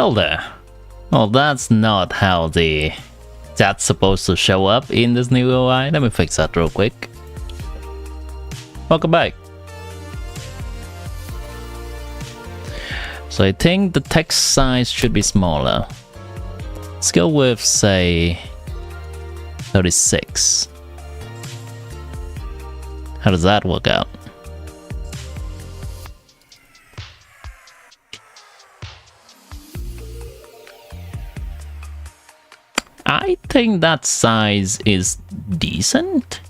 Hello there. Oh, that's not how that's supposed to show up in this new UI. Let me fix that real quick. Welcome back. So I think the text size should be smaller. Let's go with, say, 36. How does that work out? I think that size is decent.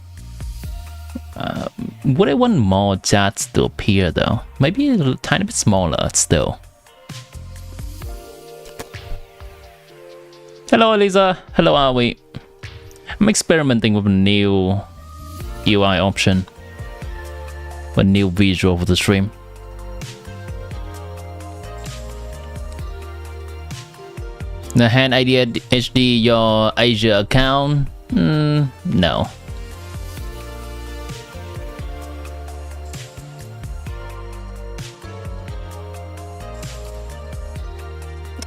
Would I want more chats to appear though? Maybe a tiny bit smaller still. Hello Elisa, hello Awi. I'm experimenting with a new UI option. A new visual for the stream. The hand idea HD your Asia account? No.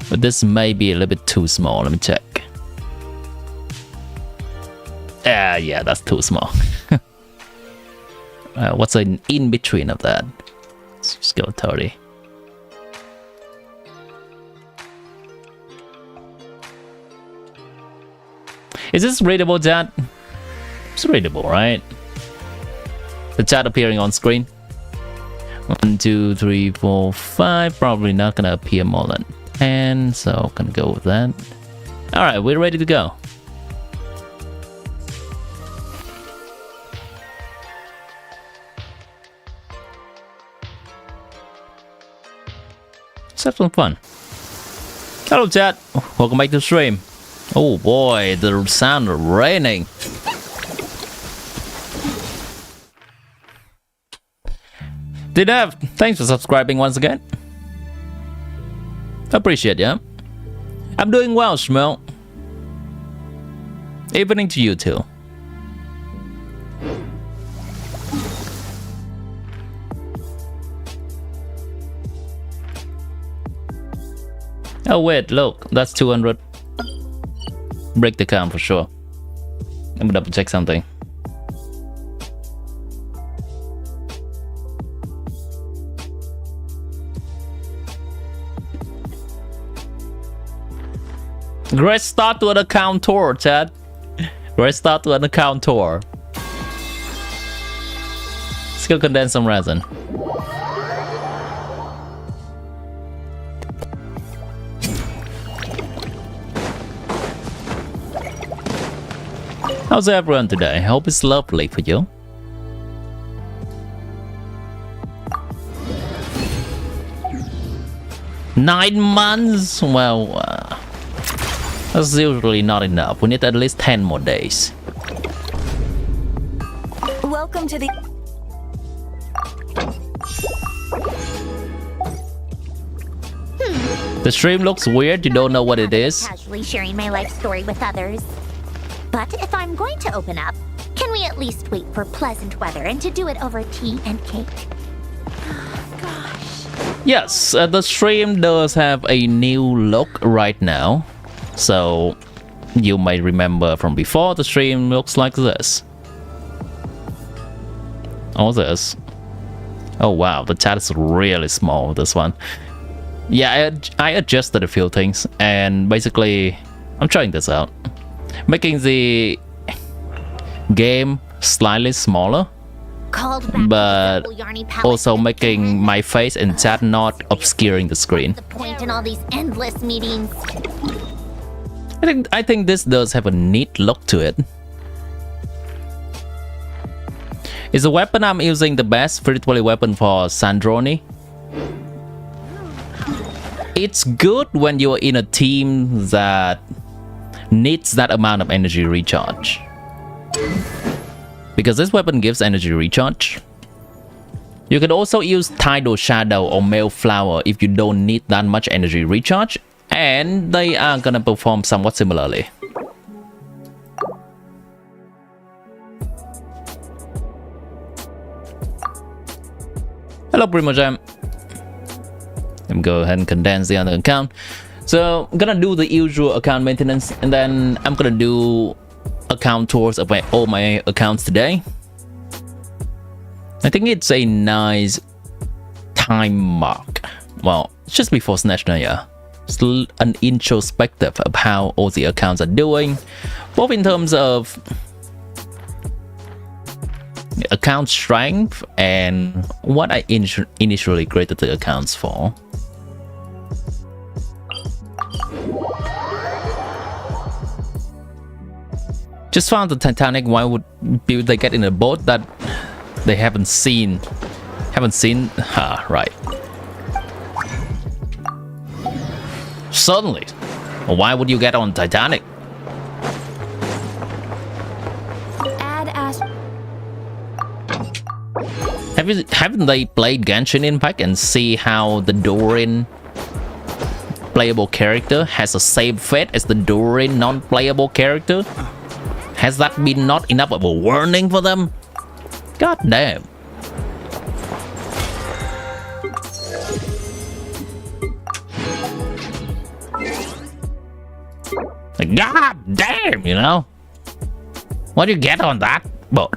But this may be a little bit too small. Let me check. Yeah, that's too small. What's an in between of that? Let's just go 30. Is this readable, chat? It's readable, right? The chat appearing on screen. 1, 2, 3, 4, 5. Probably not gonna appear more than 10, so I'm gonna go with that. Alright, we're ready to go. Let's have some fun. Hello chat, welcome back to the stream. Oh boy, the sound of raining. Dinev, thanks for subscribing once again. Appreciate ya. I'm doing well, Shmuel. Evening to you too. Oh wait, look, that's 200. Break the count for sure. Let me double check something. Great start to an account tour, Chad. Great start to an account tour. Let's go condense some resin. How's everyone today? I hope it's lovely for you. Nine months? Well, that's usually not enough. We need at least 10 more days. Welcome to the... The stream looks weird. You don't know what it is. Casually sharing my life story with others. But if I'm going to open up, can we at least wait for pleasant weather and to do it over tea and cake? Oh, gosh. Yes, the stream does have a new look right now. So you might remember from before, the stream looks like this. Or this. Oh wow, the chat is really small, this one. Yeah, I adjusted a few things and basically I'm trying this out. Making the game slightly smaller, but also making my face and chat not obscuring the screen. The point in all these endless meetings. I think this does have a neat look to it. Is the weapon I'm using the best virtually weapon for Sandroni? It's good when you're in a team that needs that amount of energy recharge. Because this weapon gives energy recharge. You can also use Tidal Shadow or Male Flower if you don't need that much energy recharge, and they are gonna perform somewhat similarly. Hello Primo Jam. Let me go ahead and condense the other account. So I'm gonna do the usual account maintenance, and then I'm gonna do account tours of all my accounts today. I think it's a nice time mark. Well, just before SNEZHNAYA. It's an introspective of how all the accounts are doing, both in terms of account strength and what I initially created the accounts for. Just found the Titanic. Why would they get in a boat that they haven't seen? Right. Suddenly, why would you get on Titanic? Haven't they played Genshin Impact and see how the Dorin playable character has the same fate as the Dorin non-playable character? Has that been not enough of a warning for them? God damn. God damn, you know? What do you get on that boat?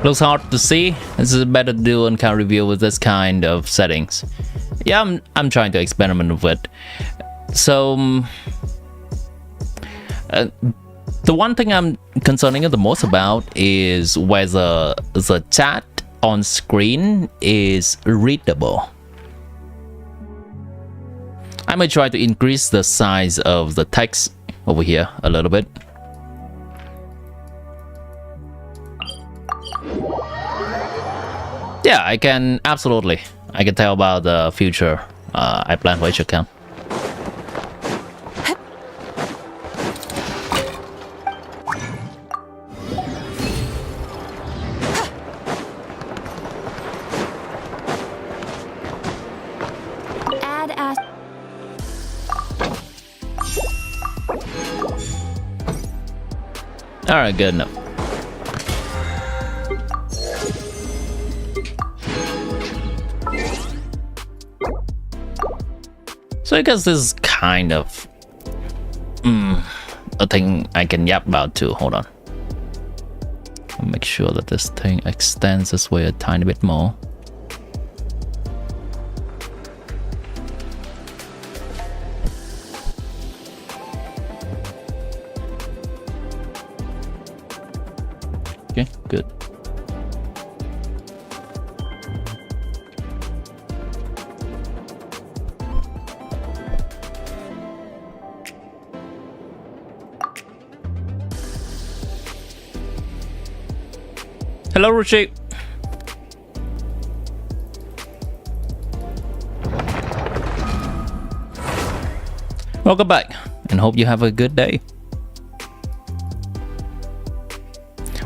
Looks hard to see. This is better to do an account review with this kind of settings. Yeah, I'm trying to experiment with it. So the one thing I'm concerning the most about is whether the chat on screen is readable. I might try to increase the size of the text over here a little bit. Yeah, I can tell about the future I plan for each account. Alright, good enough. So I guess this is kind of a thing I can yap about too. Hold on. I'll make sure that this thing extends this way a tiny bit more. Okay, good. Hello, Ruchi. Welcome back, and hope you have a good day.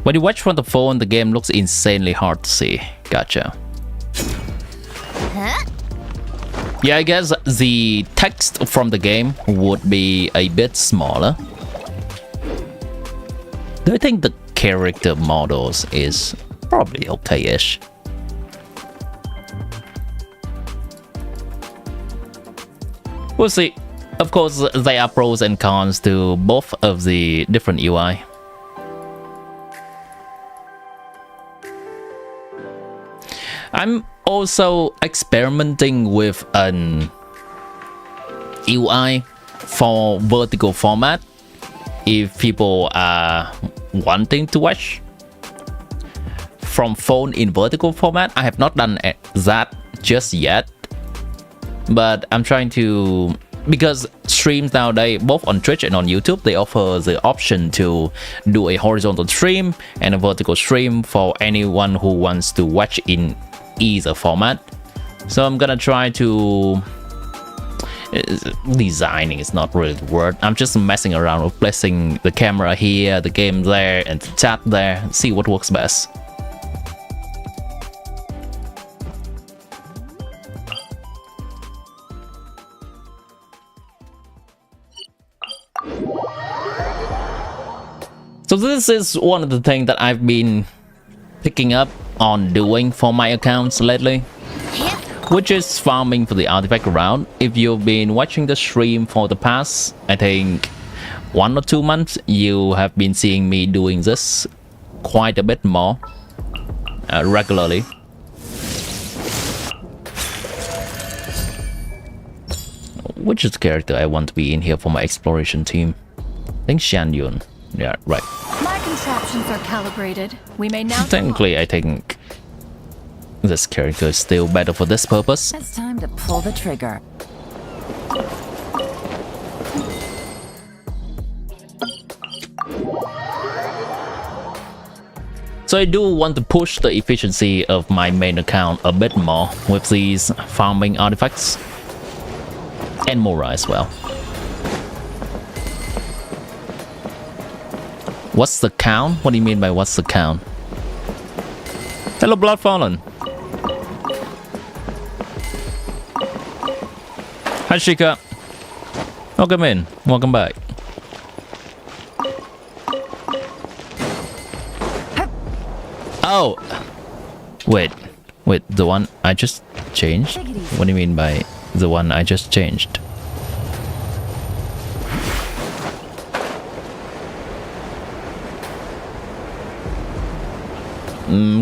When you watch from the phone, the game looks insanely hard to see. Gotcha. Huh? Yeah, I guess the text from the game would be a bit smaller. Do I think the character models is probably okay-ish? We'll see. Of course, there are pros and cons to both of the different UI. I'm also experimenting with an UI for vertical format if people are wanting to watch from phone in vertical format. I have not done that just yet, but I'm trying to, because streams nowadays, both on Twitch and on YouTube, they offer the option to do a horizontal stream and a vertical stream for anyone who wants to watch in either format. So I'm gonna try to designing is not really the word. I'm just messing around with placing the camera here, the game there, and the chat there, see what works best. So this is one of the things that I've been picking up on doing for my accounts lately, which is farming for the artifact round. If you've been watching the stream for the past, I think 1 or 2 months, you have been seeing me doing this quite a bit more regularly. Which is the character I want to be in here for my exploration team? I think Shan Yun. Yeah, right. My contraptions are calibrated. We may now. Technically, I think this character is still better for this purpose. It's time to pull the trigger. So I do want to push the efficiency of my main account a bit more with these farming artifacts. And Mora as well. What's the count? What do you mean by what's the count? Hello, Bloodfallen. Hi, Shika. Welcome in. Welcome back. Oh! Wait, the one I just changed? What do you mean by the one I just changed?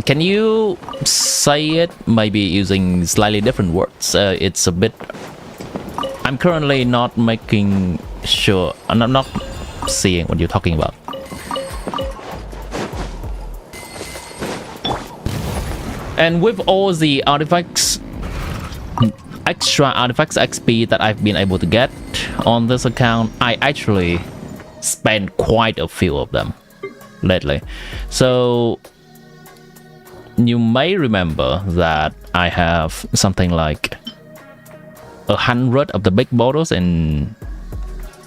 Can you say it maybe using slightly different words? It's a bit... I'm currently not making sure... I'm not seeing what you're talking about. And with all the artifacts, extra artifacts XP that I've been able to get on this account, I actually spent quite a few of them lately. So you may remember that I have something like 100 of the big bottles and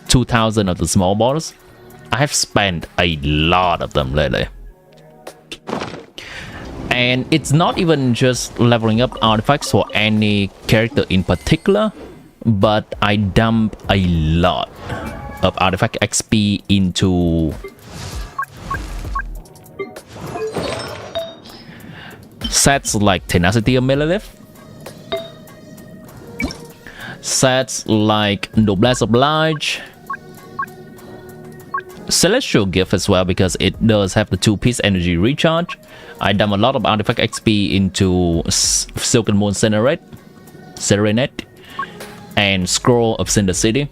2,000 of the small bottles. I have spent a lot of them lately. And it's not even just leveling up artifacts for any character in particular, but I dump a lot of artifact XP into sets like Tenacity of Millilith, sets like Noblesse Oblige, Celestial Gift as well, because it does have the 2-piece energy recharge. I dump a lot of artifact XP into Silken Moon Serenade and Scroll of Cinder City.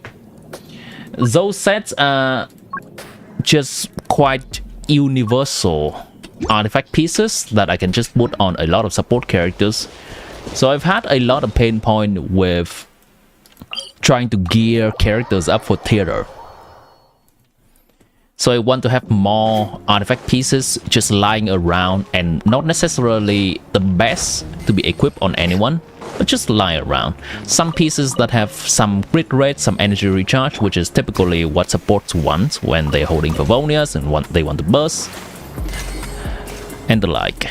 Those sets are just quite universal artifact pieces that I can just put on a lot of support characters. So I've had a lot of pain point with trying to gear characters up for theater. So I want to have more artifact pieces just lying around, and not necessarily the best to be equipped on anyone, but just lie around. Some pieces that have some crit rate, some energy recharge, which is typically what supports wants when they're holding Favonias and they want to burst, and the like.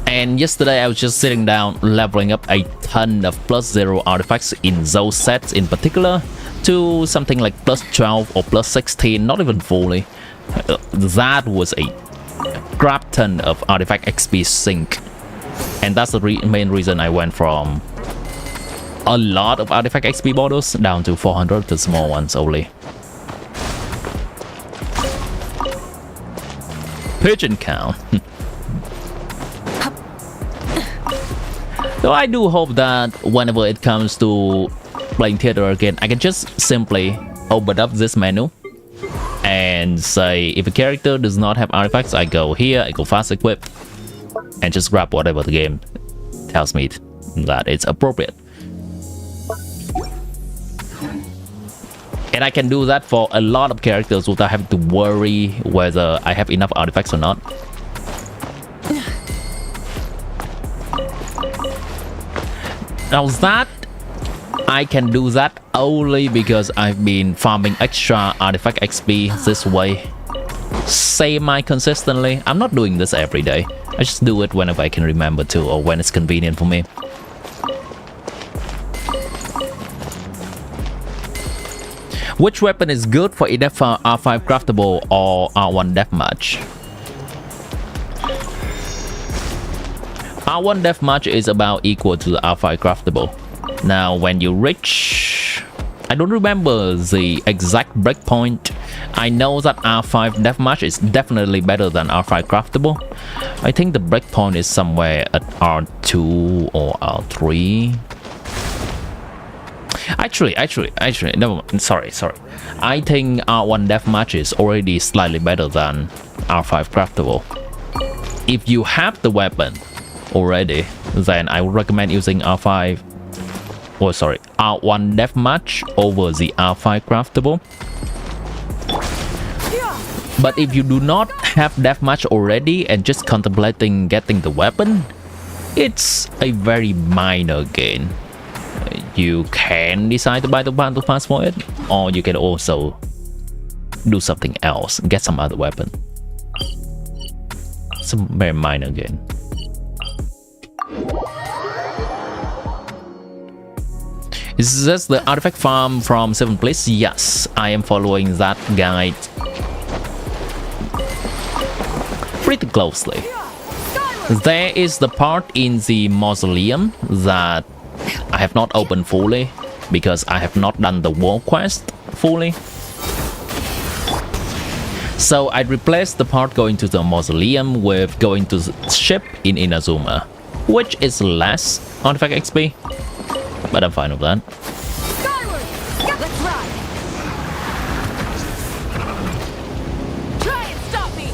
And yesterday I was just sitting down leveling up a ton of +0 artifacts in those sets in particular to something like +12 or +16, not even fully. That was a crap ton of artifact XP sink. And that's the main reason I went from a lot of artifact XP bottles down to 400, the small ones only. Pigeon count. So I do hope that whenever it comes to playing theater again, I can just simply open up this menu and say if a character does not have artifacts, I go here, I go fast equip, and just grab whatever the game tells me that it's appropriate. And I can do that for a lot of characters without having to worry whether I have enough artifacts or not. Now that I can do that only because I've been farming extra artifact XP this way semi-consistently. I'm not doing this every day. I just do it whenever I can remember to, or when it's convenient for me. Which weapon is good for either R5 craftable or R1 deathmatch? R1 deathmatch is about equal to the R5 craftable. Now when you reach, I don't remember the exact breakpoint. I know that R5 deathmatch is definitely better than R5 craftable. I think the breakpoint is somewhere at R2 or R3. Actually, no, sorry. I think R1 deathmatch is already slightly better than R5 craftable. If you have the weapon already, then I would recommend using R1 deathmatch over the R5 craftable. But if you do not have deathmatch already and just contemplating getting the weapon, it's a very minor gain. You can decide to buy the battle pass for it, or you can also do something else, get some other weapon. It's a very minor gain. Is this the artifact farm from 7th place? Yes, I am following that guide pretty closely. There is the part in the mausoleum that I have not opened fully because I have not done the world quest fully. So I replaced the part going to the mausoleum with going to the ship in Inazuma, which is less artifact XP, but I'm fine with that. Skyward! Let's ride! Try and stop me!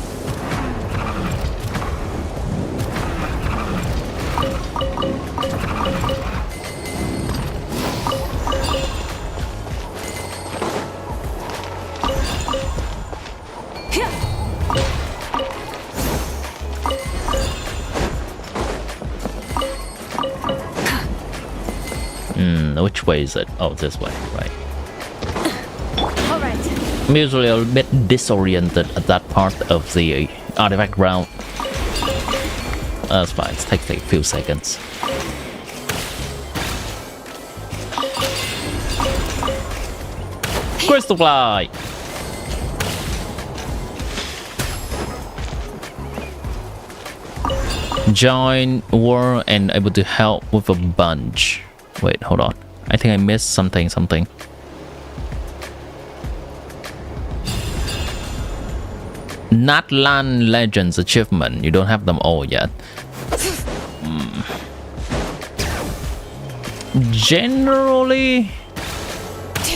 Which way is it? Oh, this way, right. All right. I'm usually a bit disoriented at that part of the artifact route. That's fine, it takes a few seconds. Crystal Fly! Join war and able to help with a bunch. Wait, hold on. I think I missed something. Natlan Legends achievement. You don't have them all yet. Generally,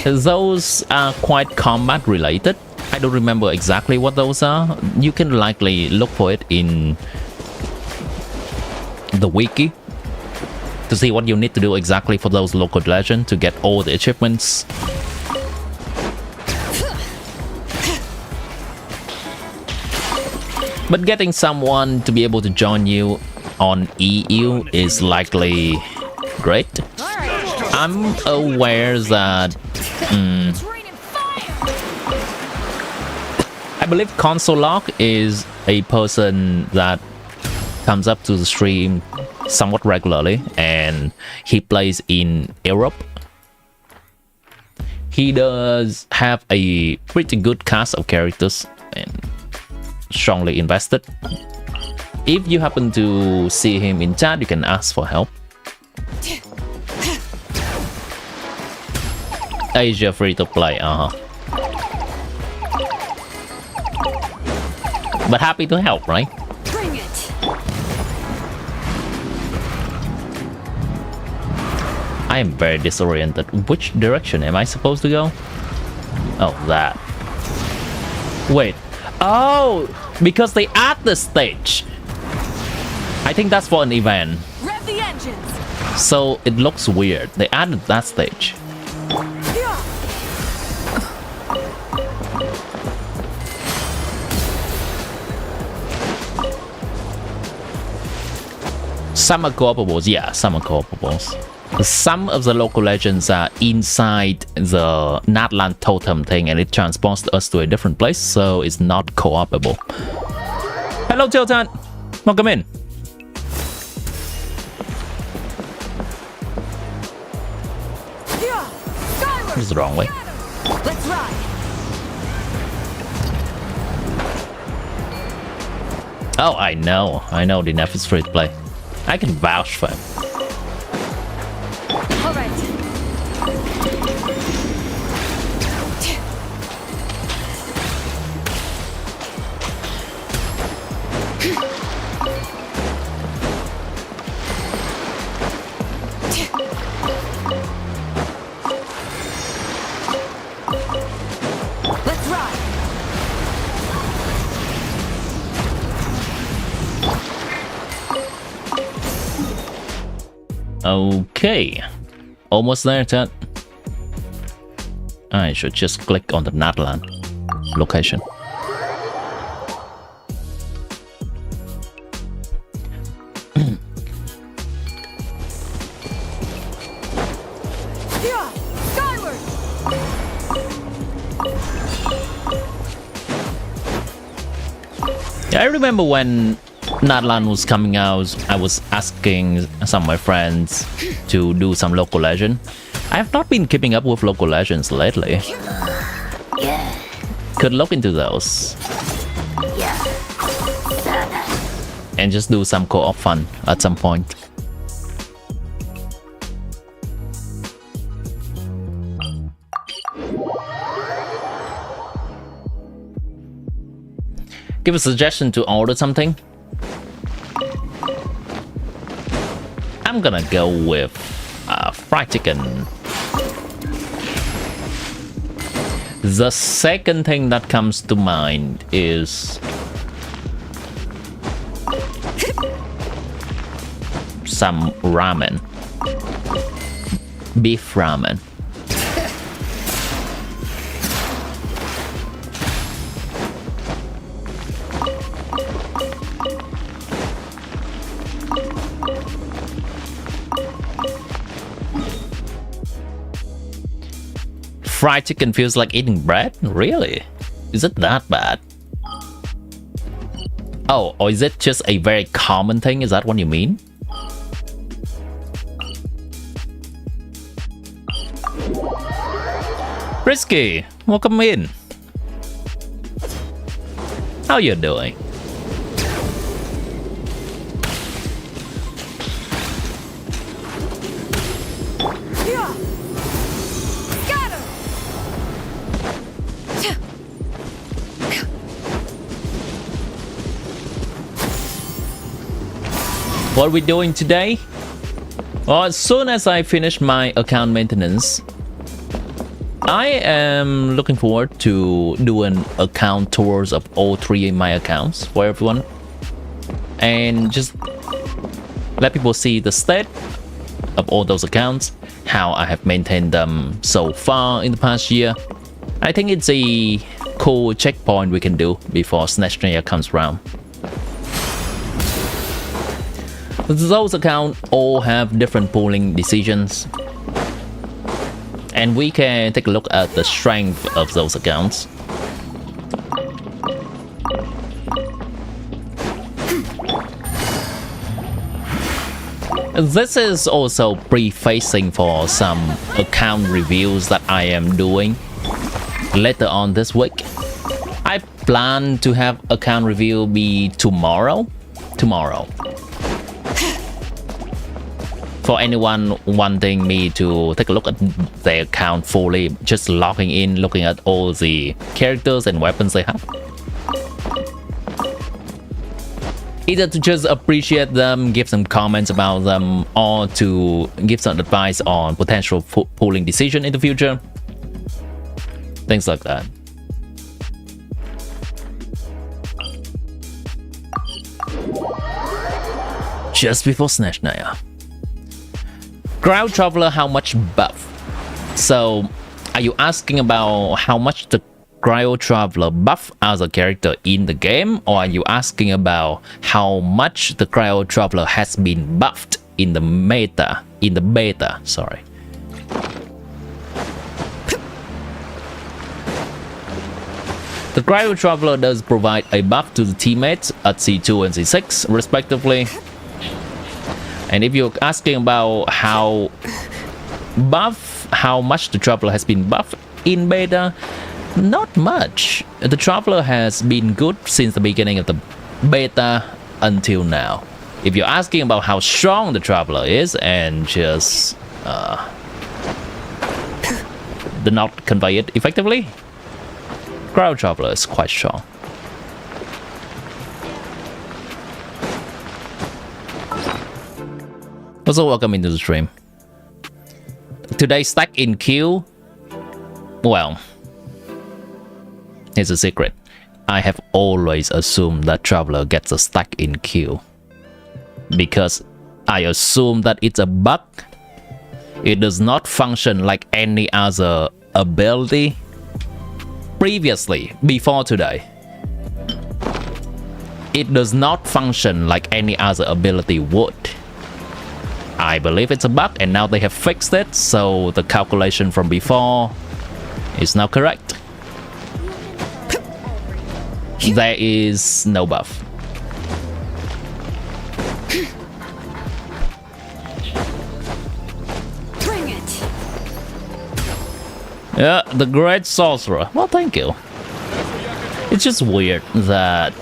those are quite combat related. I don't remember exactly what those are. You can likely look for it in the wiki to see what you need to do exactly for those local legends to get all the achievements. But getting someone to be able to join you on EU is likely great. I'm aware that I believe Console Lock is a person that comes up to the stream somewhat regularly, and he plays in Europe. He does have a pretty good cast of characters and strongly invested. If you happen to see him in chat, you can ask for help. Asia free to play, but happy to help, right? Bring it. I am very disoriented. Which direction am I supposed to go? Oh, that. Wait. Oh, because they add the stage. I think that's for an event. Rev the engines. So it looks weird. They added that stage. Some are co-opables, yeah, some are co-opables. Some of the local legends are inside the Natlan totem thing and it transports us to a different place, so it's not co-opable. Hello, Tiltan! Welcome in. This is the wrong way. Let's ride. Oh, I know the Neph is free to play. I can vouch for him. All right. Let's ride. Okay, almost there, Ted. I should just click on the Natlan location. Yeah, skyward. Yeah, I remember when Natlan was coming out, I was asking some of my friends to do some local legend. I have not been keeping up with local legends lately. Could look into those. And just do some co-op fun at some point. Give a suggestion to order something. I'm gonna go with fried chicken. The second thing that comes to mind is some ramen. Beef ramen. Fried chicken feels like eating bread? Really? Is it that bad? Oh, or is it just a very common thing? Is that what you mean? Risky, welcome in. How you doing? Yeah. Scatter. What are we doing today? Well, as soon as I finish my account maintenance, I am looking forward to doing account tours of all three of my accounts for everyone. And just let people see the state of all those accounts, how I have maintained them so far in the past year. I think it's a cool checkpoint we can do before SNEZHNAYA comes around. Those accounts all have different pooling decisions, and we can take a look at the strength of those accounts. This is also prefacing for some account reviews that I am doing later on this week. I plan to have account review be tomorrow. For anyone wanting me to take a look at their account fully, just logging in, looking at all the characters and weapons they have. Either to just appreciate them, give some comments about them, or to give some advice on potential pooling decision in the future. Things like that. Just before SNEZHNAYA. Cryo Traveler, how much buff? So, are you asking about how much the Cryo Traveler buff as a character in the game, or are you asking about how much the Cryo Traveler has been buffed in the beta, sorry. The Cryo Traveler does provide a buff to the teammates at C2 and C6 respectively. And if you're asking about how much the Traveler has been buffed in beta, not much. The Traveler has been good since the beginning of the beta until now. If you're asking about how strong the traveler is and just did not convey it effectively, ground traveler is quite strong. Also, welcome into the stream. Today stack in queue. Well, here's a secret. I have always assumed that traveler gets a stack in queue because I assume that it's a bug. It does not function like any other ability previously, before today. It does not function like any other ability would. I believe it's a bug and now they have fixed it, so the calculation from before is now correct. There is no buff. Bring it. Yeah, the Great Sorcerer. Well, thank you. It's just weird that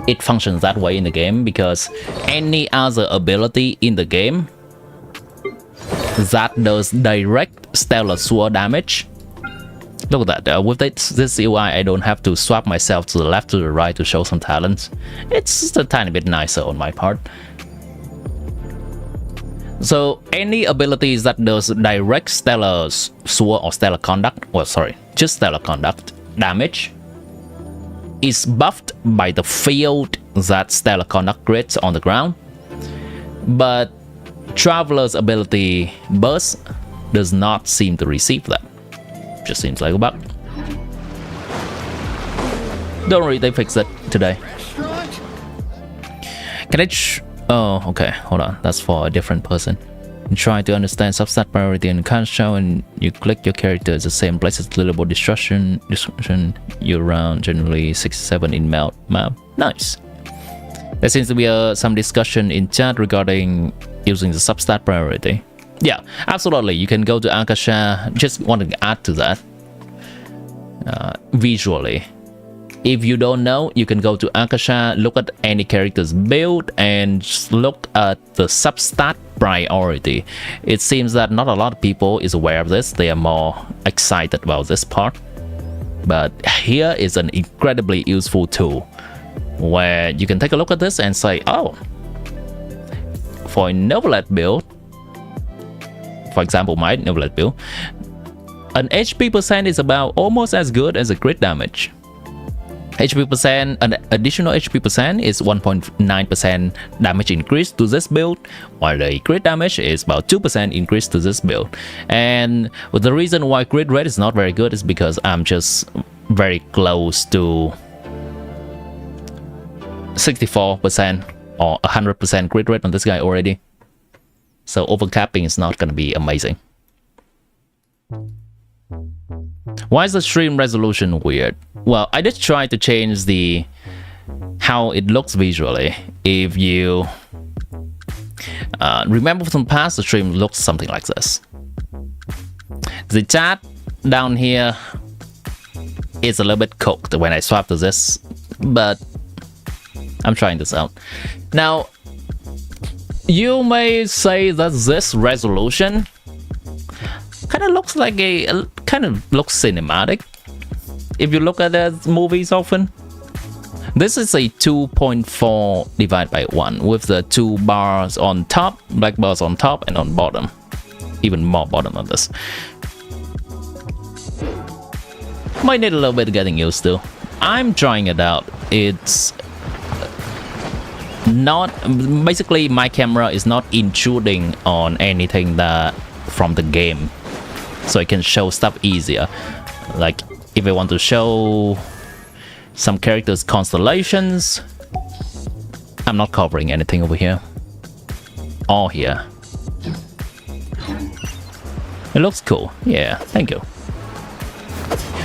it functions that way in the game because any other ability in the game that does direct stellar sword damage. Look at that. With this UI, I don't have to swap myself to the left to the right to show some talents. It's just a tiny bit nicer on my part. So any abilities that does direct stellar sword or stellar conduct, well, sorry, just stellar conduct damage is buffed by the field that stellar conduct creates on the ground. But Traveler's ability burst does not seem to receive that. Just seems like a bug. Don't worry, they fixed it today. Can I oh, okay, hold on. That's for a different person. You try to understand substat priority and can't show, and you click your character at the same place as Little Destruction. You're around generally 67 in map. Nice. There seems to be some discussion in chat regarding using the substat priority. Yeah, absolutely. You can go to Akasha. Just wanted to add to that visually. If you don't know, you can go to Akasha, look at any character's build, and just look at the substat priority. It seems that not a lot of people is aware of this. They are more excited about this part. But here is an incredibly useful tool where you can take a look at this and say, oh, for a Novelette build, for example, my Novelette build, an HP percent is about almost as good as a crit damage. HP percent, an additional HP percent is 1.9% damage increase to this build, while the crit damage is about 2% increase to this build. And the reason why crit rate is not very good is because I'm just very close to 64% or 100% crit rate on this guy already. So overcapping is not gonna be amazing. Why is the stream resolution weird? Well, I did try to change the how it looks visually. If you remember from past, the stream looks something like this. The chat down here is a little bit cooked when I swap to this, but I'm trying this out. Now, you may say that this resolution kind of looks like kind of looks cinematic. If you look at the movies often, this is a 2.4 divided by 1 with the 2 bars on top, black bars on top and on bottom, even more bottom on this. Might need a little bit of getting used to. I'm trying it out. It's not basically my camera is not intruding on anything that from the game, so I can show stuff easier. Like if I want to show some characters' constellations, I'm not covering anything over here or here. It looks cool. Yeah, thank you.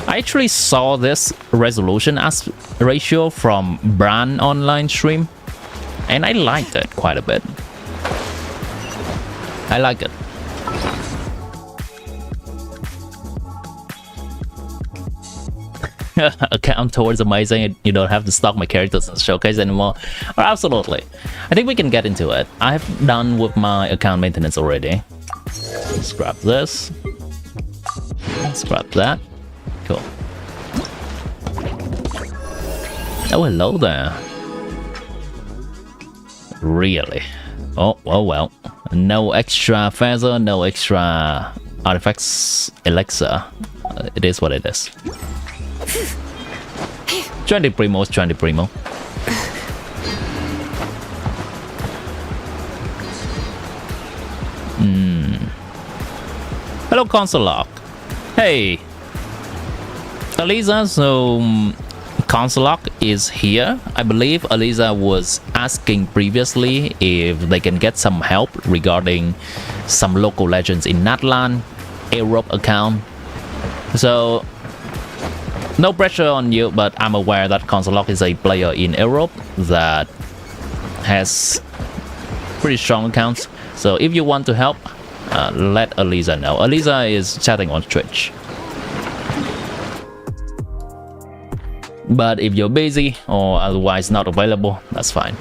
I actually saw this resolution as ratio from Bran online stream, and I liked it quite a bit. I like it. account towards amazing. You don't have to stock my characters in the showcase anymore. Or absolutely. I think we can get into it. I've done with my account maintenance already. Let's grab this. Let's grab that. Cool. Oh, hello there. Really? Oh, well. No extra feather, no extra artifacts elixir. It is what it is. 20 primos, 20 primo. Hello, console lock. Hey, Aliza. So console lock is here. I believe Aliza was asking previously if they can get some help regarding some local legends in Natlan, Europe account. So no pressure on you, but I'm aware that console lock is a player in Europe that has pretty strong accounts. So if you want to help, let Aliza know. Aliza is chatting on Twitch. But if you're busy or otherwise not available, that's fine.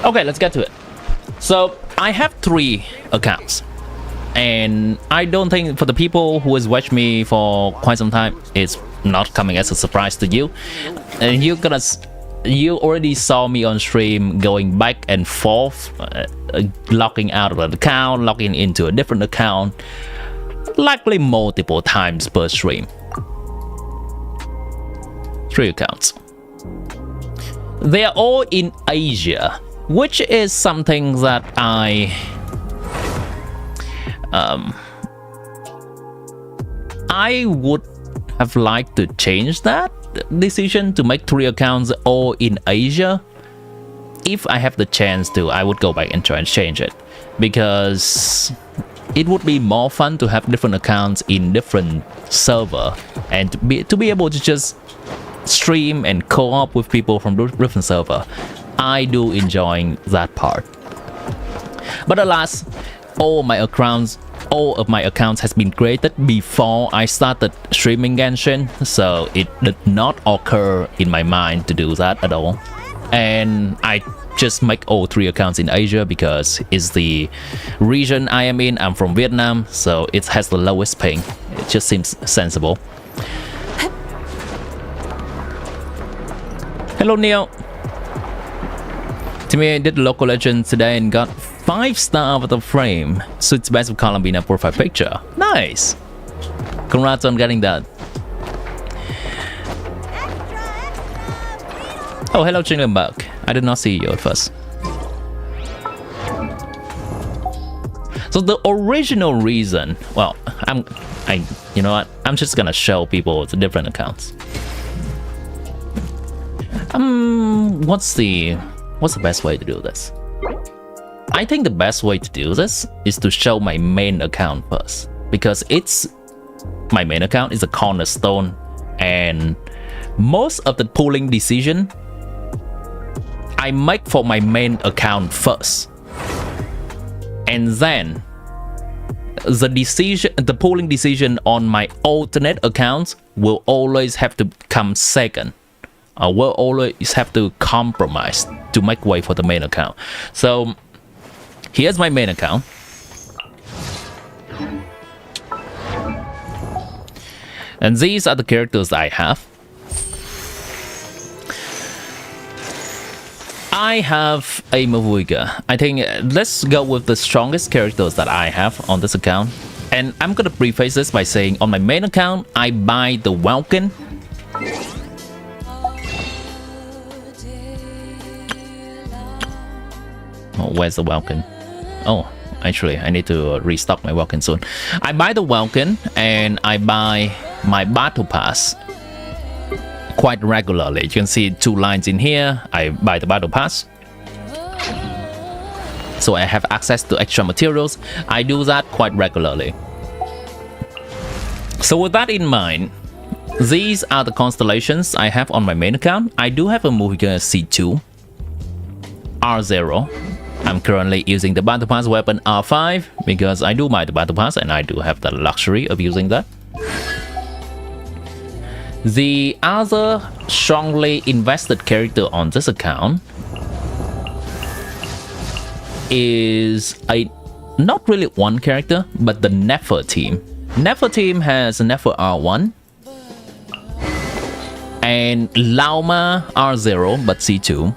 Okay, let's get to it. So I have 3 accounts, and I don't think for the people who has watched me for quite some time, it's not coming as a surprise to you. And you already saw me on stream going back and forth, logging out of an account, logging into a different account, likely multiple times per stream. 3 accounts. They are all in Asia, which is something that I would have liked to change that decision to make 3 accounts all in Asia. If I have the chance to, I would go back and try and change it, because it would be more fun to have different accounts in different server and to be able to just stream and co-op with people from different server. I do enjoying that part. But alas, all of my accounts has been created before I started streaming Genshin, so it did not occur in my mind to do that at all. And I just make all 3 accounts in Asia because it's the region I am in. I'm from Vietnam, so it has the lowest ping. It just seems sensible. Hello, Neo. Timmy did local legends today and got 5-star of the frame. Suits best with Columbina profile picture. Nice. Congrats on getting that. Oh, hello, Chinglenberg. I did not see you at first. So the original reason, well, you know what? I'm just gonna show people the different accounts. What's the best way to do this? I think the best way to do this is to show my main account first, because my main account is a cornerstone, and most of the pooling decision I make for my main account first, and then the pooling decision on my alternate accounts will always have to come second. I will always have to compromise to make way for the main account. So here's my main account. And these are the characters I have. I have a Mavuiga. I think let's go with the strongest characters that I have on this account. And I'm gonna preface this by saying on my main account, I buy the Welkin. Oh, where's the Welkin? Oh, actually, I need to restock my Welkin soon. I buy the Welkin and I buy my Battle Pass quite regularly. You can see 2 lines in here. I buy the Battle Pass, so I have access to extra materials. I do that quite regularly. So with that in mind, these are the constellations I have on my main account. I do have a Mohiga C2, R0, I'm currently using the battle pass weapon R5 because I do my battle pass and I do have the luxury of using that. The other strongly invested character on this account is not really one character, but the Nefer team. Nefer team has Nefer R1 and Lauma R0 but C2,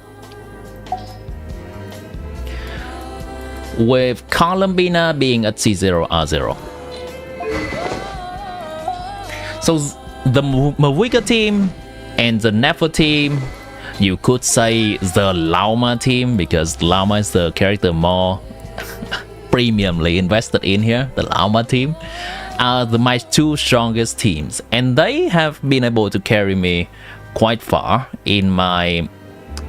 with Columbina being at C0 R0. So the Mavika team and the Nefer team, you could say the Lauma team, because Lauma is the character more premiumly invested in here. The Lauma team are my two strongest teams, and they have been able to carry me quite far in my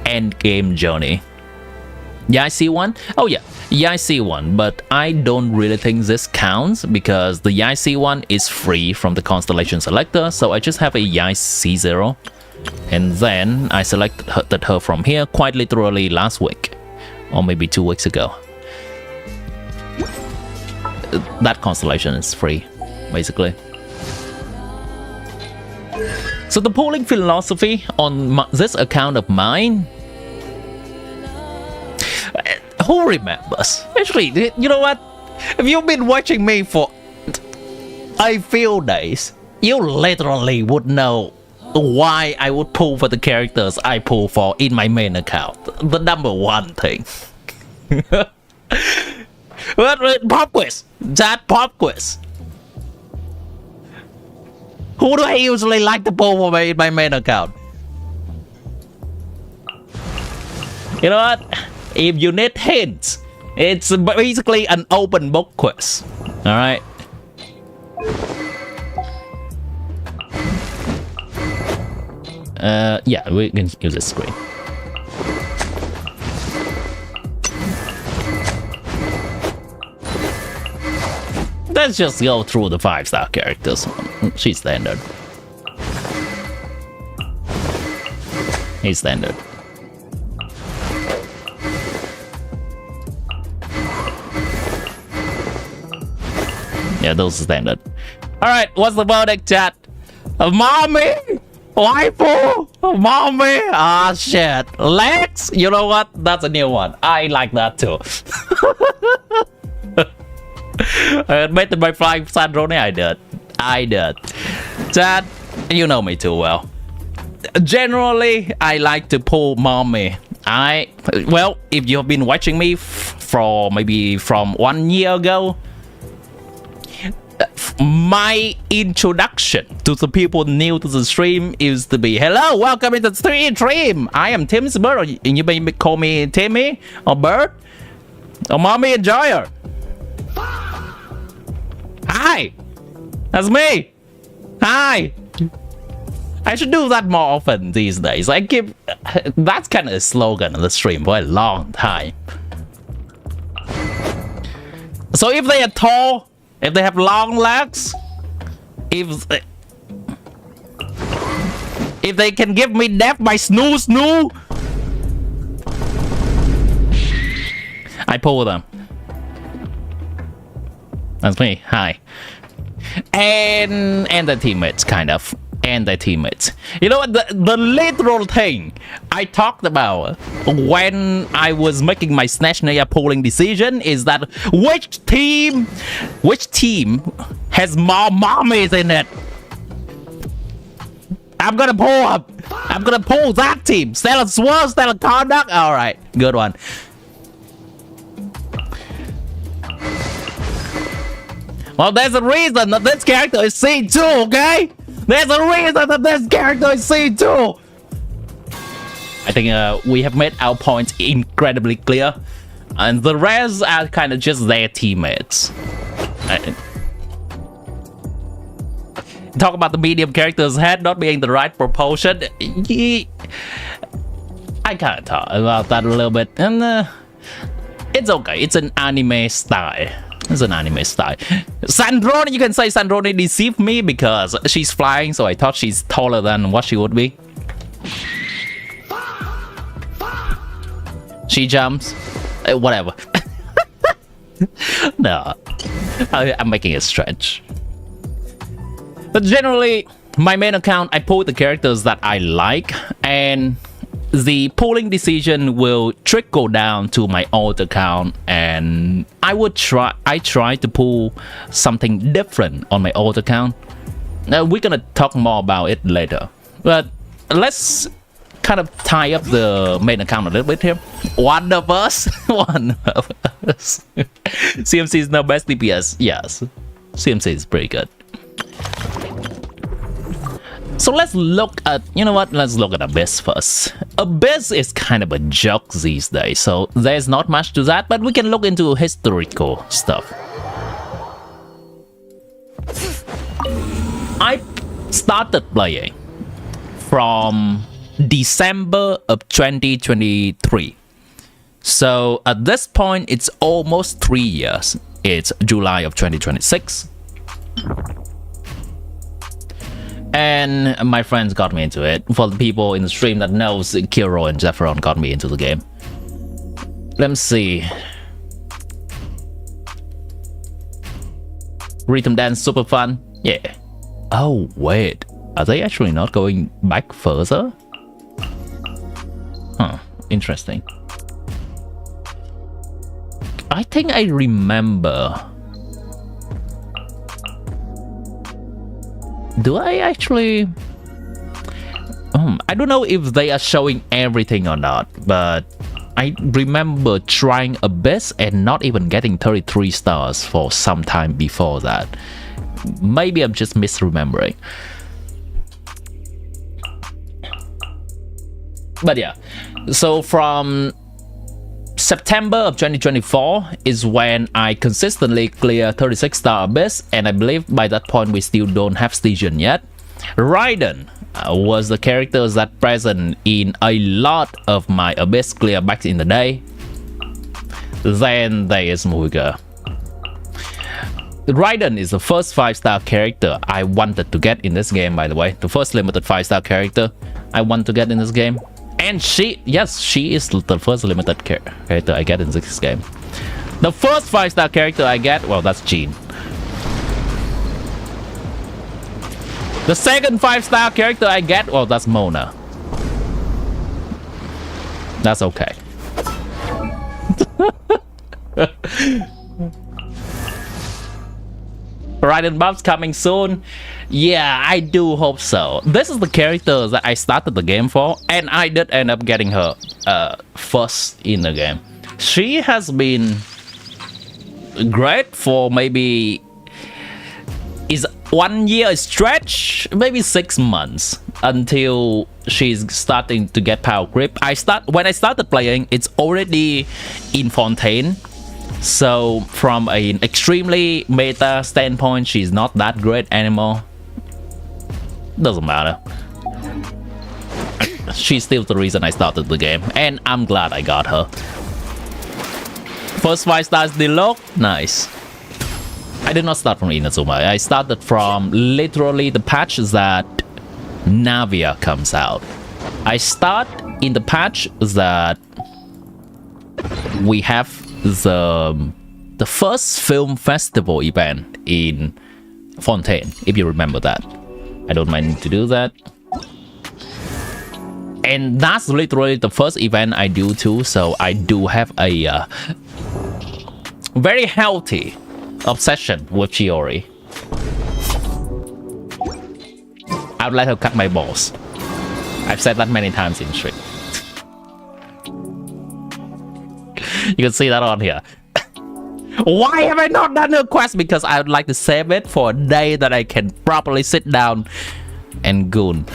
endgame journey. Yeah, I see one. Oh yeah, yeah, I see one, but I don't really think this counts because the Yai C1 is free from the constellation selector, so I just have a Yai C0, and then I selected her from here quite literally last week, or maybe 2 weeks ago. That constellation is free, basically. So the polling philosophy on this account of mine, who remembers? Actually, you know what? If you've been watching me for a few days, you literally would know why I would pull for the characters I pull for in my main account. The number one thing. Pop quiz. That pop quiz. Who do I usually like to pull for in my main account? You know what? If you need hints, it's basically an open book quiz. Alright? Yeah, we can use this screen. Let's just go through the 5-star characters. She's standard. He's standard. Yeah, those are standard. Alright, what's the verdict, chat? Mommy! Waifu! Mommy! Ah, shit. Lex? You know what? That's a new one. I like that too. I admitted by flying Sandrone. I did. Chat, you know me too well. Generally, I like to pull mommy. Well, if you've been watching me from 1 year ago, my introduction to the people new to the stream is to be, hello, welcome to the stream. I am Tim's Bird, or you may call me Timmy or Bird or Mommy Enjoyer. Hi, that's me. Hi. I should do that more often these days. That's kind of a slogan on the stream for a long time. So if they are tall, if they have long legs, if they can give me death by snoo, I pull them. That's me. Hi. And their teammates, kind of. And their teammates. You know what? The literal thing I talked about when I was making my SNEZHNAYA polling decision is that which team has more mommies in it? I'm gonna pull that team. Stellar Swerve, Stellar Conduct. Alright, good one. Well, there's a reason that this character is C2, okay? There's a reason that this character is C2! I think we have made our points incredibly clear. And the rest are kind of just their teammates. Talk about the medium character's head not being the right proportion. I can't talk about that a little bit. And it's okay, it's an anime style. It's an anime style. Sandrone, you can say Sandrone deceived me because she's flying, so I thought she's taller than what she would be. She jumps. Whatever. No, I'm making it stretch. But generally, my main account, I pull the characters that I like, and the pulling decision will trickle down to my alt account, and I try to pull something different on my alt account. Now we're gonna talk more about it later, but let's kind of tie up the main account a little bit here. One of us. CMC is now best DPS. Yes, CMC is pretty good. So let's look at, you know what, let's look at Abyss first. Abyss is kind of a joke these days, so there's not much to that, but we can look into historical stuff. I started playing from December of 2023. So at this point, it's almost 3 years. It's July of 2026. And my friends got me into it. For the people in the stream that knows, Kuro and Zephyron got me into the game. Let me see. Rhythm dance, super fun. Yeah. Oh, wait. Are they actually not going back further? Huh. Interesting. I think I remember. Do I actually... I don't know if they are showing everything or not, but I remember trying Abyss and not even getting 33 stars for some time before that. Maybe I'm just misremembering. But yeah, so from September of 2024 is when I consistently clear 36 star Abyss, and I believe by that point we still don't have Stygian yet. Raiden was the character that present in a lot of my Abyss clear back in the day. Then there is Muiga. Raiden is the first 5-star character I wanted to get in this game, by the way. The first limited 5-star character I want to get in this game. And she is the first limited character I get in this game. The first 5-star character I get, well, that's Jean. The second 5-star character I get, well, that's Mona. That's okay. Raiden buffs coming soon. Yeah, I do hope so. This is the character that I started the game for, and I did end up getting her first in the game. She has been great for maybe 1 year stretch, maybe 6 months, until she's starting to get power creep. When I started playing, it's already in Fontaine. So from an extremely meta standpoint, she's not that great anymore. Doesn't matter. She's still the reason I started the game, and I'm glad I got her. First 5 stars Dialog, nice. I did not start from Inazuma. I started from literally the patch that Navia comes out. I start in the patch that we have the first film festival event in Fontaine, if you remember that. I don't mind to do that. And that's literally the first event I do too, so I do have a very healthy obsession with Chiori. I'd let her cut my balls. I've said that many times in stream. You can see that on here. Why have I not done a quest? Because I would like to save it for a day that I can properly sit down and goon.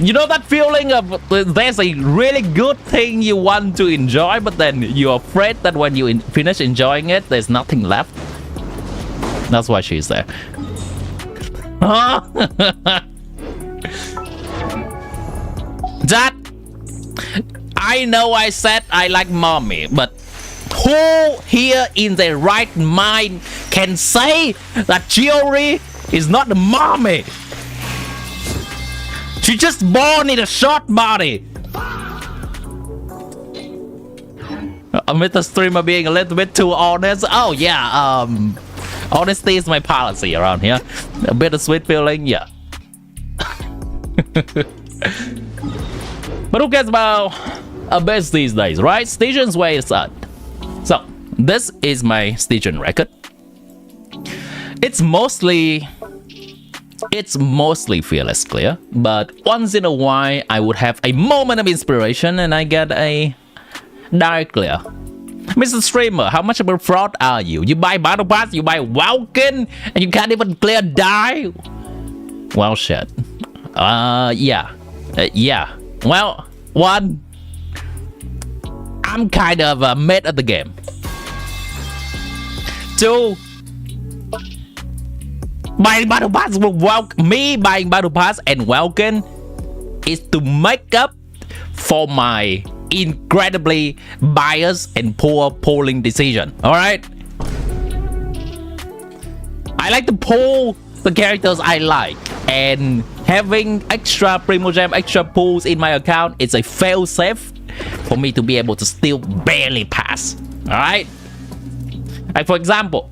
You know that feeling of there's a really good thing you want to enjoy, but then you're afraid that when you finish enjoying it, there's nothing left? That's why she's there. That I know I said I like mommy, but who here in their right mind can say that Chiori is not the mommy? She just born in a short body. Mr. Streamer being a little bit too honest. Oh yeah, honesty is my policy around here. A bit of sweet feeling, yeah. But who cares about a best these days, right? Station's way is up. So this is my station record. It's mostly fearless clear, but once in a while I would have a moment of inspiration and I get a direct clear. Mr. Streamer, how much of a fraud are you? You buy battle pass, you buy Welkin, and you can't even clear die? Well, shit. Yeah. Well, one, I'm kind of mid at the game. Two, buying battle pass with me buying battle pass and Welkin is to make up for my incredibly biased and poor polling decision. All right, I like to poll the characters I like, and having extra Primogem, extra pools in my account is a fail safe for me to be able to still barely pass. All right, like for example,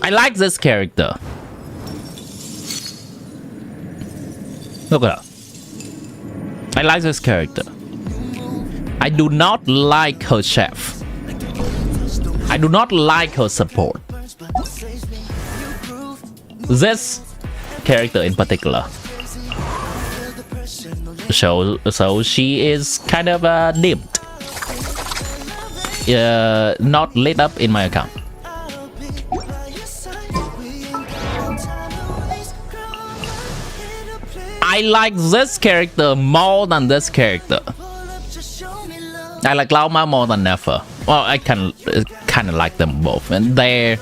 I like this character. Look at her. I like this character. I do not like her chef. I do not like her support. This character in particular. So she is kind of dimmed. Not lit up in my account. I like this character more than this character. I like Lao Ma more than Nefer. Well, I kind of like them both, and their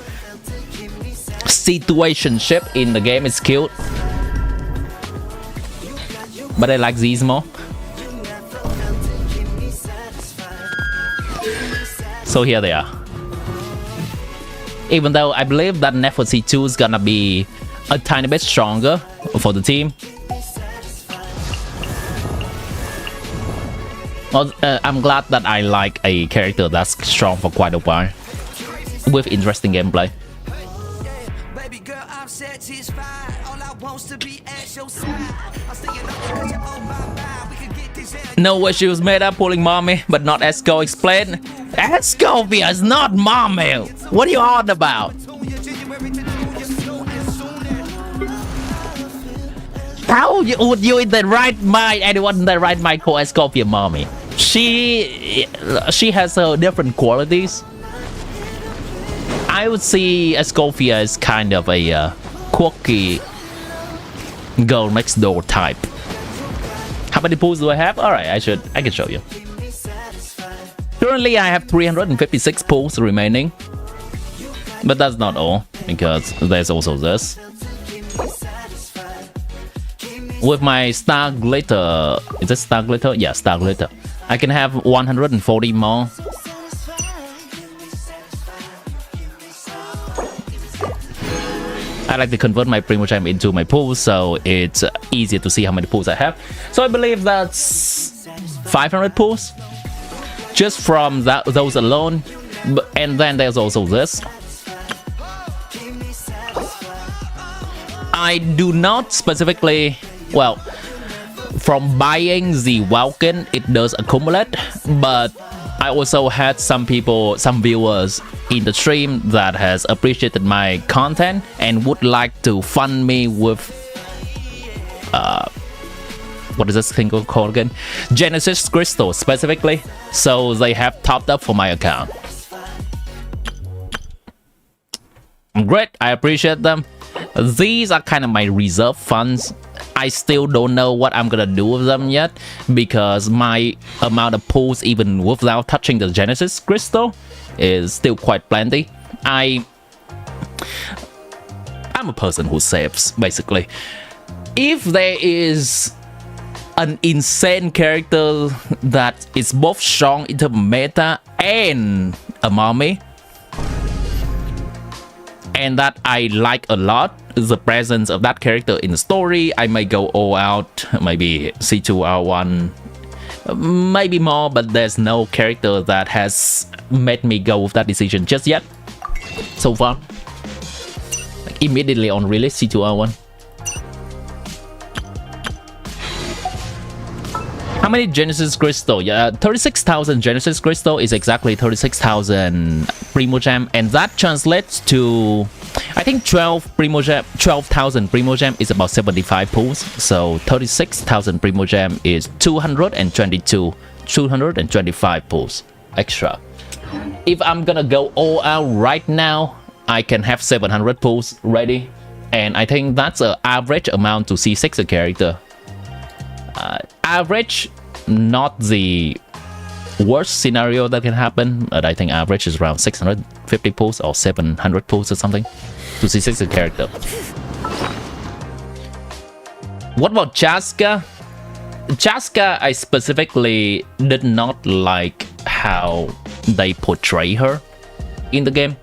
situationship in the game is cute. But I like these more. So here they are. Even though I believe that Nefer C2 is gonna be a tiny bit stronger for the team. Well, I'm glad that I like a character that's strong for quite a while with interesting gameplay. No way she was made up pulling mommy, but not Esco. Explain. Escovia is not mommy. What are you on about? How would you in the right mind, anyone in the right mind call Escovia mommy? She has different qualities. I would see Escovia as kind of a quirky girl next door type. How many pools do I have? Alright, I can show you. Currently I have 356 pools remaining. But that's not all, because there's also this. With my star glitter, is it star glitter? Yeah, star glitter. I can have 140 more. I like to convert my Primogem into my pools, so it's easier to see how many pools I have. So I believe that's 500 pools just from those alone. And then there's also this. I do not specifically, well, from buying the Welkin, it does accumulate, but I also had some viewers in the stream that has appreciated my content and would like to fund me with what is this thing called again? Genesis Crystal specifically, so they have topped up for my account. Great, I appreciate them. These are kind of my reserve funds. I still don't know what I'm gonna do with them yet, because my amount of pools, even without touching the Genesis Crystal, is still quite plenty. I'm a person who saves, basically. If there is an insane character that is both strong in terms of meta and a mommy, and that I like a lot the presence of that character in the story. I may go all out, maybe C2R1, maybe more, but there's no character that has made me go with that decision just yet so far. Like immediately on release, C2R1. How many Genesis Crystal? Yeah, 36,000 Genesis Crystal is exactly 36,000 Primogem, and that translates to, I think 12,000 Primogem is about 75 pulls. So 36,000 Primogem is 225 pulls extra. If I'm gonna go all out right now, I can have 700 pulls ready, and I think that's an average amount to C6 a character. Average, not the worst scenario that can happen, but I think average is around 650 pulls or 700 pulls or something to C6 a character. What about Chaska? Chaska, I specifically did not like how they portray her in the game.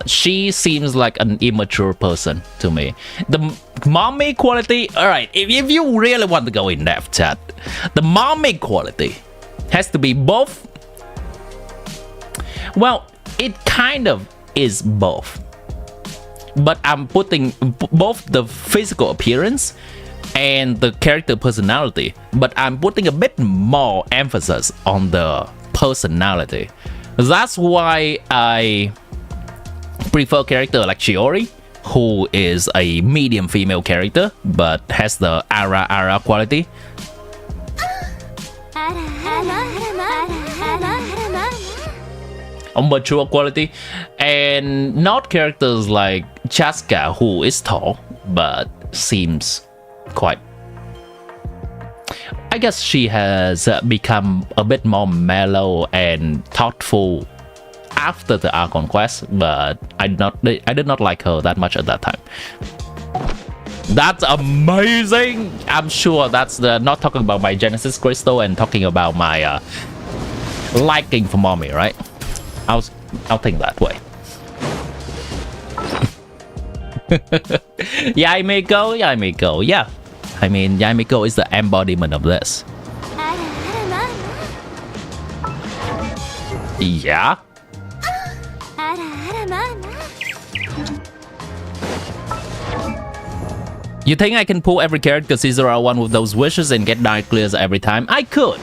She seems like an immature person to me. The mommy quality, alright, if you really want to go in depth, chat, the mommy quality has to be both. Well, it kind of is both, but I'm putting both the physical appearance and the character personality, but I'm putting a bit more emphasis on the personality. That's why I prefer character like Chiori, who is a medium female character but has the Ara quality. A mature quality, and not characters like Chaska, who is tall but seems quite, I guess she has become a bit more mellow and thoughtful after the Archon quest, but I did not like her that much at that time. That's amazing. I'm sure that's the not talking about my Genesis Crystal and talking about my liking for mommy, right? I'll think that way. Yaimiko, yeah. I mean, Yaimiko is the embodiment of this. Yeah. You think I can pull every character C0R1 with those wishes and get dark clears every time? I could.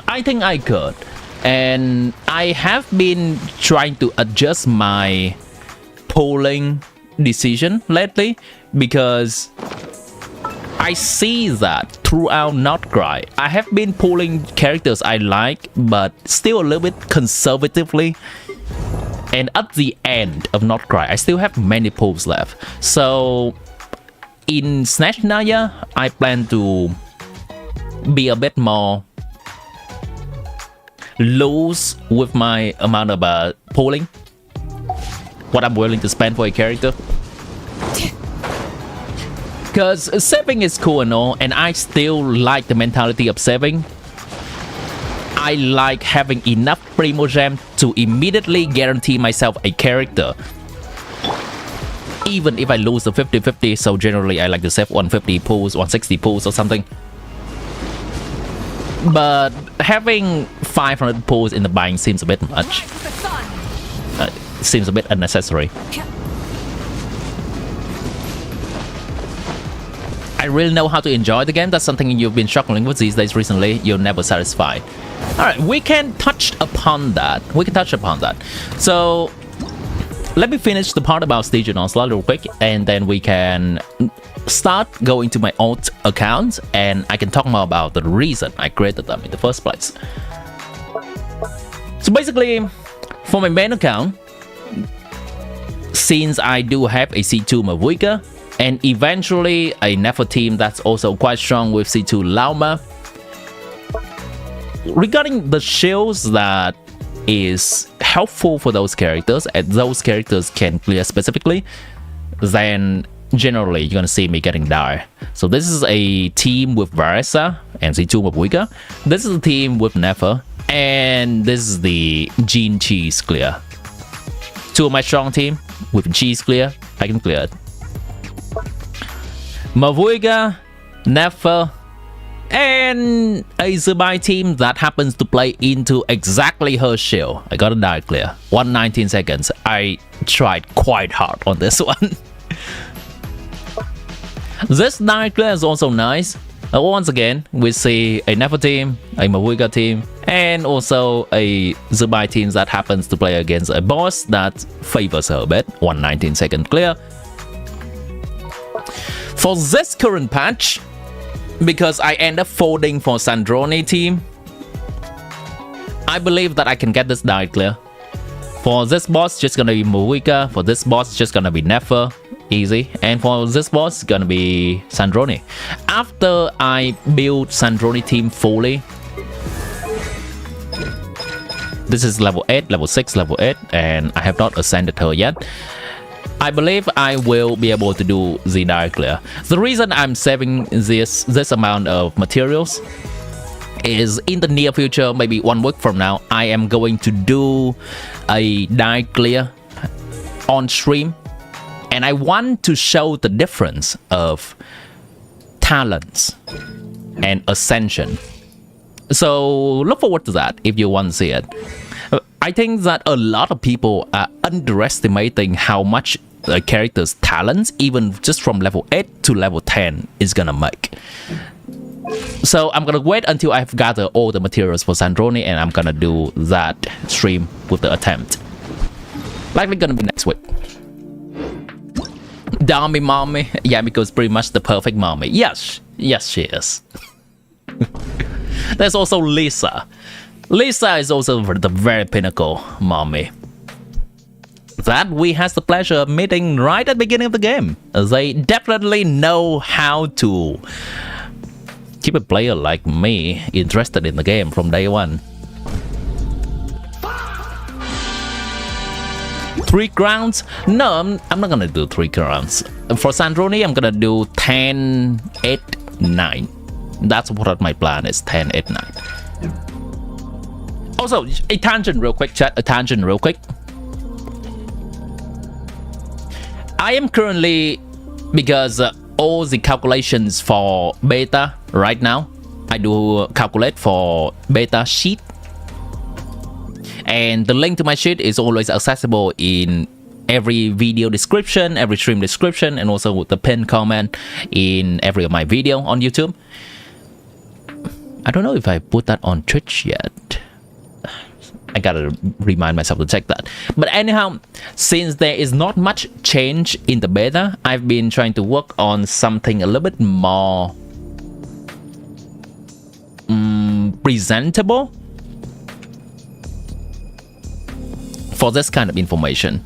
I think I could. And I have been trying to adjust my pulling decision lately, because I see that throughout nod-krai, I have been pulling characters I like, but still a little bit conservatively. And at the end of nod-krai, I still have many pulls left. So in SNEZHNAYA, I plan to be a bit more loose with my amount of pulling, what I'm willing to spend for a character. Because saving is cool and all, and I still like the mentality of saving. I like having enough Primogem to immediately guarantee myself a character, even if I lose the 50-50. So generally I like to save 150 pulls, 160 pulls or something. But having 500 pulls in the bank seems a bit much. Seems a bit unnecessary. I really know how to enjoy the game. That's something you've been struggling with these days recently. You're never satisfied. Alright, we can touch upon that. So let me finish the part about Stygian Onslaught real quick, and then we can start going to my alt accounts, and I can talk more about the reason I created them in the first place. So basically, for my main account, since I do have a C2 Mavuika, and eventually a Nefer team that's also quite strong with C2 Lauma, regarding the shields that is helpful for those characters, and those characters can clear specifically, then generally you're gonna see me getting dire. So this is a team with Varesa and C2 Mavuika. This is a team with Nefer, and this is the Gene Cheese clear. Two of my strong team, with cheese clear, I can clear it. Mavuiga, Nefer, and a Zubai team that happens to play into exactly her shield. I got a die clear. 119 seconds. I tried quite hard on this one. This die clear is also nice. Once again, we see a Nefer team, a Mavuiga team, and also a Zubai team that happens to play against a boss that favors her a bit. 119 second clear. For this current patch, because I end up folding for Sandrone team, I believe that I can get this die clear. For this boss, just gonna be Mavuiga. For this boss, just gonna be Nefer. Easy. And for this boss, gonna be Sandrone. After I build Sandrone team fully, this is level 8, level 6, level 8, and I have not ascended her yet. I believe I will be able to do the die clear. The reason I'm saving this amount of materials is in the near future, maybe 1 week from now, I am going to do a die clear on stream, and I want to show the difference of talents and ascension. So look forward to that if you want to see it. I think that a lot of people are underestimating how much a character's talents, even just from level 8 to level 10, is gonna make. So I'm gonna wait until I've gathered all the materials for Sandrone, and I'm gonna do that stream with the attempt. Likely gonna be next week. Dummy mommy. Yeah, because pretty much the perfect mommy. Yes, yes she is. There's also Lisa. Lisa is also the very pinnacle mommy that we has the pleasure of meeting right at the beginning of the game. They definitely know how to keep a player like me interested in the game from day one. 3 crowns? No, I'm not gonna do 3 crowns. For Sandrone, I'm gonna do 10, 8, 9. That's what my plan is, 10, 8, 9. Also, a tangent real quick, chat, a tangent real quick. I am currently, because all the calculations for beta right now, I do calculate for beta sheet. And the link to my sheet is always accessible in every video description, every stream description, and also the pinned comment in every of my video on YouTube. I don't know if I put that on Twitch yet. I gotta remind myself to check that. But anyhow, since there is not much change in the beta, I've been trying to work on something a little bit more presentable for this kind of information.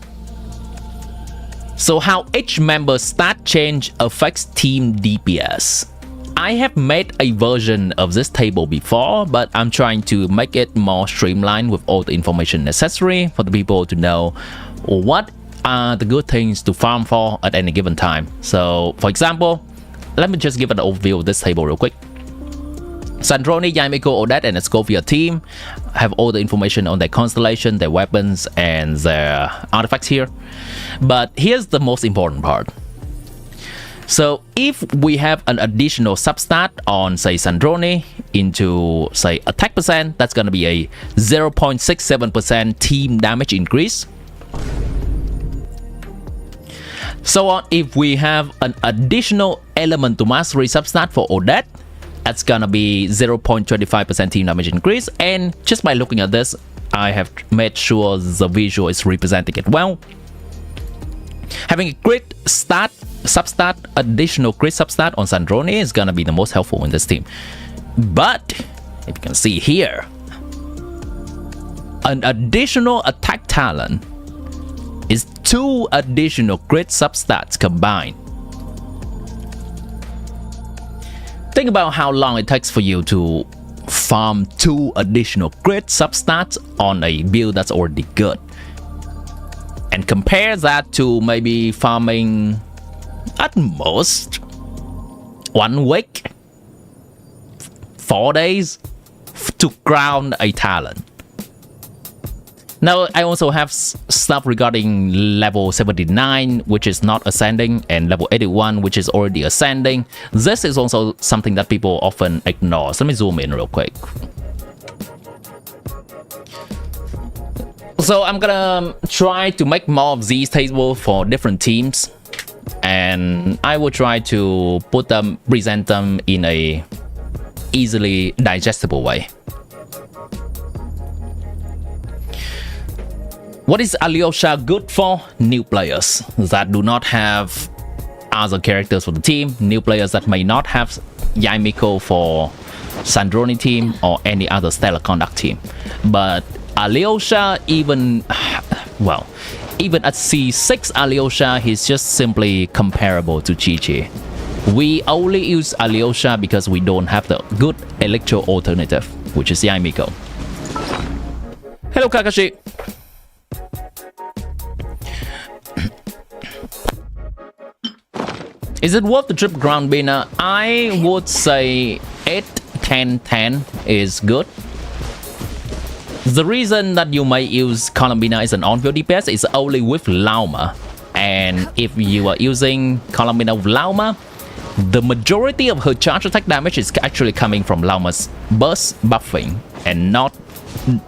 So how each member's stat change affects team DPS. I have made a version of this table before, but I'm trying to make it more streamlined with all the information necessary for the people to know what are the good things to farm for at any given time. So for example, let me just give an overview of this table real quick. Sandrone, Yamiko, Odette, and the Scovia team have all the information on their constellation, their weapons, and their artifacts here. But here's the most important part. So if we have an additional substat on, say, Sandrone into, say, attack percent, that's going to be a 0.67% team damage increase. So on, if we have an additional element to mastery substat for Odette, that's gonna be 0.25% team damage increase. And just by looking at this, I have made sure the visual is representing it well. Having a crit stat, substat, additional crit substat on Sandrone is gonna be the most helpful in this team. But if you can see here, an additional attack talent is 2 additional crit substats combined. Think about how long it takes for you to farm 2 additional crit substats on a build that's already good. And compare that to maybe farming at most 1 week, 4 days to crown a talent. Now I also have stuff regarding level 79, which is not ascending, and level 81, which is already ascending. This is also something that people often ignore. So let me zoom in real quick. So I'm gonna try to make more of these tables for different teams, and I will try to put them, present them in a easily digestible way. What is Alyosha good for? New players that do not have other characters for the team, new players that may not have Yaimiko for Sandroni team or any other Stellar Conduct team. But Alyosha, even at C6 Alyosha, he's just simply comparable to Chi-Chi. We only use Alyosha because we don't have the good Electro alternative, which is Yaimiko. Hello Kakashi! Is it worth the trip ground Bina? I would say 8, 10, 10 is good. The reason that you may use Columbina as an on-field DPS is only with Lauma. And if you are using Columbina with Lauma, the majority of her charge attack damage is actually coming from Lauma's burst buffing and not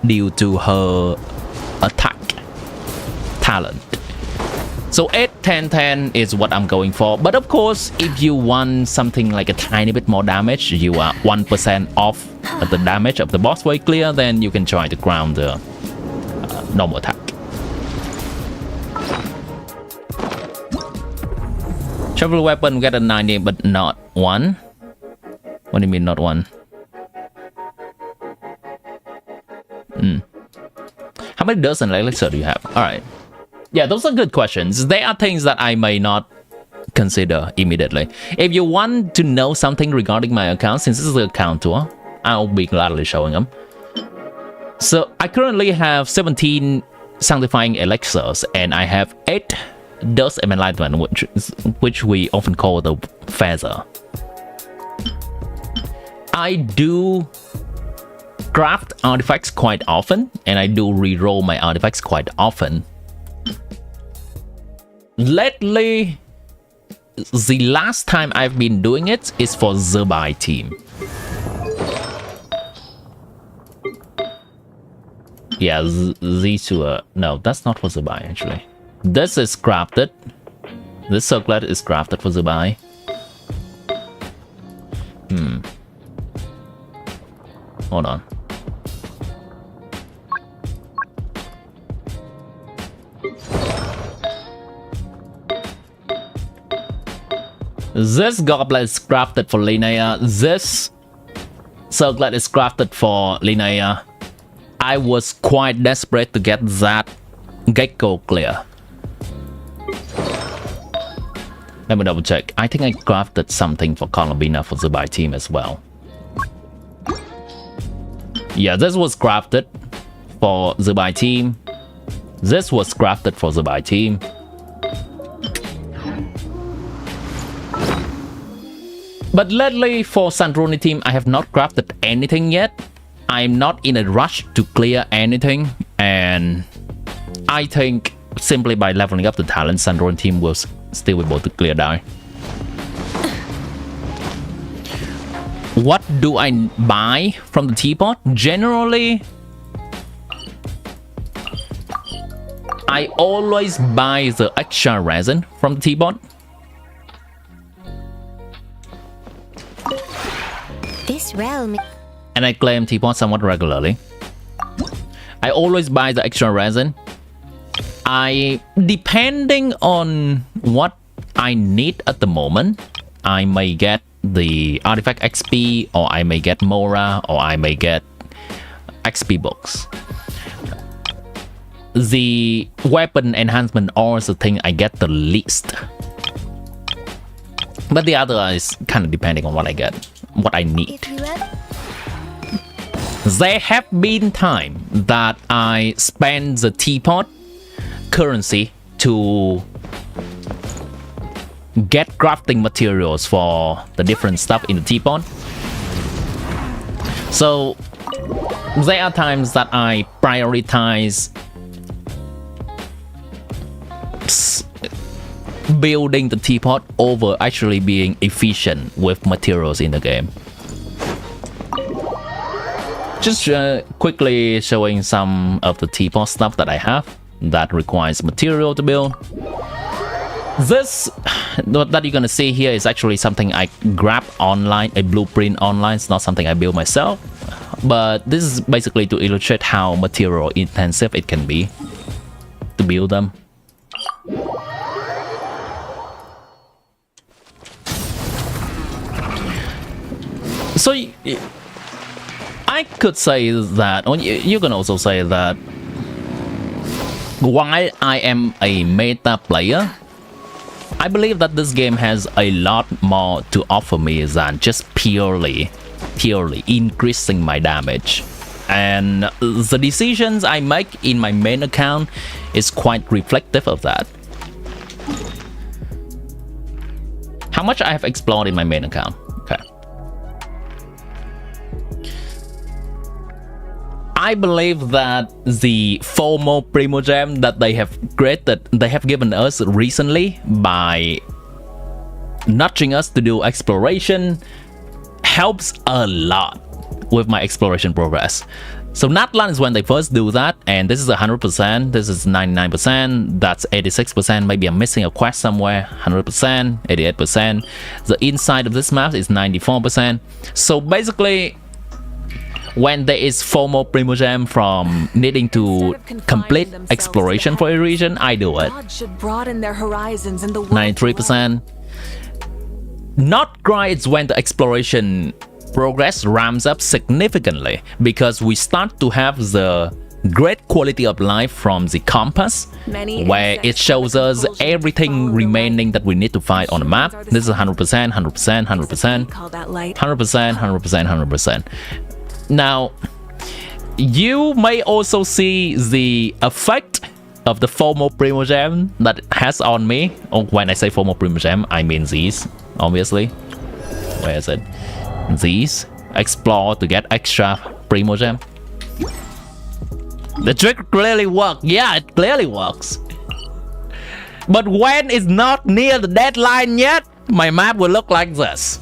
due to her attack talent. So 8, 10, 10 is what I'm going for. But of course, if you want something like a tiny bit more damage, you are 1% off the damage of the boss way clear, then you can try to ground the normal attack. Travel weapon get a 90 but not 1. What do you mean not 1? How many dozen elixir do you have? Alright. Yeah, those are good questions. They are things that I may not consider immediately. If you want to know something regarding my account, since this is an account tour, I'll be gladly showing them. So I currently have 17 sanctifying elixirs, and I have 8 dust and enlightenment, which we often call the feather. I do craft artifacts quite often, and I do reroll my artifacts quite often. Lately, the last time I've been doing it is for Zerbai team. Yeah, these two are... No, that's not for Zerbai actually. This is crafted. This circlet is crafted for Zerbai. Hold on. This goblet is crafted for Linnea. This circlet is crafted for Linnea. I was quite desperate to get that gecko clear. Let me double check. I think I crafted something for Columbina for Zerbai team as well. Yeah, this was crafted for Zerbai team. This was crafted for Zerbai team. But lately for Sandroni team, I have not crafted anything yet. I'm not in a rush to clear anything, and I think simply by leveling up the talent, Sandroni team will still be able to clear down. What do I buy from the teapot? Generally, I always buy the extra resin from the teapot. This realm... And I claim teapot somewhat regularly. I always buy the extra resin. Depending on what I need at the moment, I may get the artifact XP, or I may get Mora, or I may get XP books. The weapon enhancement ore is the thing I get the least. But the other is kind of depending on what I get, what I need. There have been times that I spend the teapot currency to get crafting materials for the different stuff in the teapot. So there are times that I prioritize building the teapot over actually being efficient with materials in the game. Just quickly showing some of the teapot stuff that I have that requires material to build. This that you're gonna see here is actually something I grabbed online, a blueprint online. It's not something I built myself, but this is basically to illustrate how material intensive it can be to build them. So I could say that, or you can also say that while I am a meta player, I believe that this game has a lot more to offer me than just purely increasing my damage. And the decisions I make in my main account is quite reflective of that. How much I have explored in my main account? Okay. I believe that the FOMO Primogem that they have created, they have given us recently by nudging us to do exploration helps a lot with my exploration progress. So Natlan is when they first do that, and this is 100%, this is 99%, that's 86%, maybe I'm missing a quest somewhere, 100%, 88%. The inside of this map is 94%. So basically, when there is FOMO Primogem from needing to complete exploration for a region, I do it. 93%. Nod-krai is when the exploration progress ramps up significantly because we start to have the great quality of life from the compass, where it shows us everything remaining that we need to find on the map. This is 100%, 100%, 100%, 100%, 100%, 100%. Now, you may also see the effect of the FOMO Primogem that it has on me. Oh, when I say FOMO Primogem, I mean these, obviously. Where is it? These. Explore to get extra Primogem. The trick clearly works. Yeah, it clearly works. But when it's not near the deadline yet, my map will look like this.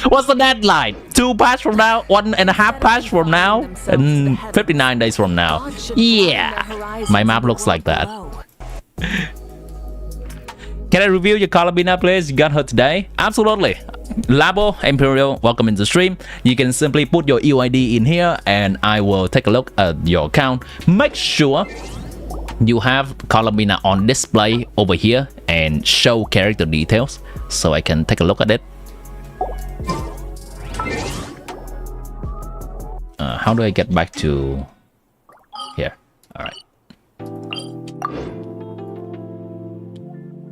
What's the deadline? 2 patches from now, 1.5 patches from now, and 59 days from now. Yeah, my map looks like that. Can I review your Columbina, please? You got her today? Absolutely. Labo, Imperial, welcome in the stream. You can simply put your UID in here and I will take a look at your account. Make sure you have Columbina on display over here and show character details so I can take a look at it. How do I get back to here? Alright.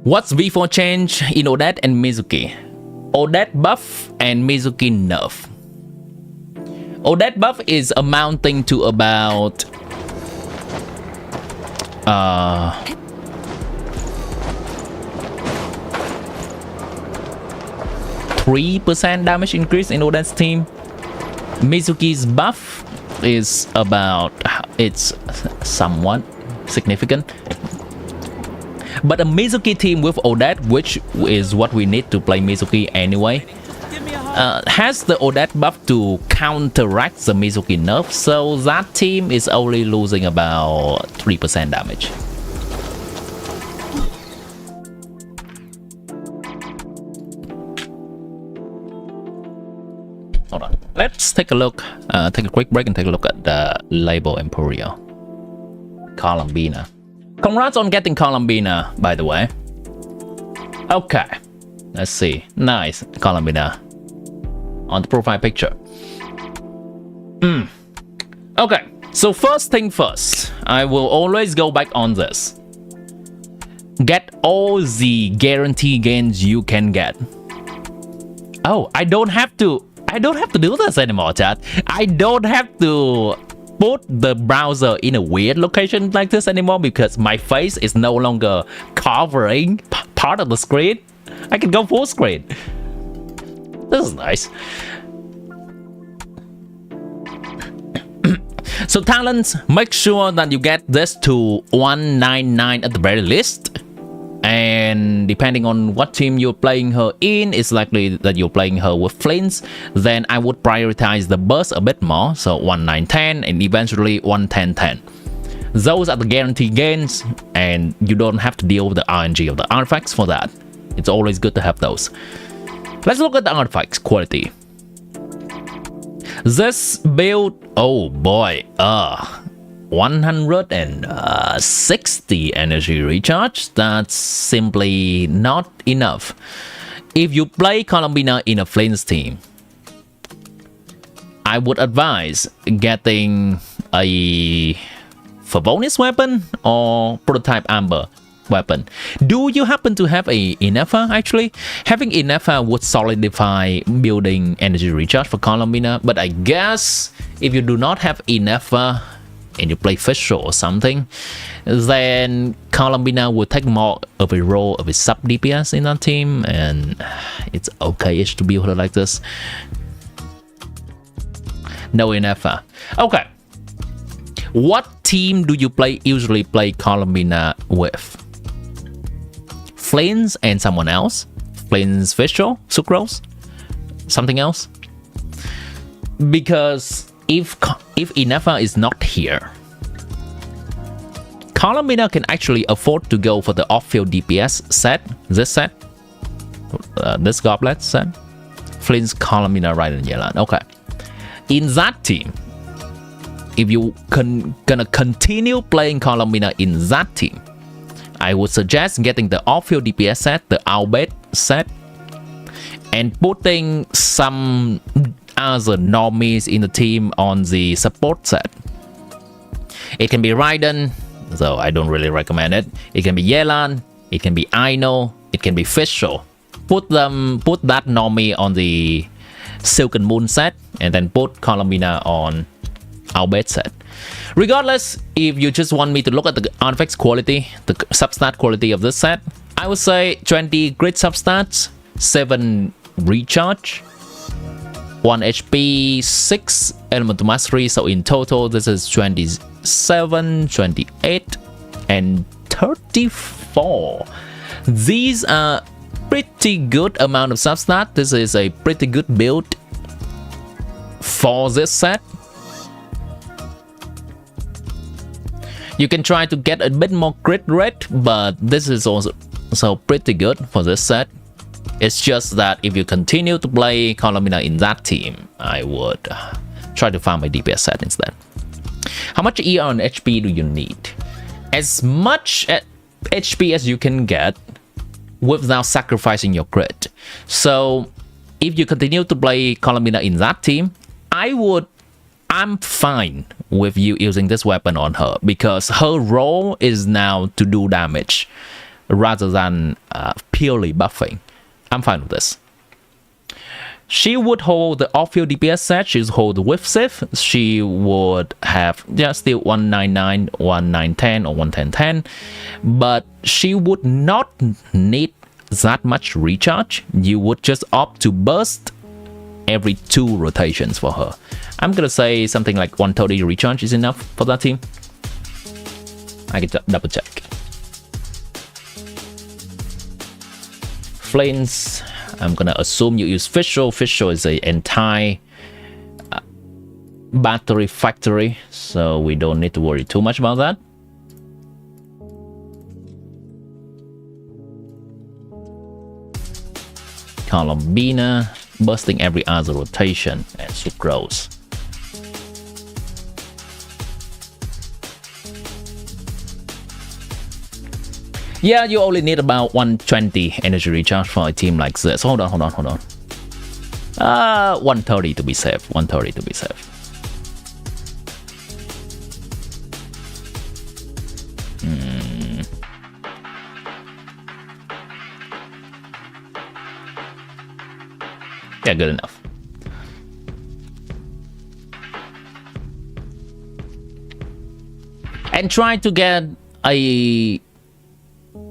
What's V4 change in Odette and Mizuki? Odette buff and Mizuki nerf. Odette buff is amounting to about 3% damage increase in Odette's team. Mizuki's buff is about, it's somewhat significant. But a Mizuki team with Odette, which is what we need to play Mizuki anyway, has the Odette buff to counteract the Mizuki nerf, so that team is only losing about 3% damage. Hold on. Let's take a look, take a quick break and take a look at the label Emporio. Columbina. Congrats on getting Columbina, by the way. Okay. Let's see. Nice. Columbina. On the profile picture. Okay. So first thing first. I will always go back on this. Get all the guarantee gains you can get. Oh, I don't have to do this anymore, chat. I don't have to put the browser in a weird location like this anymore because my face is no longer covering part of the screen. I can go full screen. This is nice. So talents, make sure that you get this to 199 at the very least. And depending on what team you're playing her in, it's likely that you're playing her with flints. Then I would prioritize the burst a bit more. So 1910 and eventually 11010. Those are the guaranteed gains, and you don't have to deal with the RNG of the artifacts for that. It's always good to have those. Let's look at the artifacts quality. This build, oh boy, 160 energy recharge. That's simply not enough. If you play Columbina in a flames team, I would advise getting a Favonius weapon or prototype amber weapon. Do you happen to have a Inefa? Actually, having Inefa would solidify building energy recharge for Columbina, but I guess if you do not have Inefa and you play Fisher or something, then Columbina will take more of a role of a sub DPS in that team, and it's okay-ish to build her like this. No Inefa. Okay. What team do you usually play Columbina with? Flames and someone else? Flames Fisher? Sucrose? Something else? Because if Inefa is not here, Columbina can actually afford to go for the off-field DPS set. This set? This goblet set? Flames, Columbina, right, and Yelan. Okay. In that team, if you gonna continue playing Columbina in that team, I would suggest getting the off-field DPS set, the Albert set, and putting some other normies in the team on the support set. It can be Raiden, though I don't really recommend it. It can be Yelan, it can be Aino, it can be Fisher. Put that normie on the Silken Moon set, and then put Columbina on Albert set. Regardless, if you just want me to look at the artifacts quality, the substat quality of this set, I would say 20 grid substats, 7 recharge, 1 HP, 6 element mastery. So in total, this is 27, 28, and 34. These are pretty good amount of substat. This is a pretty good build for this set. You can try to get a bit more crit rate, but this is also pretty good for this set. It's just that if you continue to play Columbina in that team, I would try to farm a DPS set instead. How much ER and HP do you need? As much HP as you can get without sacrificing your crit. So if you continue to play Columbina in that team, I'm fine with you using this weapon on her, because her role is now to do damage rather than purely buffing. I'm fine with this. She would hold the off-field DPS set, she'd hold the Whiff Sif, she would have still 199, 1910 or 1110, but she would not need that much recharge. You would just opt to burst every 2 rotations for her. I'm gonna say something like 130 recharge is enough for that team. I can double check. Flames, I'm gonna assume you use Fisher. Fisher is an entire battery factory, so we don't need to worry too much about that. Columbina, bursting every other rotation, and Sucrose. Yeah, you only need about 120 energy recharge for a team like this. Hold on. 130 to be safe. 130 to be safe. Yeah, good enough. And try to get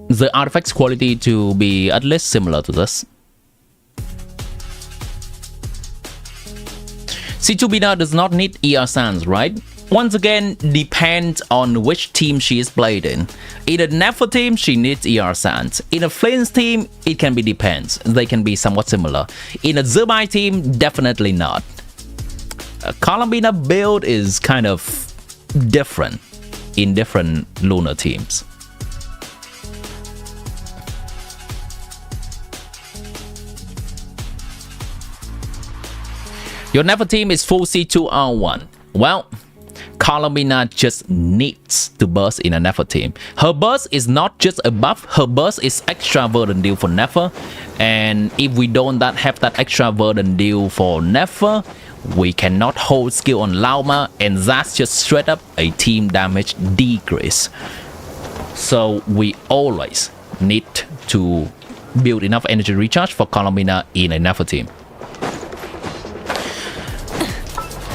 the artifacts quality to be at least similar to this. C2 Bina does not need ER sands, right? once again depends on which team she is played in. In a Nefer team, she needs ER Sands. In a Flames team, it can be depends. They can be somewhat similar. In a Zerbai team, definitely not. A Columbina build is kind of different in different Lunar teams. Your Nefer team is full C2R1. Well, Columbina just needs to burst in a Nefer team. Her burst is not just a buff, her burst is extra burden deal for Nefer. And if we don't have that extra burden deal for Nefer, we cannot hold skill on Lauma, and that's just straight up a team damage decrease. So we always need to build enough energy recharge for Columbina in a Nefer team.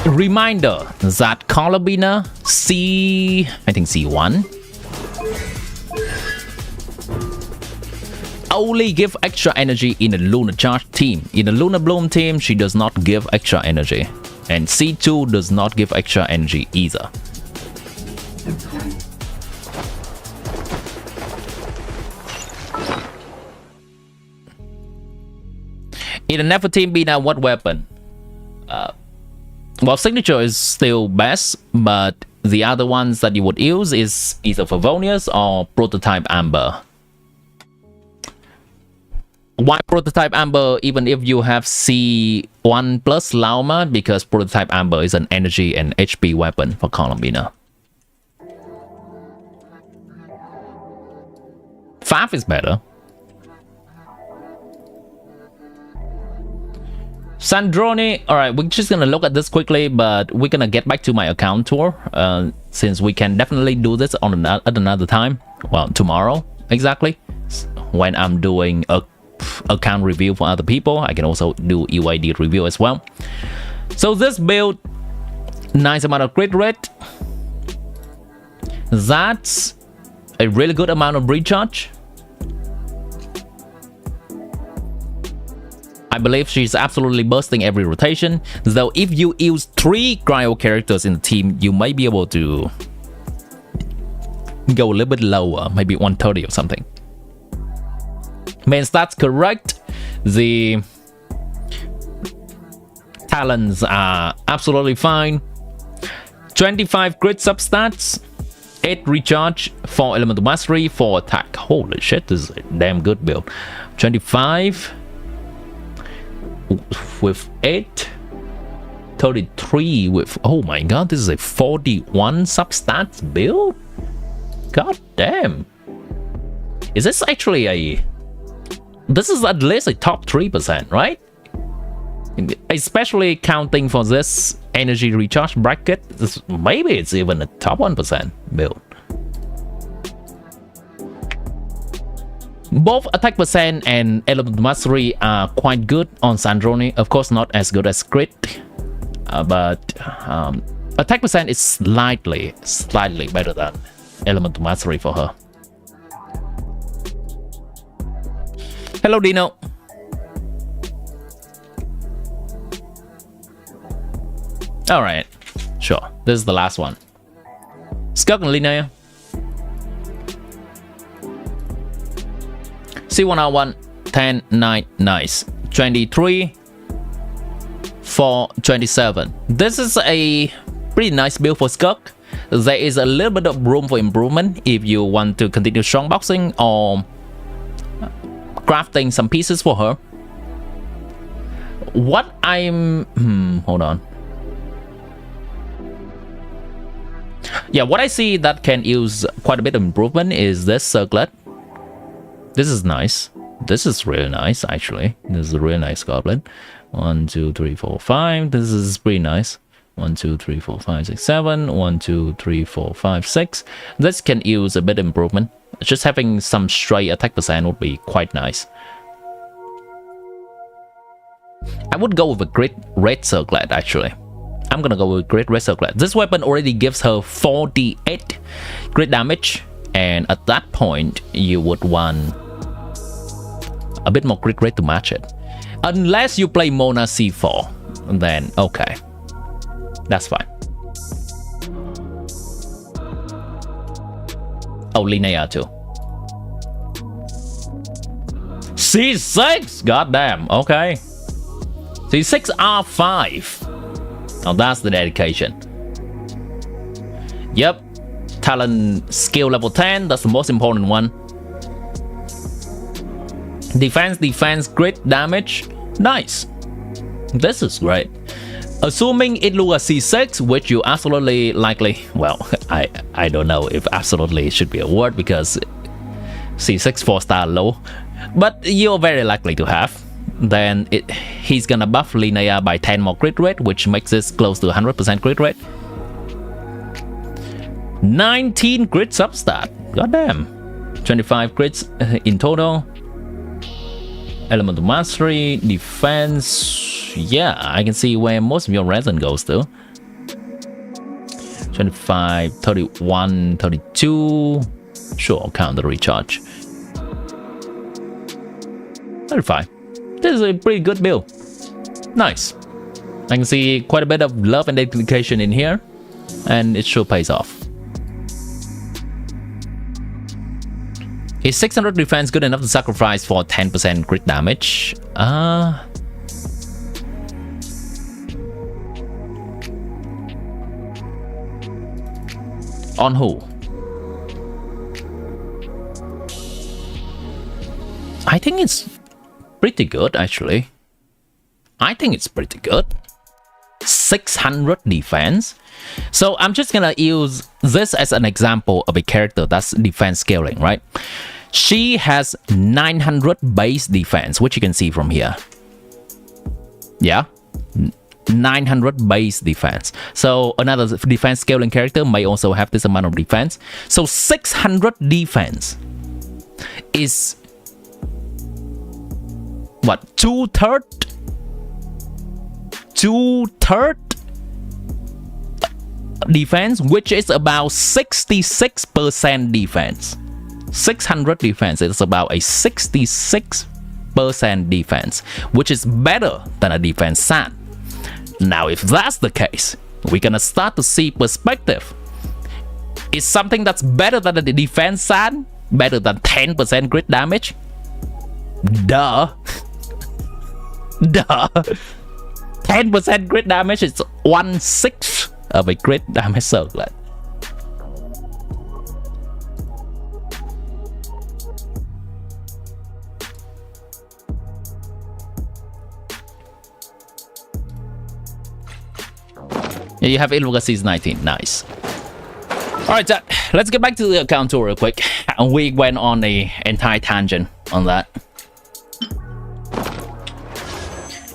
Reminder that Columbina C1 only give extra energy in a Lunar Charge team. In a Lunar Bloom team, she does not give extra energy. And C2 does not give extra energy either. In a Nefer team, be now what weapon? Well, signature is still best, but the other ones that you would use is either Favonius or Prototype Amber. Why Prototype Amber even if you have C1 plus Lauma? Because Prototype Amber is an energy and HP weapon for Columbina. 5 is better. Sandrone, alright, we're just gonna look at this quickly, but we're gonna get back to my account tour, since we can definitely do this on at another time. Well, tomorrow, exactly, when I'm doing a account review for other people. I can also do UID review as well. So this build, nice amount of crit rate. That's a really good amount of recharge. I believe she's absolutely bursting every rotation, though if you use 3 cryo characters in the team, you might be able to go a little bit lower, maybe 130 or something. Main stats correct, the talents are absolutely fine. 25 crit substats, 8 recharge, 4 elemental mastery, 4 attack. Holy shit, this is a damn good build. 25 with 8, 33 with, oh my god, this is a 41 substats build. God damn. Is this actually a, this is at least a top 3%, right? Especially counting for this energy recharge bracket, maybe it's even a top 1% build. Both attack percent and element mastery are quite good on Sandrone. Of course, not as good as crit, but attack percent is slightly better than element mastery for her. Hello, Dino. All right, sure. This is the last one. Skunk and Linnea. C1R1, 10, 9, nice. 23, 4, 27. This is a pretty nice build for Skunk. There is a little bit of room for improvement if you want to continue strong boxing or crafting some pieces for her. What I'm... hold on. Yeah, what I see that can use quite a bit of improvement is this circlet. This is nice. This is really nice, actually. This is a really nice goblin. 1, 2, 3, 4, 5. This is pretty nice. 1, 2, 3, 4, 5, 6, 7. 1, 2, 3, 4, 5, 6. This can use a bit of improvement. Just having some straight attack percent would be quite nice. I would go with a great red circlet, actually. I'm gonna go with great red circlet. This weapon already gives her 48 crit damage, and at that point, you would want a bit more crit rate to match it. Unless you play Mona C4, then okay, that's fine. Oh, Linnea too. C6! Goddamn, okay. C6 R5. Now that's the dedication. Yep. Talent skill level 10, that's the most important one. Defense, crit damage. Nice. This is great. Assuming it looks a C6, which you absolutely likely, well, I don't know if absolutely should be a word because C6 4-star low, but you're very likely to have. Then he's gonna buff Linnea by 10 more crit rate, which makes this close to 100% crit rate. 19 crit substat. Goddamn. 25 crits in total. Elemental mastery, defense. Yeah, I can see where most of your resin goes to. 25, 31, 32. Sure, I'll count the recharge. 35. This is a pretty good build. Nice. I can see quite a bit of love and dedication in here, and it sure pays off. Is 600 defense good enough to sacrifice for 10% crit damage? On who? I think it's pretty good, actually. I think it's pretty good. 600 defense. So I'm just gonna use this as an example of a character that's defense scaling, right? She has 900 base defense, which you can see from here. Yeah, 900 base defense. So another defense scaling character may also have this amount of defense. So 600 defense is what, two-third defense, which is about 66% defense. 600 defense is about a 66% defense, which is better than a defense SAN. Now, if that's the case, we're gonna start to see perspective. Is something that's better than the defense SAN better than 10% crit damage? Duh. Duh. 10% crit damage is 1/6 of a crit damage circlet. Yeah, you have Illugacy's 19. Nice. Alright, chat. Let's get back to the account tour real quick. We went on the entire tangent on that.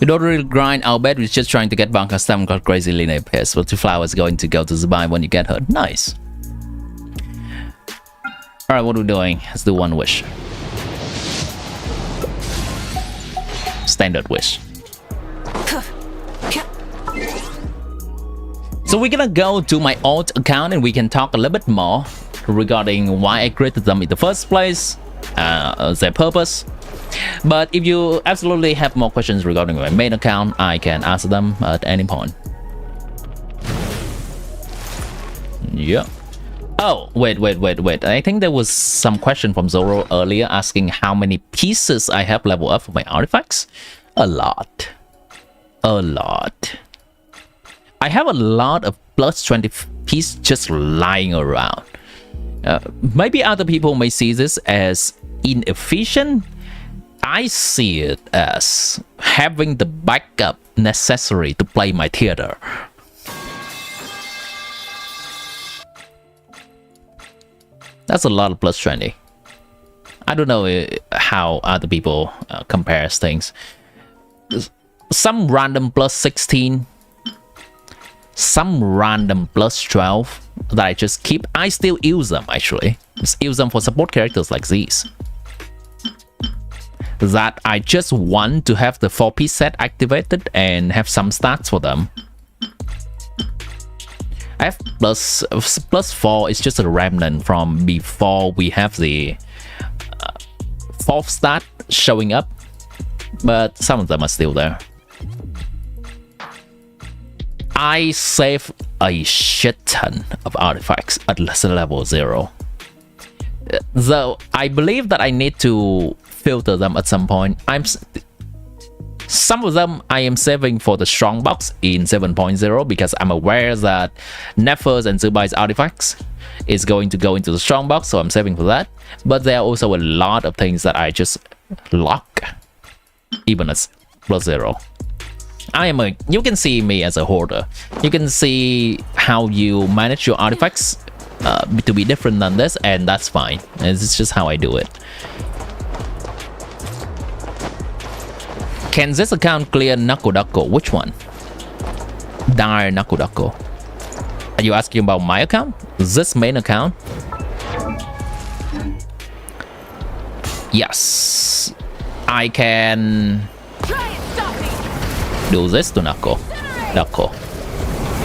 You don't really grind, I'll bet we're just trying to get bonk and stem got crazy linear pairs. But 2 flowers going to go to Zubai when you get her. Nice. Alright, what are we doing? Let's do one wish. Standard wish. So we're gonna go to my alt account and we can talk a little bit more regarding why I created them in the first place, their purpose. But if you absolutely have more questions regarding my main account, I can answer them at any point. Yeah. Oh, wait. I think there was some question from Zoro earlier asking how many pieces I have leveled up for my artifacts. A lot. I have a lot of plus 20 pieces just lying around. Maybe other people may see this as inefficient. I see it as having the backup necessary to play my theater. That's a lot of plus 20. I don't know how other people compare things. Some random plus 16. Some random plus 12 that I just keep. I still use them, actually. Just use them for support characters like these. That I just want to have the 4-piece set activated and have some stats for them. I have plus 4 is just a remnant from before we have the 4th stat showing up. But some of them are still there. I save a shit ton of artifacts at level 0. So I believe that I need to filter them at some point. Some of them I am saving for the strong box in 7.0 because I'm aware that Nefers and Zubai's artifacts is going to go into the strong box, so I'm saving for that. But there are also a lot of things that I just lock even as +0. You can see me as a hoarder. You can see how you manage your artifacts to be different than this, and that's fine. It's just how I do it. Can this account clear nod-krai? Which one? Dire nod-krai. Are you asking about my account? This main account? Yes. I can Try and stop me. do this to nod-krai.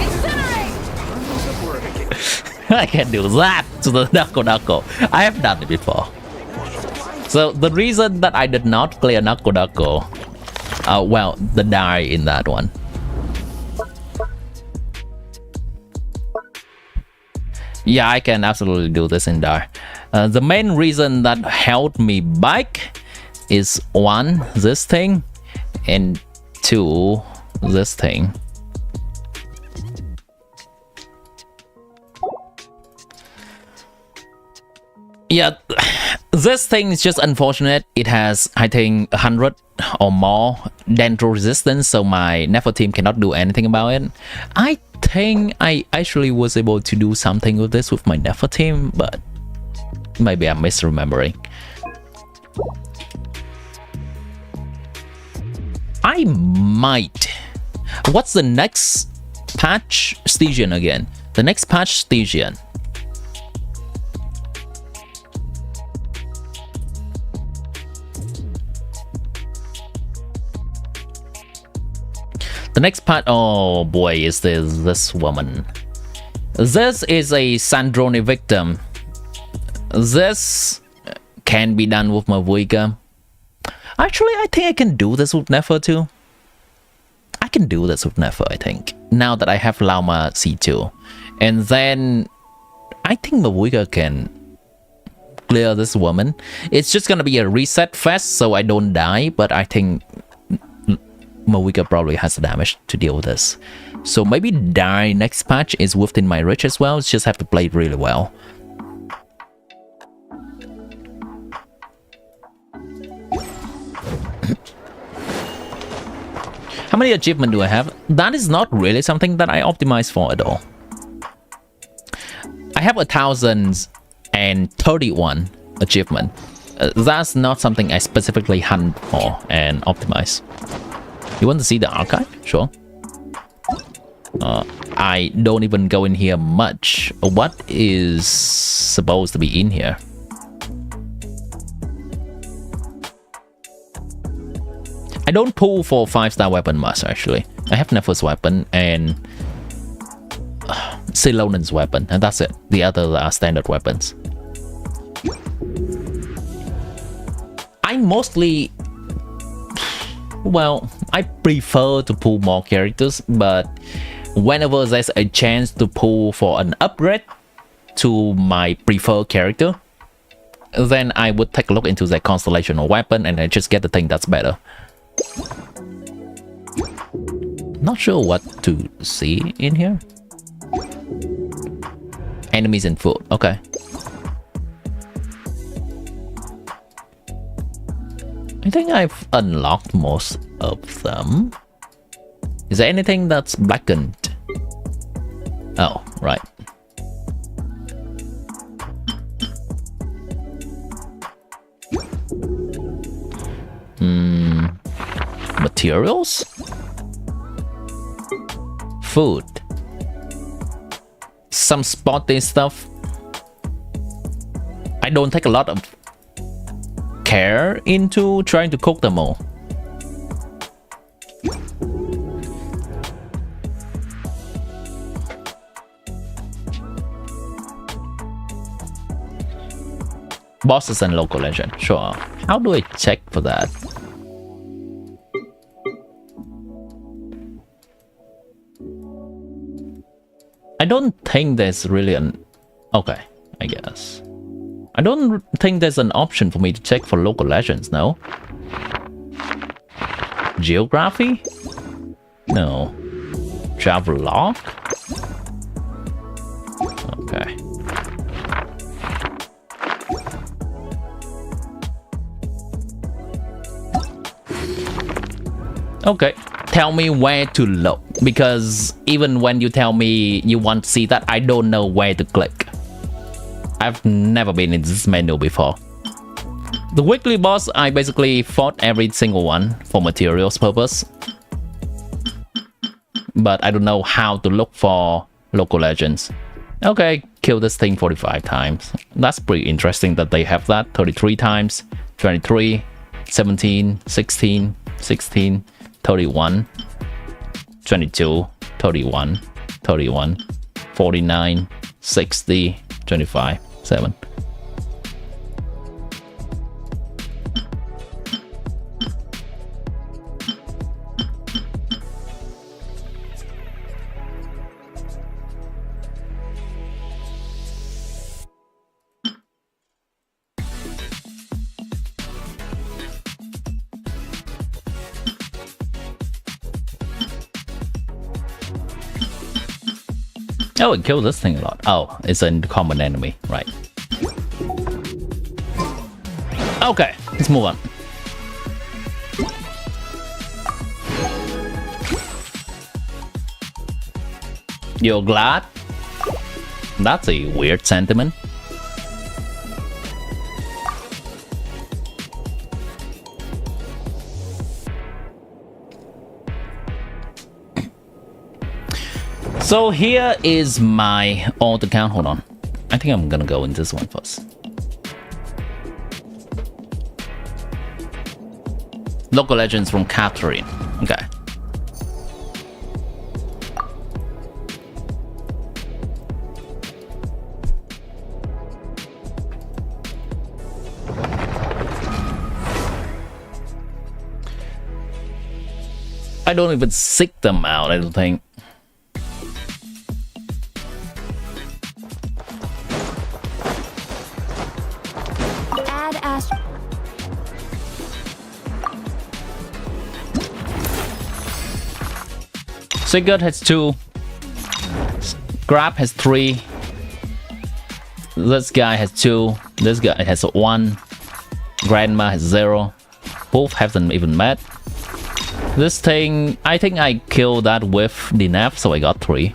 Incinerate. I can do that to the nod-krai. I have done it before. So the reason that I did not clear nod-krai, well, the die in that one. Yeah, I can absolutely do this in die. The main reason that held me back is 1, this thing, and 2, this thing. Yeah, this thing is just unfortunate. It has, I think, 100 or more dendro resistance, so my Nefer team cannot do anything about it. I think I actually was able to do something with this with my Nefer team, but maybe I'm misremembering. I might. What's the next patch? Stygian again. The next patch, Stygian. The next part, oh boy, is this woman. This is a Sandrone victim. This can be done with Mavuika. Actually, I think I can do this with Nefer too. I can do this with Nefer, I think. Now that I have Lauma C2. And then I think Mavuika can clear this woman. It's just gonna be a reset fest so I don't die, but I think Mavuika probably has the damage to deal with this. So maybe die next patch is within my reach as well. It's just have to play it really well. How many achievements do I have? That is not really something that I optimize for at all. I have 1,031 achievement. That's not something I specifically hunt for and optimize. You want to see the archive? Sure. I don't even go in here much. What is supposed to be in here? I don't pull for 5-star weapon much actually. I have Nefer's weapon and Silonen's weapon, and that's it. The other are standard weapons. I mostly, well, I prefer to pull more characters, but whenever there's a chance to pull for an upgrade to my preferred character, then I would take a look into that constellation or weapon and I just get the thing that's better. Not sure what to see in here. Enemies and food, okay. I think I've unlocked most of them. Is there anything that's blackened? Oh, right. Materials? Food. Some spotty stuff. I don't take a lot of care into trying to cook them all. Bosses and local legend, sure. How do I check for that? I don't think there's really an... Okay, I guess. I don't think there's an option for me to check for local legends, no? Geography? No. Travel log? Okay. Okay, tell me where to look, because even when you tell me you want to see that, I don't know where to click. I've never been in this menu before. The weekly boss, I basically fought every single one for materials purpose. But I don't know how to look for local legends. Okay, kill this thing 45 times. That's pretty interesting that they have that. 33 times, 23, 17, 16, 16, 31, 22, 31, 31, 49, 60, 25, 7. Oh, it kills this thing a lot. Oh, it's a common enemy, right. Okay, let's move on. You're glad? That's a weird sentiment. So here is my alt account. Hold on. I think I'm gonna go in this one first. Local legends from Catherine. Okay. I don't even seek them out, I don't think. Sigurd has 2. Grab has 3. This guy has 2. This guy has 1. Grandma has 0. Both haven't even met. This thing, I think I killed that with DNF, so I got 3.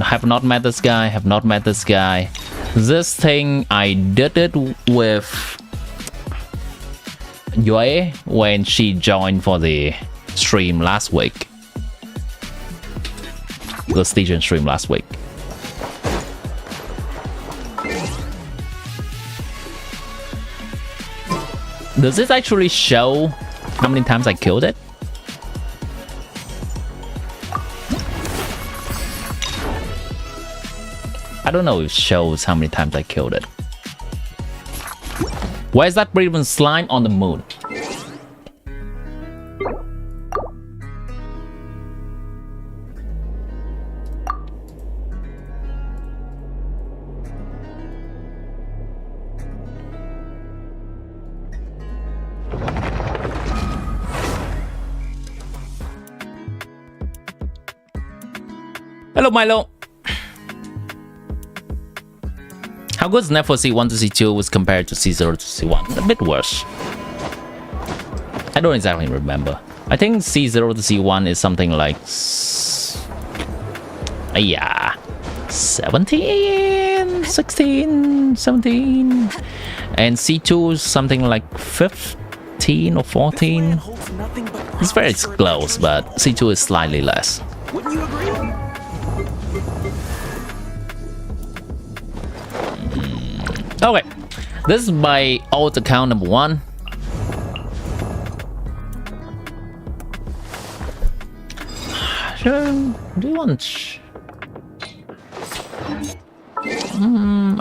Have not met this guy, have not met this guy. This thing, I did it with Yue when she joined for the stream last week. The Stygian stream last week. Does this actually show how many times I killed it? I don't know if it shows how many times I killed it. Why is that breathing slime on the moon? Hello, Milo. How good is net for C1 to C2 was compared to C0 to C1? A bit worse. I don't exactly remember. I think C0 to C1 is something like... yeah. 17? 16? 17? And C2 is something like 15 or 14? It's very close, but C2 is slightly less. Wouldn't you agree? Okay, this is my alt account number 1. Do you want...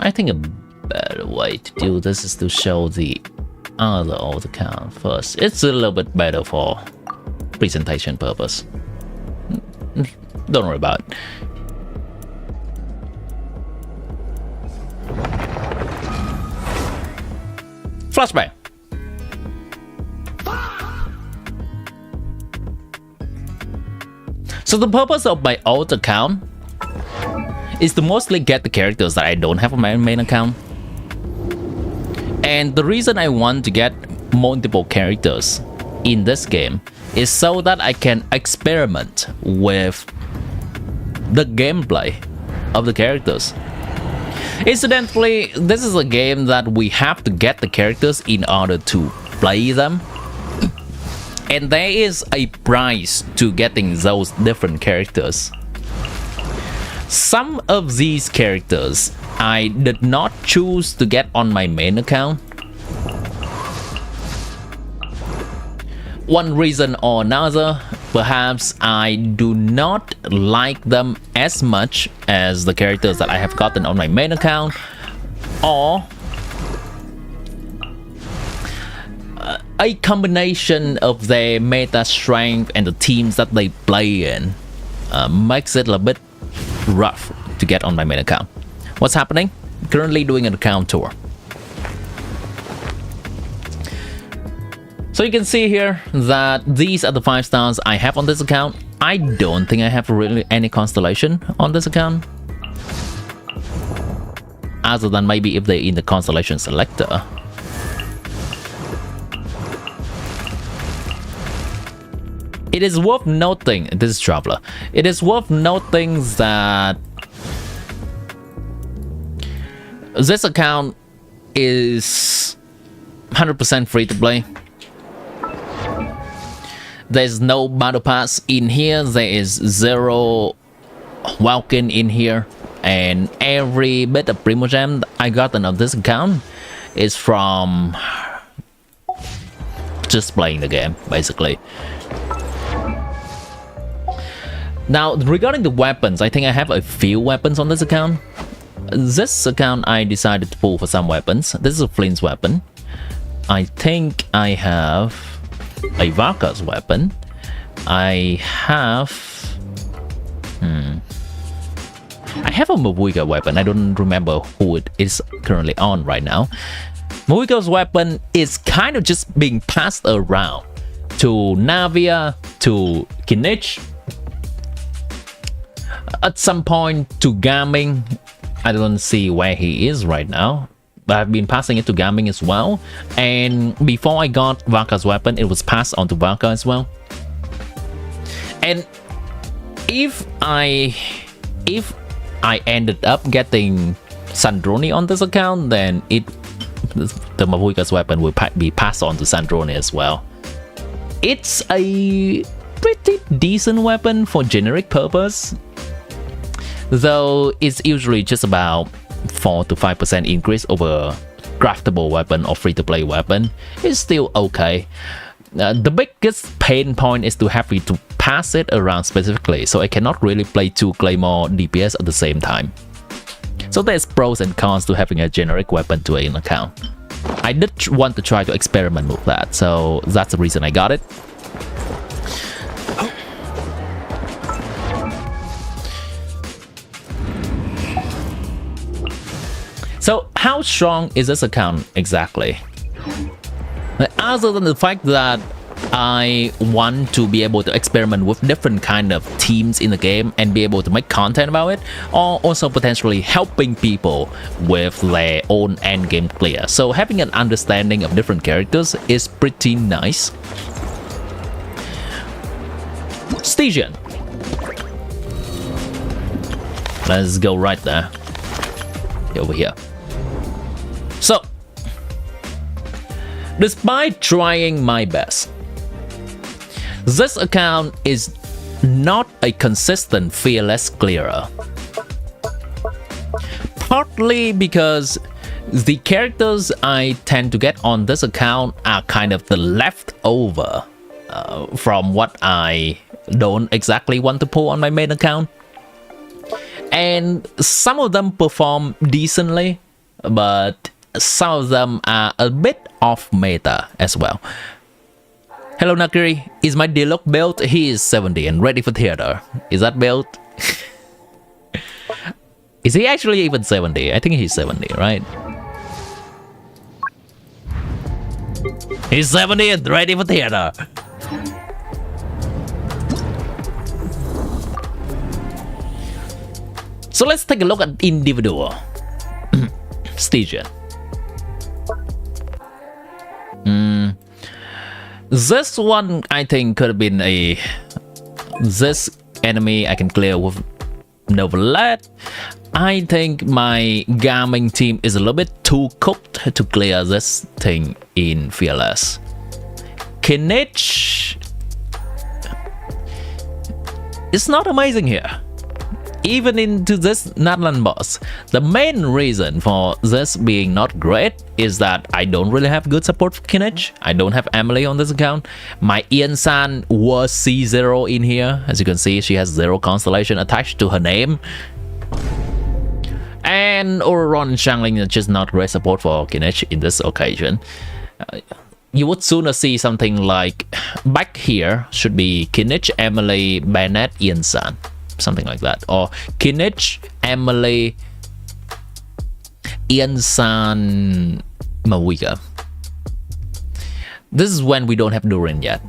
I think a better way to do this is to show the other alt account first. It's a little bit better for presentation purpose. Don't worry about it. Flashbang. So the purpose of my old account is to mostly get the characters that I don't have on my main account. And the reason I want to get multiple characters in this game is so that I can experiment with the gameplay of the characters. Incidentally, this is a game that we have to get the characters in order to play them. And there is a price to getting those different characters. Some of these characters I did not choose to get on my main account. One reason or another, perhaps I do not like them as much as the characters that I have gotten on my main account, or a combination of their meta strength and the teams that they play in makes it a bit rough to get on my main account. What's happening? Currently doing an account tour. So you can see here that these are the 5 stars I have on this account. I don't think I have really any constellation on this account, other than maybe if they're in the constellation selector. It is worth noting, this is Traveler, it is worth noting that this account is 100% free to play. There's no battle pass in here, there is 0 Welkin in here, and every bit of Primogem I got on this account is from just playing the game, basically. Now, regarding the weapons, I think I have a few weapons on this account. This account I decided to pull for some weapons. This is a Flint's weapon. I think I have a Varka's weapon. I have a Mavuika weapon. I don't remember who it is currently on right now. Mavuika's weapon is kind of just being passed around to Navia, to Kinich, at some point to Gaming. I don't see where he is right now, but I've been passing it to Gaming as well. And before I got Varka's weapon, it was passed on to Varka as well. And if I ended up getting Sandroni on this account, then the Mavuika's weapon will be passed on to Sandroni as well. It's a pretty decent weapon for generic purpose, though it's usually just about 4 to 5% increase over craftable weapon or free-to-play weapon. It's still okay. The biggest pain point is to have to pass it around specifically, so I cannot really play 2 Claymore DPS at the same time. So there's pros and cons to having a generic weapon to an account. I did want to try to experiment with that, so that's the reason I got it. So how strong is this account exactly? Other than the fact that I want to be able to experiment with different kind of teams in the game and be able to make content about it, or also potentially helping people with their own endgame clear. So having an understanding of different characters is pretty nice. Stygian. Let's go right there. Over here. So, despite trying my best, this account is not a consistent fearless clearer. Partly because the characters I tend to get on this account are kind of the leftover from what I don't exactly want to pull on my main account. And some of them perform decently, but some of them are a bit off meta as well. Hello Nakiri, is my Dialog built? He is 70 and ready for theater. Is that built? Is he actually even 70? I think he's 70, right? He's 70 and ready for theater. So let's take a look at individual station. This one I think could have been this enemy I can clear with Novelet. I think my gaming team is a little bit too cooked to clear this thing in Fearless. Kinich is not amazing here. Even into this Natlan boss. The main reason for this being not great is that I don't really have good support for Kinich. I don't have Emily on this account. My Ian-san was C0 in here. As you can see, she has 0 constellation attached to her name. And Auron and Shangling are just not great support for Kinich in this occasion. You would sooner see something like back here should be Kinich, Emily, Bennett, Ian-san. Something like that, or Kinich, Emily, Ian-san, Mawika. This is when we don't have Durin yet.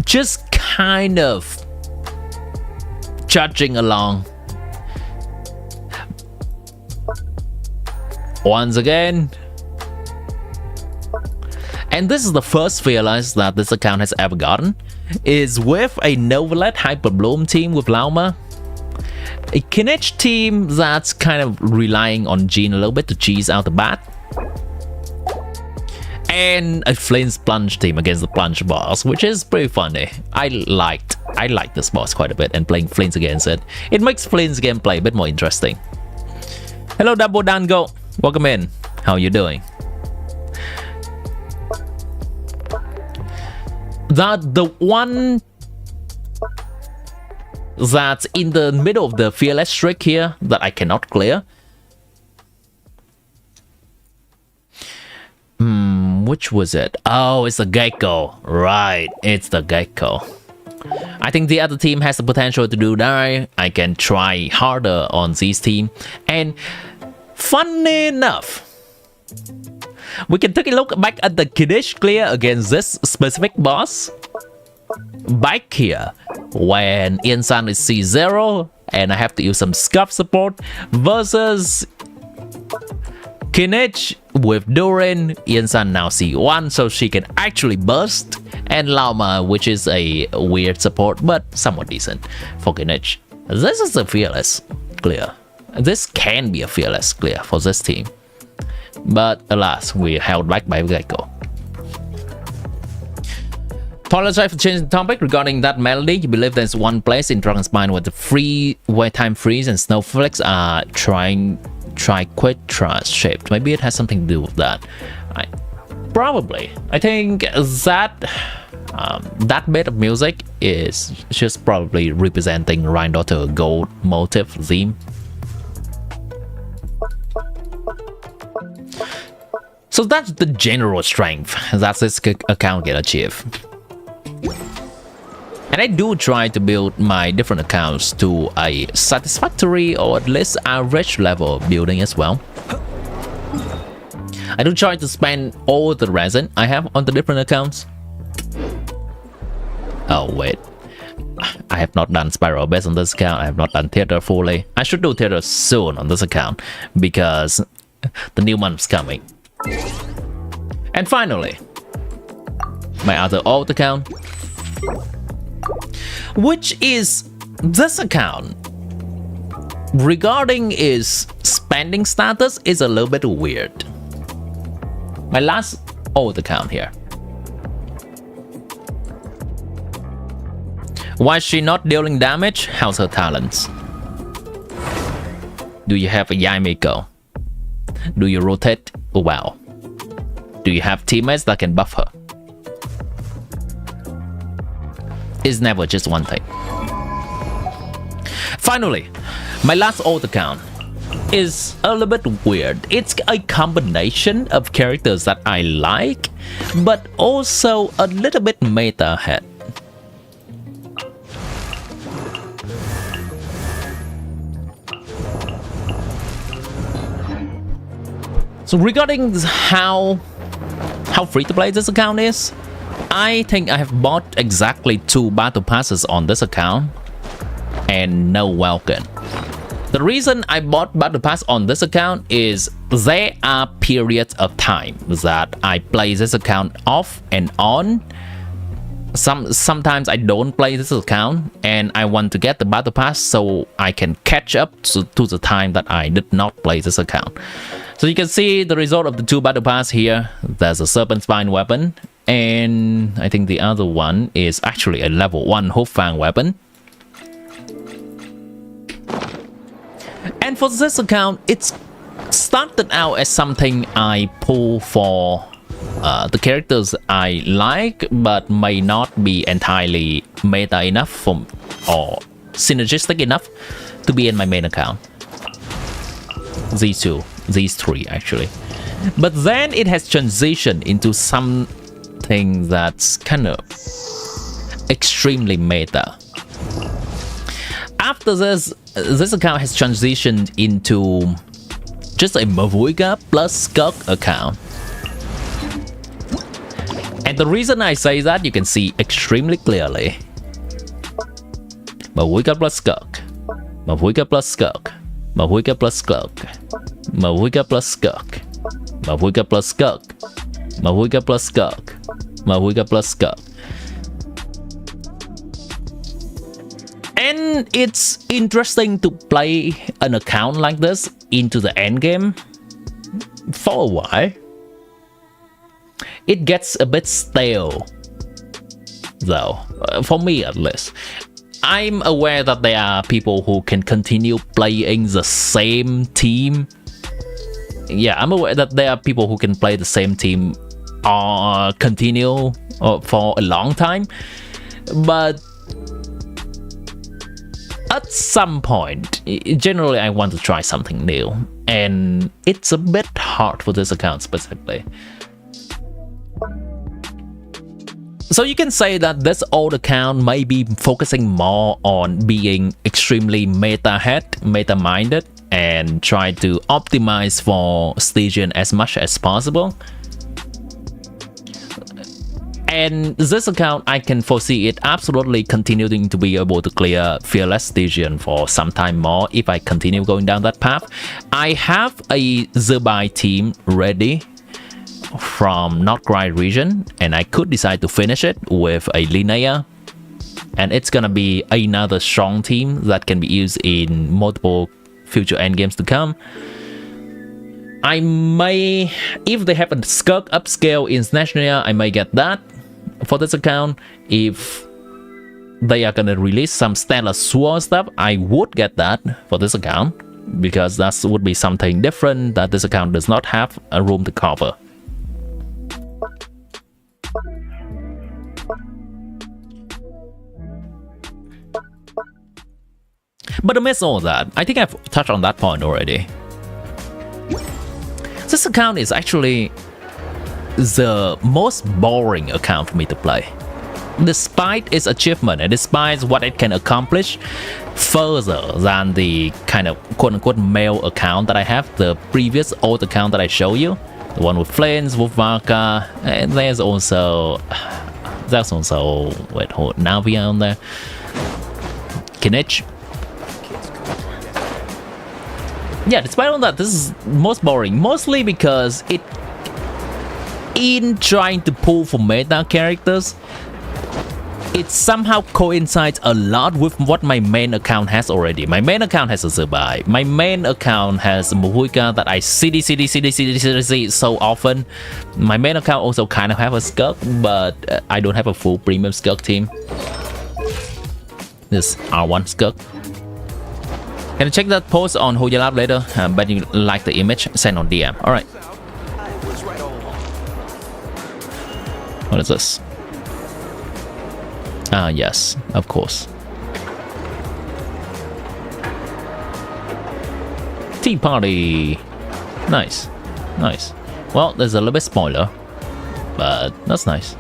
Just kind of charging along. Once again. And this is the first Fearless that this account has ever gotten. Is with a Novelet Hyper Bloom team with Lauma. A Kinich team that's kind of relying on Jean a little bit to cheese out the bat. And a Flint's Plunge team against the Plunge boss, which is pretty funny. I liked this boss quite a bit, and playing Flint's against it. It makes Flint's gameplay a bit more interesting. Hello Double Dango, welcome in. How are you doing? That the one that's in the middle of the Fearless streak here that I cannot clear. Which was it? Oh, it's the Gecko. Right, it's the Gecko. I think the other team has the potential to do that. I can try harder on this team. And funny enough, we can take a look back at the Kinich clear against this specific boss. Back here, when Ian-san is C0 and I have to use some scuff support versus Kinich with Durin. Ian-san now C1 so she can actually burst, and Lauma, which is a weird support but somewhat decent for Kinich. This is a Fearless clear. This can be a Fearless clear for this team. But alas, we're held back by Gecko. Apologize for changing the topic regarding that melody. You believe there's one place in Dragon's Mind where the where time freeze and snowflakes are triquetra shaped. Maybe it has something to do with that. Probably. I think that that bit of music is just probably representing Rhine Daughter gold motif theme. So that's the general strength that this account can achieve. And I do try to build my different accounts to a satisfactory or at least average level building as well. I do try to spend all the resin I have on the different accounts. Oh wait, I have not done Spiral Abyss on this account. I have not done Theater fully. I should do Theater soon on this account because the new month's coming. And finally, my other old account, which is this account. Regarding its spending status is a little bit weird. My last old account here. Why is she not dealing damage? How's her talents? Do you have a Yaimiko? Do you rotate well? Do you have teammates that can buff her? It's never just one thing. Finally, my last old account is a little bit weird. It's a combination of characters that I like, but also a little bit meta head. So regarding how free to play this account is, I think I have bought exactly 2 battle passes on this account and no Welkin. The reason I bought battle pass on this account is there are periods of time that I play this account off and on. Sometimes I don't play this account and I want to get the battle pass so I can catch up to the time that I did not play this account. So you can see the result of the 2 battle pass here. There's a serpent spine weapon, and I think the other one is actually a level 1 hoof-fang weapon. And for this account, it's started out as something I pull for the characters I like, but may not be entirely meta enough for, or synergistic enough to be in my main account. These 3 actually. But then it has transitioned into something that's kind of extremely meta. After this account has transitioned into just a Mavuiga plus Skirk account. And the reason I say that, you can see extremely clearly. Mavuiga plus Skirk. Mavuiga plus Skirk. Mavuiga plus Skirk. Mavuiga plus Skirk. Mavuiga plus Skirk. Mavuiga plus Skirk. Mavuiga plus Skirk. And it's interesting to play an account like this into the endgame for a while. It gets a bit stale, though, for me at least. I'm aware that there are people who can continue playing the same team. Yeah, I'm aware that there are people who can play the same team or continue for a long time. But at some point, generally I want to try something new. And it's a bit hard for this account specifically. So you can say that this old account may be focusing more on being extremely meta-minded, and try to optimize for Stygian as much as possible. And this account, I can foresee it absolutely continuing to be able to clear Fearless Stygian for some time more if I continue going down that path. I have a Zerbai team ready from nod-krai region, and I could decide to finish it with a SNEZHNAYA, and it's gonna be another strong team that can be used in multiple future endgames to come. I may, if they have a Skirk upscale in SNEZHNAYA, I may get that for this account. If they are gonna release some Stellar Sword stuff, I would get that for this account, because that would be something different that this account does not have a room to cover. But amidst all that, I think I've touched on that point already. This account is actually the most boring account for me to play. Despite its achievement and despite what it can accomplish further than the kind of quote-unquote male account that I have, the previous old account that I show you, the one with Flames, with Varka, and there's also wait, hold Navia on there, Kinich. Yeah, despite all that, this is most boring, mostly because it, in trying to pull for meta characters, it somehow coincides a lot with what my main account has already. My main account has a Zerbai. My main account has a Mavuiga that I CD so often. My main account also kind of have a Skirk, but I don't have a full premium Skirk team. This R1 Skirk. Can you check that post on Who You Love later? But you like the image, send on DM. Alright. What is this? Ah, yes, of course. Tea party. Nice. Nice. Well, there's a little bit spoiler, but that's nice.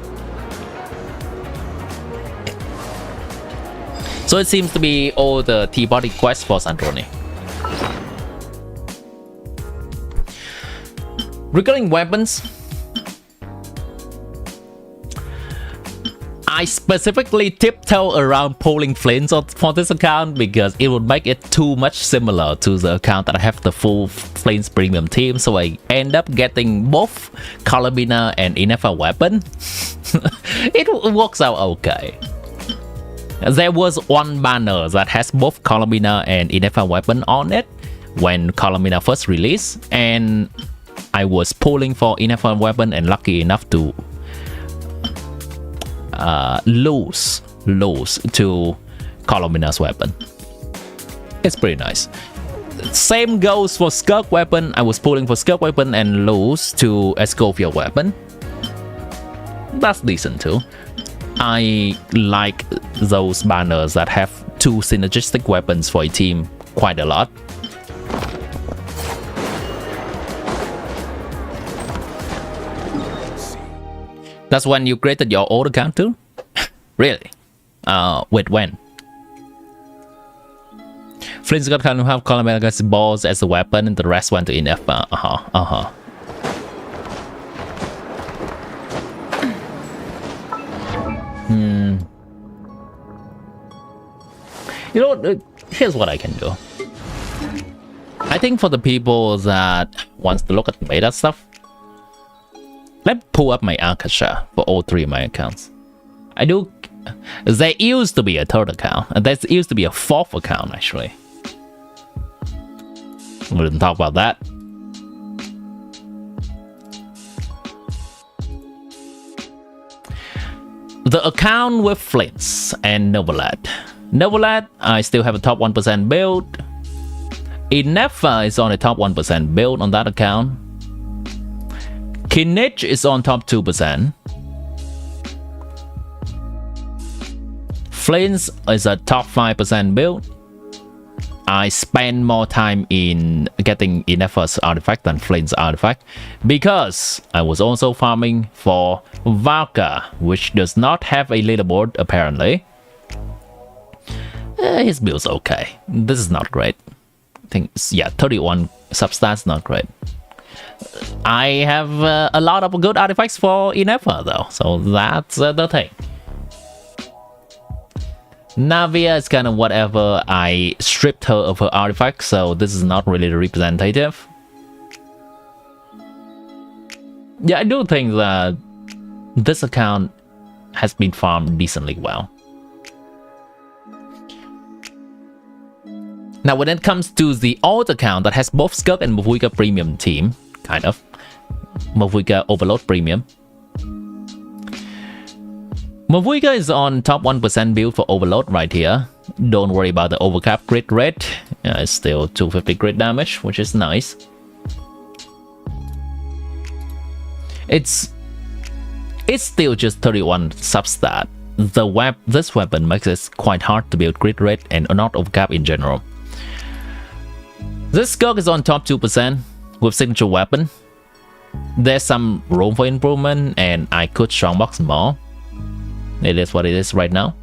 So it seems to be all the tea party quests for Sandroni. Regarding weapons, I specifically tiptoe around pulling flints for this account because it would make it too much similar to the account that I have the full flints premium team, so I end up getting both Carabiner and Inefa weapon. It works out okay. There was one banner that has both Carabiner and Inefa weapon on it when Carabiner first released, and I was pulling for Inefa weapon and lucky enough to lose to Carabina's weapon. It's pretty nice. Same goes for Skirk weapon. I was pulling for Skirk weapon and lose to Escovia weapon. That's decent too. I like those banners that have two synergistic weapons for a team quite a lot. That's when you created your old account too? Really? Wait, when? Flint's got kind of have Column against balls as a weapon and the rest went to enough. You know what? Here's what I can do. I think for the people that wants to look at meta stuff, let's pull up my Akasha for all three of my accounts. There used to be a third account, and there used to be a fourth account actually. We didn't talk about that. The account with Flints and Novolat, I still have a top 1% build. Inefa is on a top 1% build on that account. Kinich is on top 2%. Flints is a top 5% build. I spend more time in getting Inefa's artifact than Flint's artifact because I was also farming for Valka, which does not have a leaderboard apparently. His build's okay. This is not great. I think, yeah, 31 substats, not great. I have a lot of good artifacts for Inefa though, so that's the thing. Navia is kind of whatever. I stripped her of her artifacts, so this is not really representative. Yeah, I do think that this account has been farmed decently well. Now, when it comes to the old account that has both Skirk and Mavuika premium team, kind of, Mavuika Overload premium. Mavuika is on top 1% build for Overload right here. Don't worry about the overcap crit rate. It's still 250 crit damage, which is nice. It's still just 31 substat. This weapon makes it quite hard to build crit rate and not overcap in general. This Skirk is on top 2% with signature weapon. There's some room for improvement and I could strongbox more. It is what it is right now.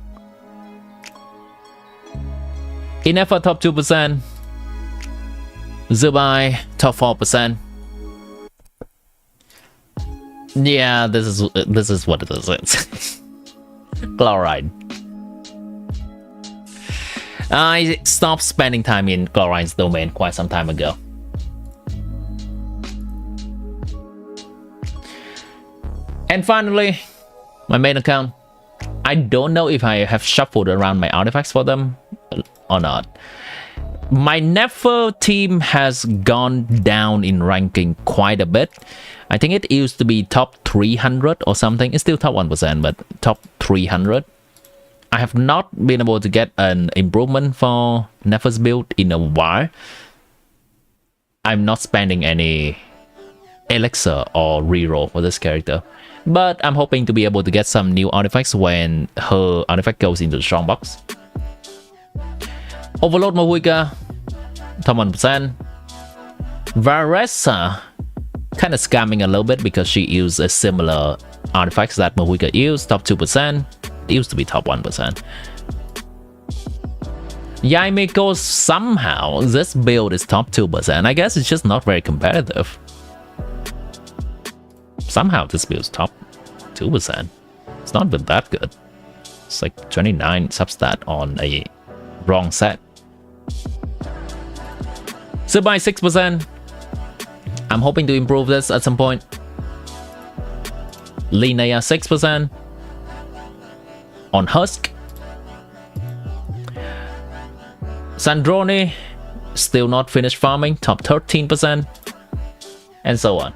Inefa top 2%. Zubai top 4%. Yeah, this is what it is. Chloride. I stopped spending time in Chloride's domain quite some time ago. And finally, my main account. I don't know if I have shuffled around my artifacts for them or not. My Nefer team has gone down in ranking quite a bit. I think it used to be top 300 or something. It's still top 1%, but top 300. I have not been able to get an improvement for Nefer's build in a while. I'm not spending any elixir or reroll for this character. But I'm hoping to be able to get some new artifacts when her artifact goes into the strongbox. Overload Mavuika, top 1%. Varesa, kind of scamming a little bit because she used a similar artifacts that Mavuika used, top 2%. It used to be top 1%. Yaimiko, somehow this build is top 2%. I guess it's just not very competitive. Somehow this build's top 2%. It's not been that good. It's like 29 substat on a wrong set. So by 6%. I'm hoping to improve this at some point. SNEZHNAYA 6% on Husk. Sandrone still not finished farming, top 13%, and so on.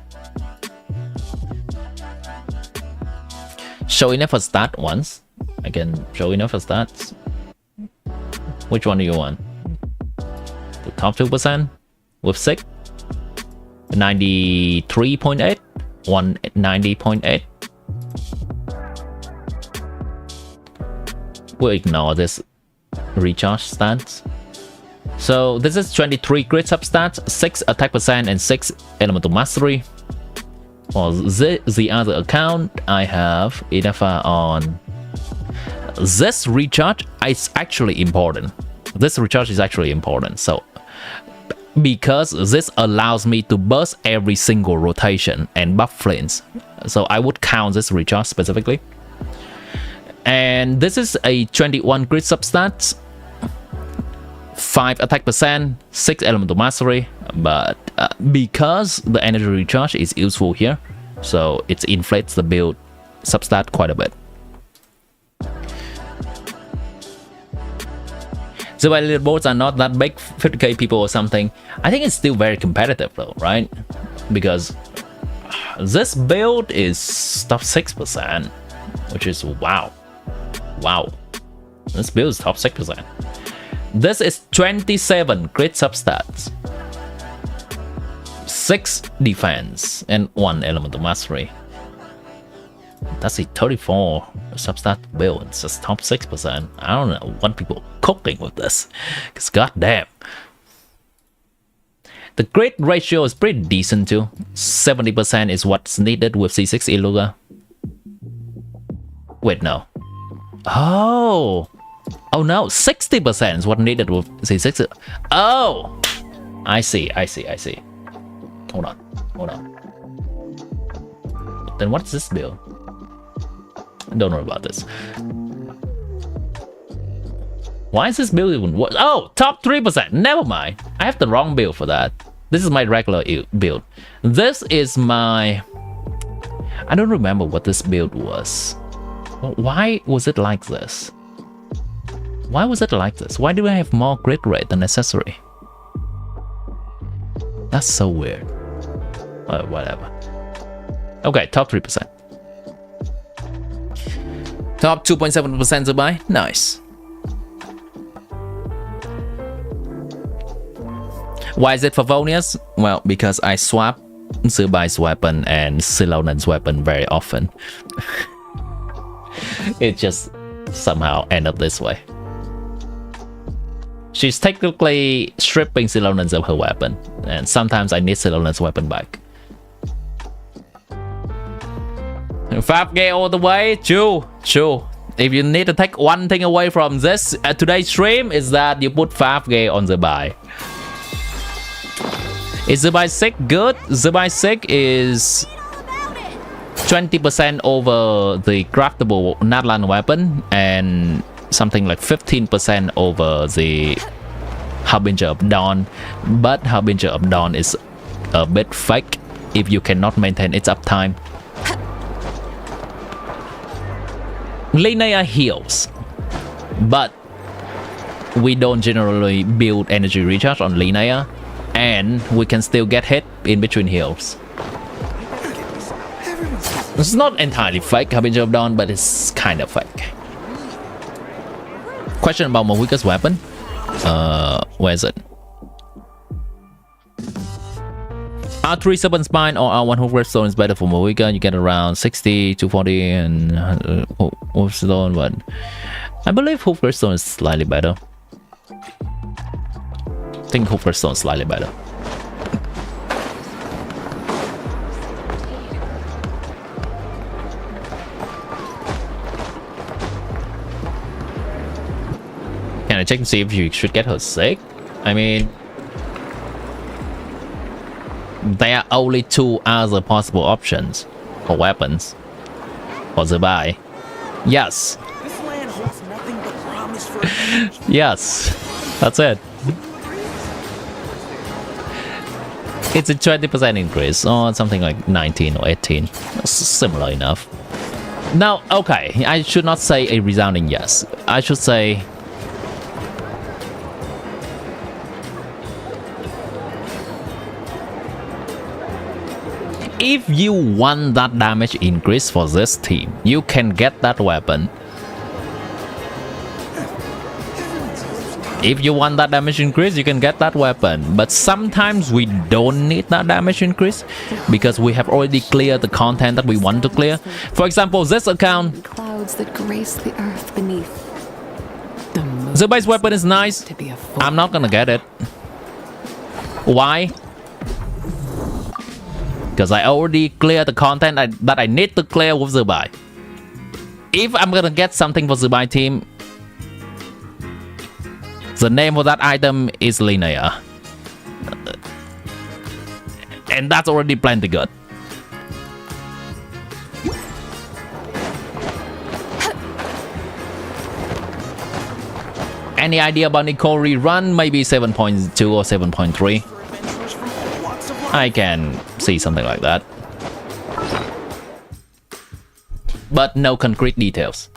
Show enough for stat once. I can show enough for stats. Which one do you want? The top 2% with 6, 93.8, 190.8. We'll ignore this recharge stats. So this is 23 crit substats, 6 attack percent, and 6 elemental mastery. For the other account, I have enough on this recharge. It's actually important. This recharge is actually important. So because this allows me to burst every single rotation and buff flints, so I would count this recharge specifically. And this is a 21 crit substats, 5 attack percent, 6 elemental mastery, but because the energy recharge is useful here, so it inflates the build substat quite a bit. So while leaderboards are not that big, 50k people or something, I think it's still very competitive though, right? Because this build is top 6%, which is wow. Wow. This build is top 6%. This is 27 crit substats, 6 defense, and 1 elemental mastery. That's a 34 substat build. It's just top 6%. I don't know what people are cooking with this, because goddamn. The crit ratio is pretty decent too. 70% is what's needed with C6 Iluga. Wait, no. Oh no, 60% is what needed with C6. Oh, I see. Hold on. Then what's this build? I don't know about this. Why is this build even worse? Oh, top 3%. Never mind. I have the wrong build for that. This is my regular build. This is my... I don't remember what this build was. Why was it like this? Why was it like this? Why do I have more crit rate than necessary? That's so weird. Whatever. Okay, top 3%. Top 2.7% to buy. Nice. Why is it Favonius? Well, because I swap Zubai's weapon and Silonen's weapon very often. It just somehow ended up this way. She's technically stripping Silonen's of her weapon, and sometimes I need Silonen's weapon back. 5k all the way? True. If you need to take one thing away from this today's stream, is that you put 5k on Zubai. Is Zubai sick good? Zubai sick is 20% over the craftable Natlan weapon and something like 15% over the Harbinger of Dawn. But Harbinger of Dawn is a bit fake if you cannot maintain its uptime. SNEZHNAYA heals, but we don't generally build energy recharge on SNEZHNAYA, and we can still get hit in between heals. It's not entirely fake, Harbinger of Dawn, but it's kind of fake. Question about Mohika's weapon. Where is it? R3 Serpent Spine or R1 Hook Redstone is better for Mohika. You get around 60 to 40 and Hook Stone, but I believe Hook Redstone is slightly better. I think Hook Redstone is slightly better. Can I check and see if you should get her sick? I mean, there are only 2 other possible options. for weapons. For the buy. Yes. This land holds nothing but promise for Yes. That's it. It's a 20% increase or something like 19 or 18. Similar enough. Now, okay, I should not say a resounding yes. I should say if you want that damage increase for this team, you can get that weapon. If you want that damage increase, you can get that weapon. But sometimes we don't need that damage increase because we have already cleared the content that we want to clear. For example, this account, Clouds that grace the earth beneath. the base weapon is nice. To be a fool. I'm not gonna get it. Why? Because I already cleared the content that I need to clear with Zubai. If I'm gonna get something for Zubai team, the name of that item is SNEZHNAYA. And that's already plenty good. Any idea about Nikori run? Maybe 7.2 or 7.3. adventurers from walks of life. I can see something like that. But no concrete details.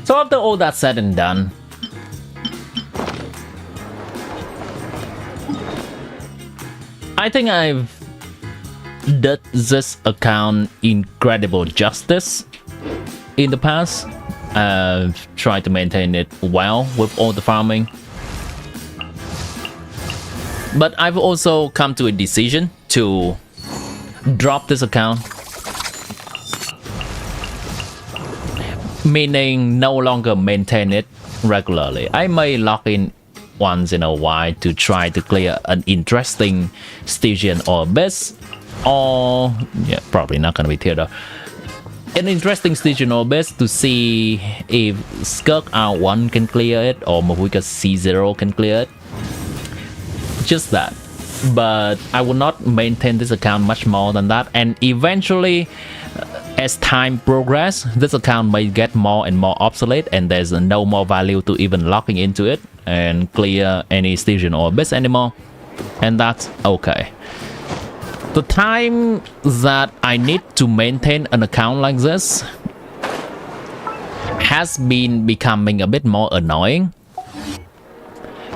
So after all that said and done, I think I've did this account incredible justice in the past. I've tried to maintain it well with all the farming. But I've also come to a decision to drop this account. Meaning no longer maintain it regularly. I may log in once in a while to try to clear an interesting station or abyss, or yeah, probably not gonna be theater. An interesting station or abyss to see if Skirk R1 can clear it or Mavuika C0 can clear it. Just that. But I will not maintain this account much more than that, and eventually as time progresses, this account may get more and more obsolete and there's no more value to even logging into it and clear any station or abyss anymore, and that's okay. The time that I need to maintain an account like this has been becoming a bit more annoying,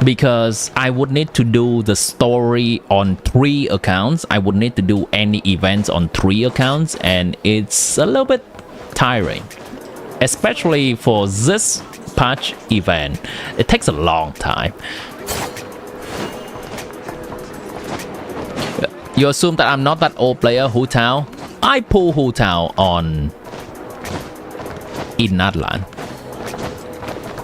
because I would need to do the story on 3 accounts. I would need to do any events on 3 accounts, and it's a little bit tiring, especially for this patch event. It takes a long time. You assume that I'm not that old player, Hu Tao. I pull Hu Tao on in Natlan.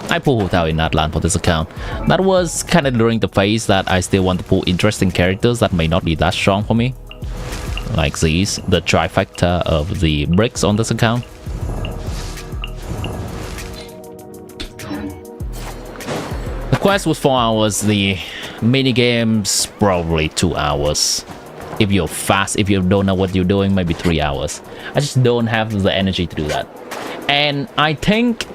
I pulled Hu Tao in Natlan for this account. That was kind of during the phase that I still want to pull interesting characters that may not be that strong for me. Like these, the trifecta of the bricks on this account. The quest was 4 hours, the minigames probably 2 hours. If you're fast, if you don't know what you're doing, maybe 3 hours. I just don't have the energy to do that. And I think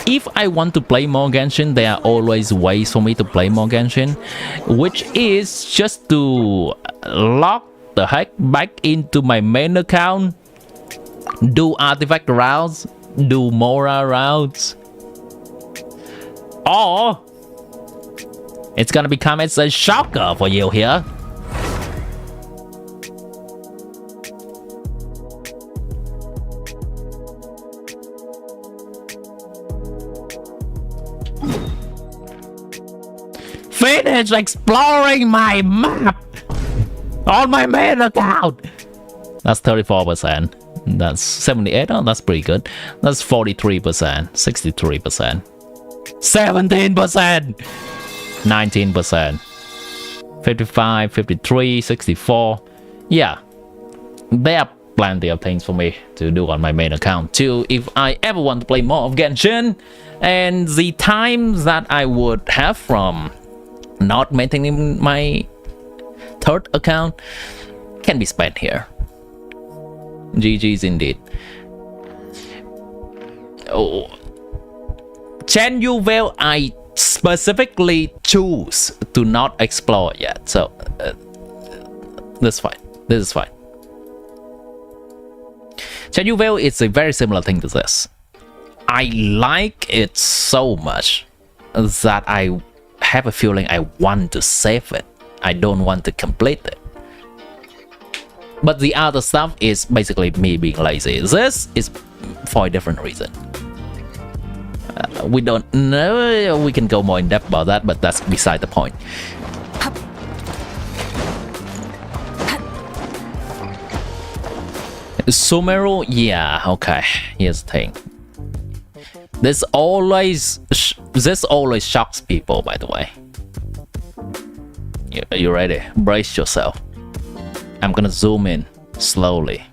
if I want to play more Genshin, there are always ways for me to play more Genshin, which is just to log the heck back into my main account, do artifact routes, do Mora routes, or it's gonna become a shocker for you here. Finish exploring my map on my main account. That's 34%. That's 78. Oh, that's pretty good. That's 43%, 63%, 17%, 19%, 55, 53, 64. Yeah, there are plenty of things for me to do on my main account too if I ever want to play more of Genshin. And the time that I would have from not maintaining my third account can be spent here. GG's indeed. Oh, Chen Yu Vale, I specifically choose to not explore yet, so this is fine. This is fine. Chen Yu Vale is a very similar thing to this. I like it so much that I have a feeling I want to save it. I don't want to complete it. But the other stuff is basically me being lazy. This is for a different reason. We don't know. We can go more in depth about that, but that's beside the point. Sumeru, yeah, okay. Here's the thing. This always shocks people, by the way. You ready? Brace yourself. I'm gonna zoom in slowly.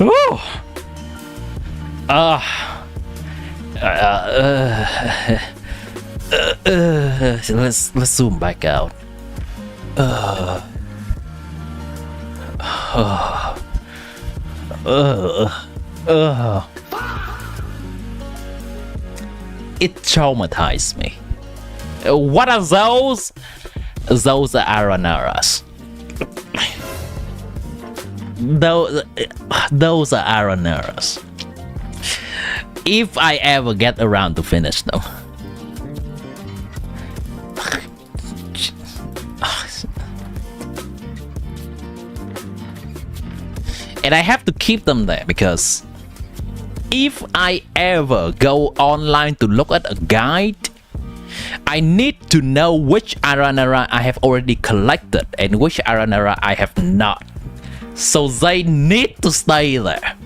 Ooh. Let's zoom back out. It traumatized me. What are those? Those are Aranaras. Those are Aranaras. If I ever get around to finish them. And I have to keep them there because if I ever go online to look at a guide, I need to know which Aranara I have already collected and which Aranara I have not. So they need to stay there.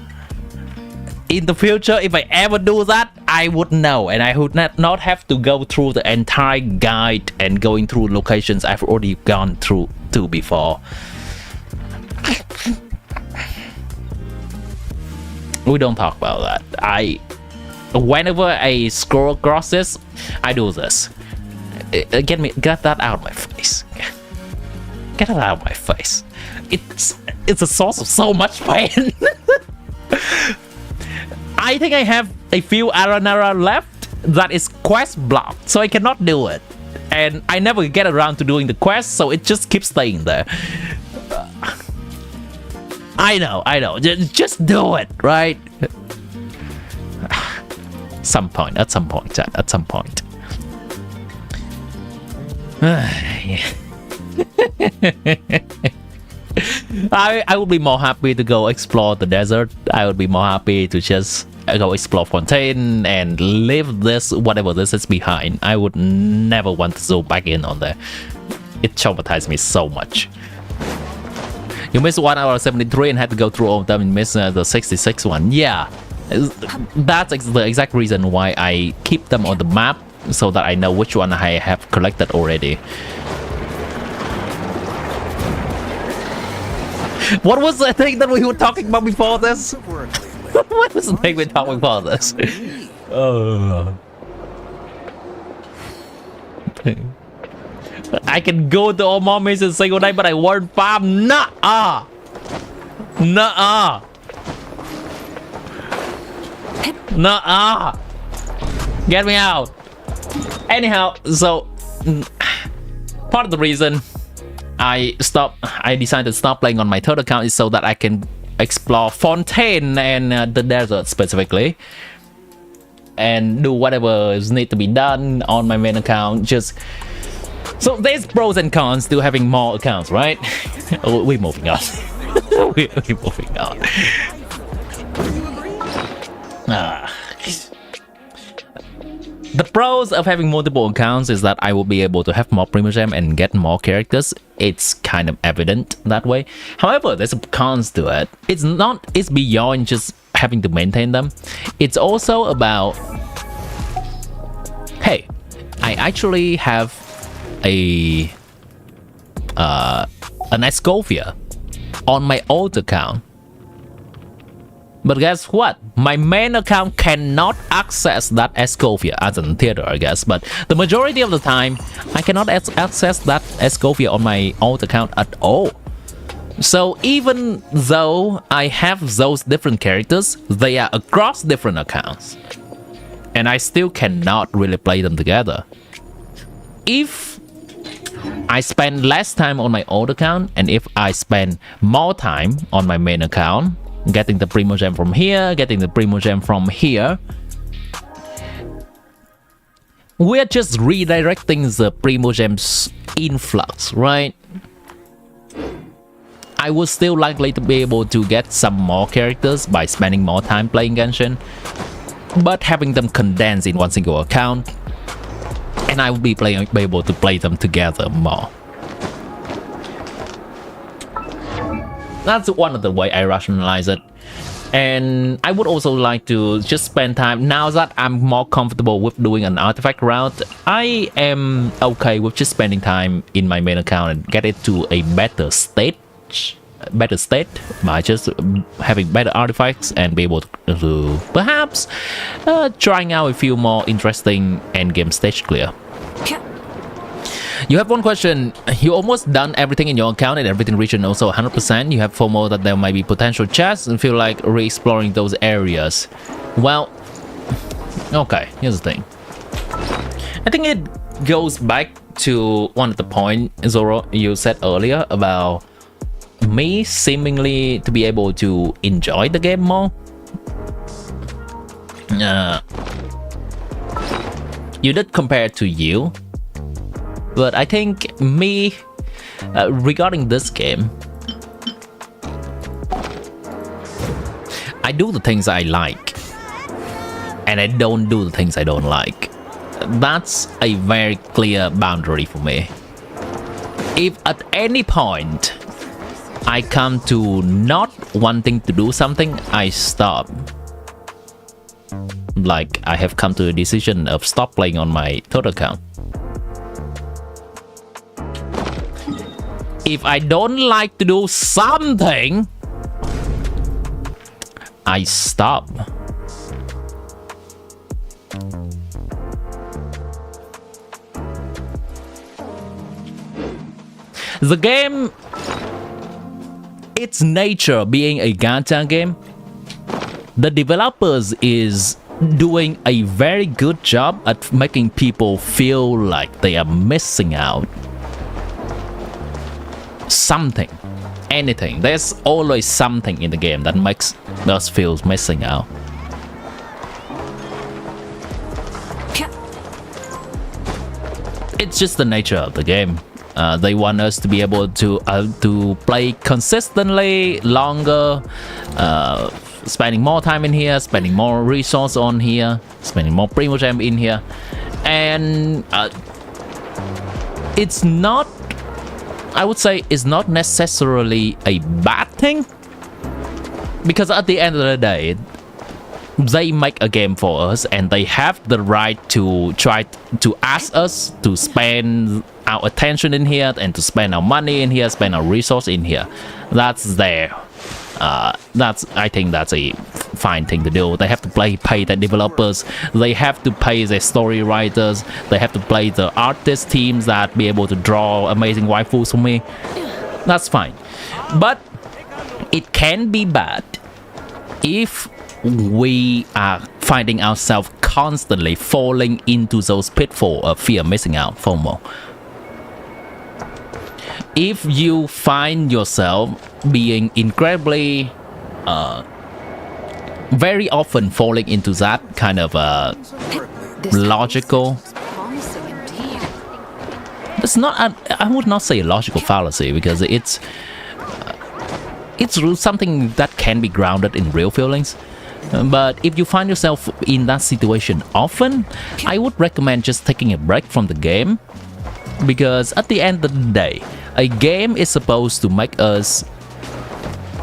In the future, if I ever do that, I would know, and I would not have to go through the entire guide and going through locations I've already gone through to before. We don't talk about that. Whenever I scroll across this, I do this. Get that out of my face. Get it out of my face. It's a source of so much pain. I think I have a few Aranara left that is quest blocked, so I cannot do it. And I never get around to doing the quest, so it just keeps staying there. I know. Just do it, right? At some point, chat. At some point. I would be more happy to go explore the desert. I would be more happy to just go explore Fontaine and leave this, whatever this is, behind. I would never want to zoom back in on there. It traumatized me so much. You missed 1 hour 73 and had to go through all of them and miss the 66 one. Yeah, that's the exact reason why I keep them on the map, so that I know which one I have collected already. What was the thing that we were talking about before this? What was the thing we were talking about this? I can go to all mommies in a single day, but I won't farm. Nuh-uh. Nuh-uh. Nuh-uh. Get me out. Anyhow, so part of the reason I decided to stop playing on my third account is so that I can explore Fontaine and the desert specifically, and do whatever is need to be done on my main account. Just so there's pros and cons to having more accounts, right? We're moving on. We're moving on. The pros of having multiple accounts is that I will be able to have more Primogem and get more characters. It's kind of evident that way. However, there's cons to it. It's beyond just having to maintain them. It's also about, hey, I actually have an Escovia on my old account. But guess what? My main account cannot access that Escovia as in theater, I guess. But the majority of the time, I cannot access that Escovia on my old account at all. So even though I have those different characters, they are across different accounts. And I still cannot really play them together. If I spend less time on my old account, and if I spend more time on my main account, getting the Primo Gem from here, getting the Primo Gem from here, we're just redirecting the Primo Gem's influx, right? I was still likely to be able to get some more characters by spending more time playing Genshin, but having them condensed in one single account, and I will be able to play them together more. That's one of the way I rationalize it. And I would also like to just spend time, now that I'm more comfortable with doing an artifact route, I am okay with just spending time in my main account and get it to a better state by just having better artifacts and be able to perhaps trying out a few more interesting endgame stage clear. You have one question. You almost done everything in your account and everything region also 100%. You have FOMO that there might be potential chests and feel like re-exploring those areas. Well, okay, here's the thing. I think it goes back to one of the points, Zoro, you said earlier about me seemingly to be able to enjoy the game more. You did compare to you. But I think me, regarding this game, I do the things I like, and I don't do the things I don't like. That's a very clear boundary for me. If at any point I come to not wanting to do something, I stop. Like I have come to a decision of stop playing on my total account. If I don't like to do something, I stop. The game, its nature being a gacha game, the developers is doing a very good job at making people feel like they are missing out. Something, anything. There's always something in the game that makes us feel missing out. It's just the nature of the game. They want us to be able to play consistently longer, spending more time in here, spending more resource on here, spending more Primo Gem in here, and it's not, I would say it's not necessarily a bad thing, because at the end of the day, they make a game for us and they have the right to try to ask us to spend our attention in here and to spend our money in here, spend our resource in here. That's there. I think that's a fine thing to do. They have to pay the developers, they have to pay the story writers, they have to pay the artist teams that be able to draw amazing waifus for me. That's fine. But it can be bad if we are finding ourselves constantly falling into those pitfalls of fear missing out, FOMO. If you find yourself being incredibly very often falling into that kind of logical, it's not, I would not say a logical fallacy, because it's something that can be grounded in real feelings. But if you find yourself in that situation often, I would recommend just taking a break from the game, because at the end of the day, a game is supposed to make us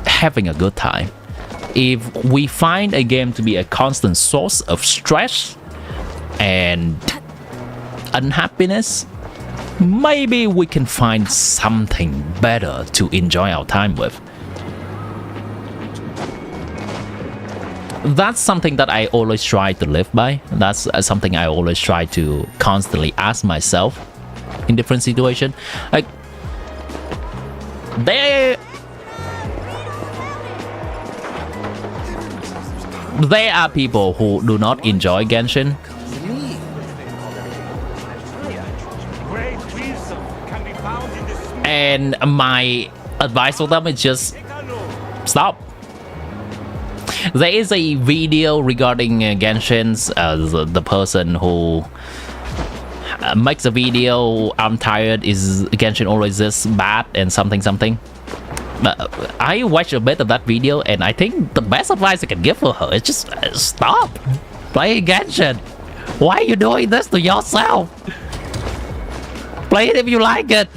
having a good time. If we find a game to be a constant source of stress and unhappiness, maybe we can find something better to enjoy our time with. that's something that I always try to live by. That's something I always try to constantly ask myself in different situations. Like, there are people who do not enjoy Genshin, and my advice for them is just stop. There is a video regarding Genshin's the person who makes a video, I'm tired, is Genshin always this bad and something. I watched a bit of that video, and I think the best advice I can give for her is just stop playing Genshin. Why are you doing this to yourself? Play it if you like it.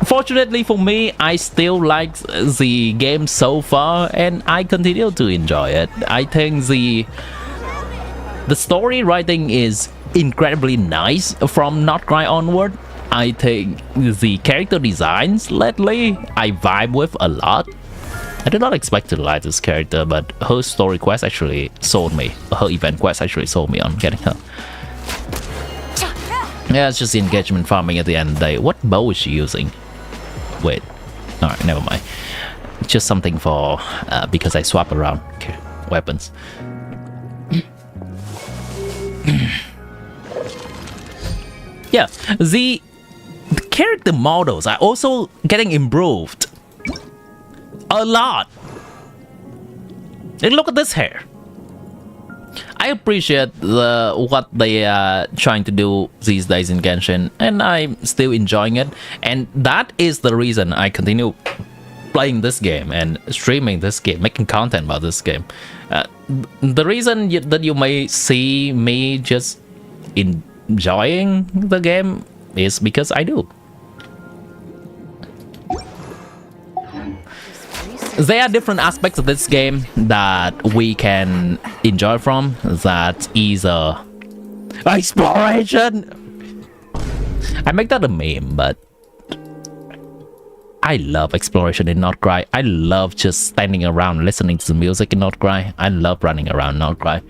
Fortunately for me, I still like the game so far, and I continue to enjoy it. I think the story writing is incredibly nice from nod-krai onward. I think the character designs lately I vibe with a lot. I did not expect to like this character, but her story quest actually sold me. Her event quest actually sold me on getting her. Yeah, it's just the engagement farming at the end of the day. What bow is she using? Wait, alright, never mind. Just something for because I swap around weapons. Yeah, the character models are also getting improved a lot. And look at this hair. I appreciate what they are trying to do these days in Genshin, and I'm still enjoying it. And that is the reason I continue playing this game and streaming this game, making content about this game. The reason that you may see me just enjoying the game is because I do. There are different aspects of this game that we can enjoy from. That is exploration. I make that a meme, but I love exploration in nod-krai. I love just standing around listening to the music in nod-krai. I love running around nod-krai.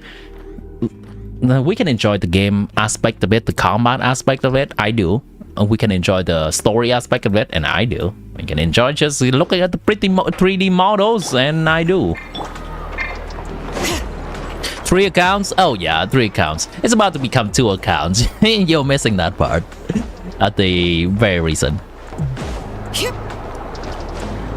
We can enjoy the game aspect of it, the combat aspect of it. I do. We can enjoy the story aspect of it, and I do. We can enjoy just looking at the pretty 3D models, and I do. 3 accounts? Oh yeah, 3 accounts. It's about to become 2 accounts. You're missing that part at the very recent.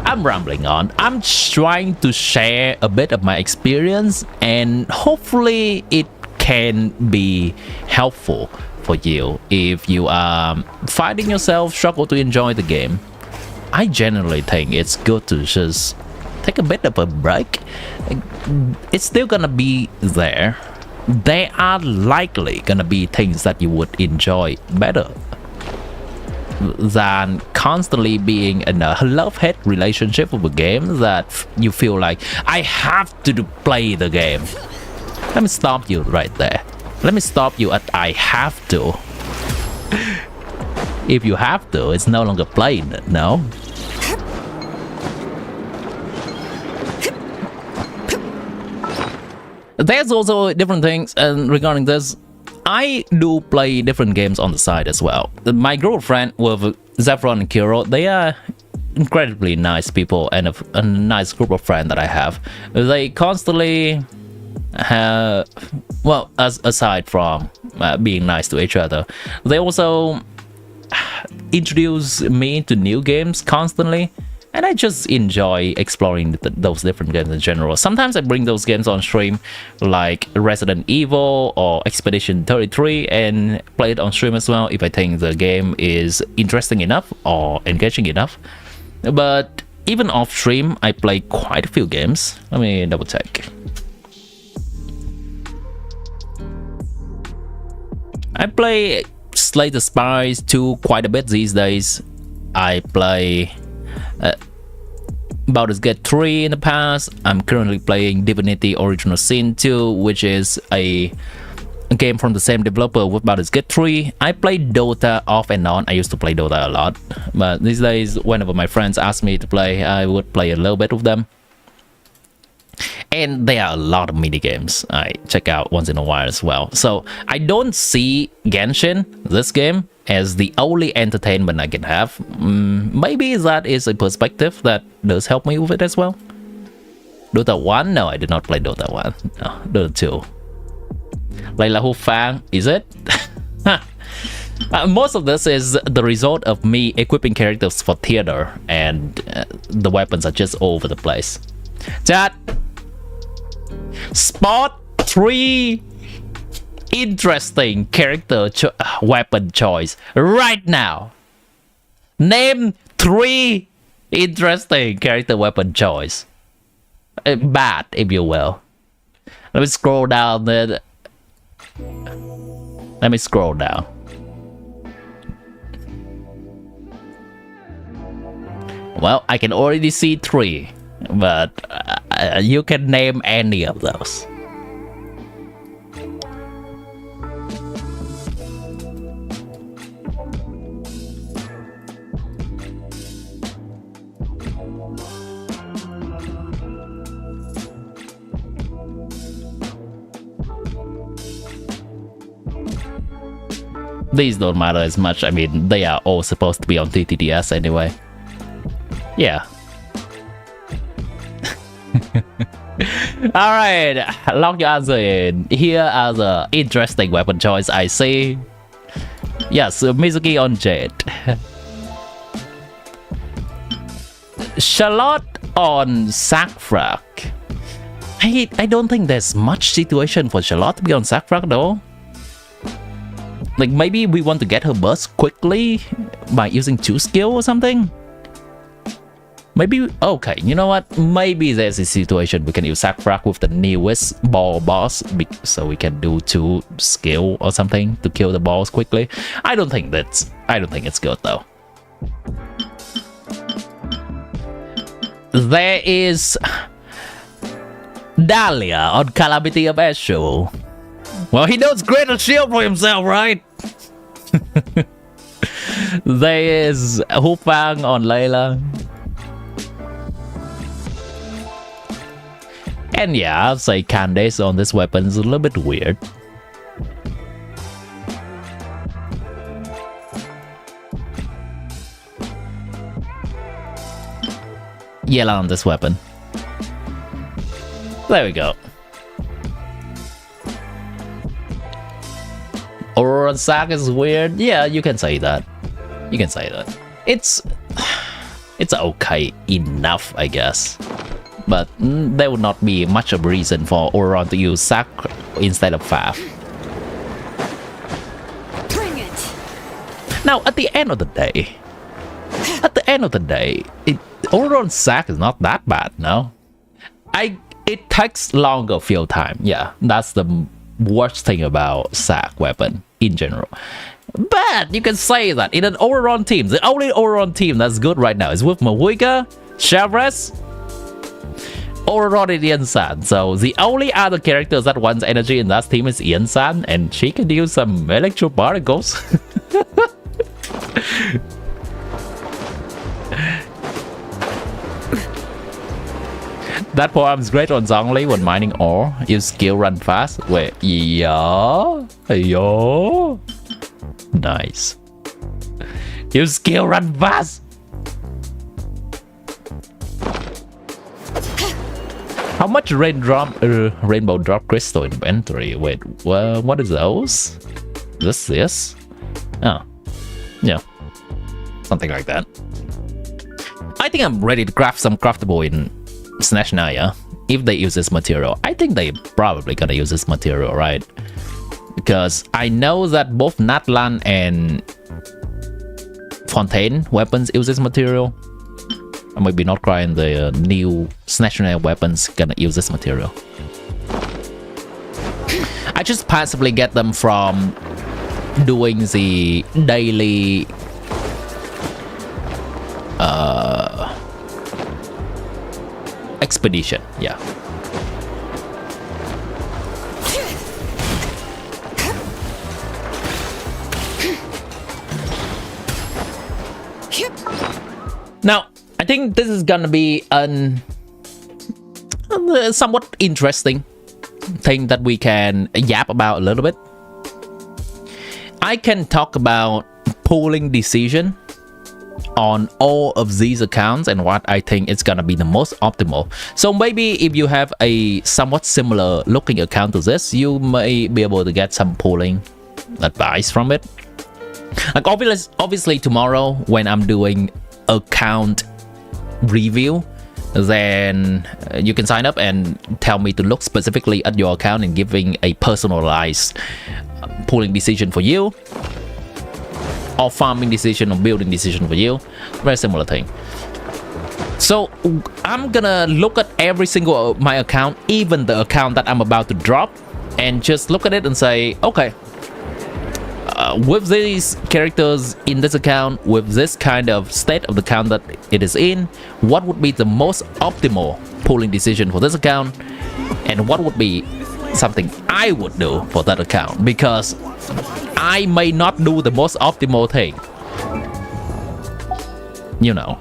I'm rambling on. I'm trying to share a bit of my experience, and hopefully it can be helpful for you if you are finding yourself struggle to enjoy the game. I generally think it's good to just take a bit of a break. It's still gonna be there. There are likely gonna be things that you would enjoy better than constantly being in a love-hate relationship with a game that you feel like I have to play the game. Let me stop you right there. Let me stop you at I have to. If you have to, it's no longer playing it, no? There's also different things, and regarding this, I do play different games on the side as well. My group of friends with Zephron and Kuro, they are incredibly nice people and a nice group of friends that I have. They constantly have, well, aside from being nice to each other, they also introduce me to new games constantly, and I just enjoy exploring those different games in general. Sometimes I bring those games on stream, like Resident Evil or Expedition 33, and play it on stream as well if I think the game is interesting enough or engaging enough. But even off stream, I play quite a few games. Let me double check. I play Slay the Spires 2 quite a bit these days. I play Baldur's Gate 3 in the past. I'm currently playing Divinity Original Sin 2, which is a game from the same developer with Baldur's Gate 3. I play Dota off and on. I used to play Dota a lot, but these days, whenever my friends ask me to play, I would play a little bit with them. And there are a lot of mini games I check out once in a while as well. So I don't see Genshin, this game, as the only entertainment I can have. Maybe that is a perspective that does help me with it as well. Dota 1? No, I did not play Dota 1. No, Dota 2. Layla Hu Fang, is it? Most of this is the result of me equipping characters for theater, and the weapons are just all over the place. Chat! Spot 3 interesting character weapon choice right now. Name 3 interesting character weapon choice. Bad, if you will. Let me scroll down there. Let me scroll down. Well, I can already see 3, but you can name any of those. These don't matter as much. I mean, they are all supposed to be on TTDS anyway. Yeah. Alright, lock your answer in. Here are the interesting weapon choice I see. Yes, Mizuki on Jade. Charlotte on Sackfrag. I don't think there's much situation for Charlotte to be on Sackfrag though. Like maybe we want to get her burst quickly by using 2 skill or something. Maybe, okay, you know what? Maybe there's a situation we can use Sackfrag with the newest ball boss, so we can do 2 skill or something to kill the balls quickly. I don't think it's good though. There is Dahlia on Calamity of Eshu. Well, he knows greater shield for himself, right? There is Hu Fang on Layla. And yeah, I'll say Candace on this weapon is a little bit weird. Yella on this weapon. There we go. Aurora Sack is weird. Yeah, you can say that. You can say that. It's okay enough, I guess. But there would not be much of a reason for Auron to use Sack instead of Faf. Bring it. Now, at the end of the day, Auron Sack is not that bad, no? It takes longer field time. Yeah, that's the worst thing about Sack weapon in general. But you can say that in an Auron team, the only Auron team that's good right now is with Mahuika, Chavres, Auron and Ian San. So the only other characters that wants energy in that team is Ian San, and she can use some electro particles. That poem's great on Zhongli when mining ore. Use skill run fast. Wait, yeah. Nice. Use skill run fast. How much rainbow drop crystal inventory? Wait, what is those? This? Oh, yeah, something like that. I think I'm ready to craft some craftable in SNEZHNAYA if they use this material. I think they probably gonna use this material, right? Because I know that both Natlan and Fontaine weapons use this material. Or maybe nod-krai and the new SNEZHNAYA weapons gonna use this material. I just passively get them from doing the daily expedition, yeah. Now, I think this is gonna be an somewhat interesting thing that we can yap about a little bit. I can talk about pooling decision on all of these accounts and what I think is gonna be the most optimal. So maybe if you have a somewhat similar looking account to this, you may be able to get some pooling advice from it. Like obviously tomorrow when I'm doing account review, then you can sign up and tell me to look specifically at your account and giving a personalized pooling decision for you, or farming decision or building decision for you. Very similar thing. So I'm gonna look at every single my account, even the account that I'm about to drop, and just look at it and say, okay, with these characters in this account, with this kind of state of the account that it is in, what would be the most optimal pooling decision for this account, and what would be something I would do for that account, because I may not do the most optimal thing, you know.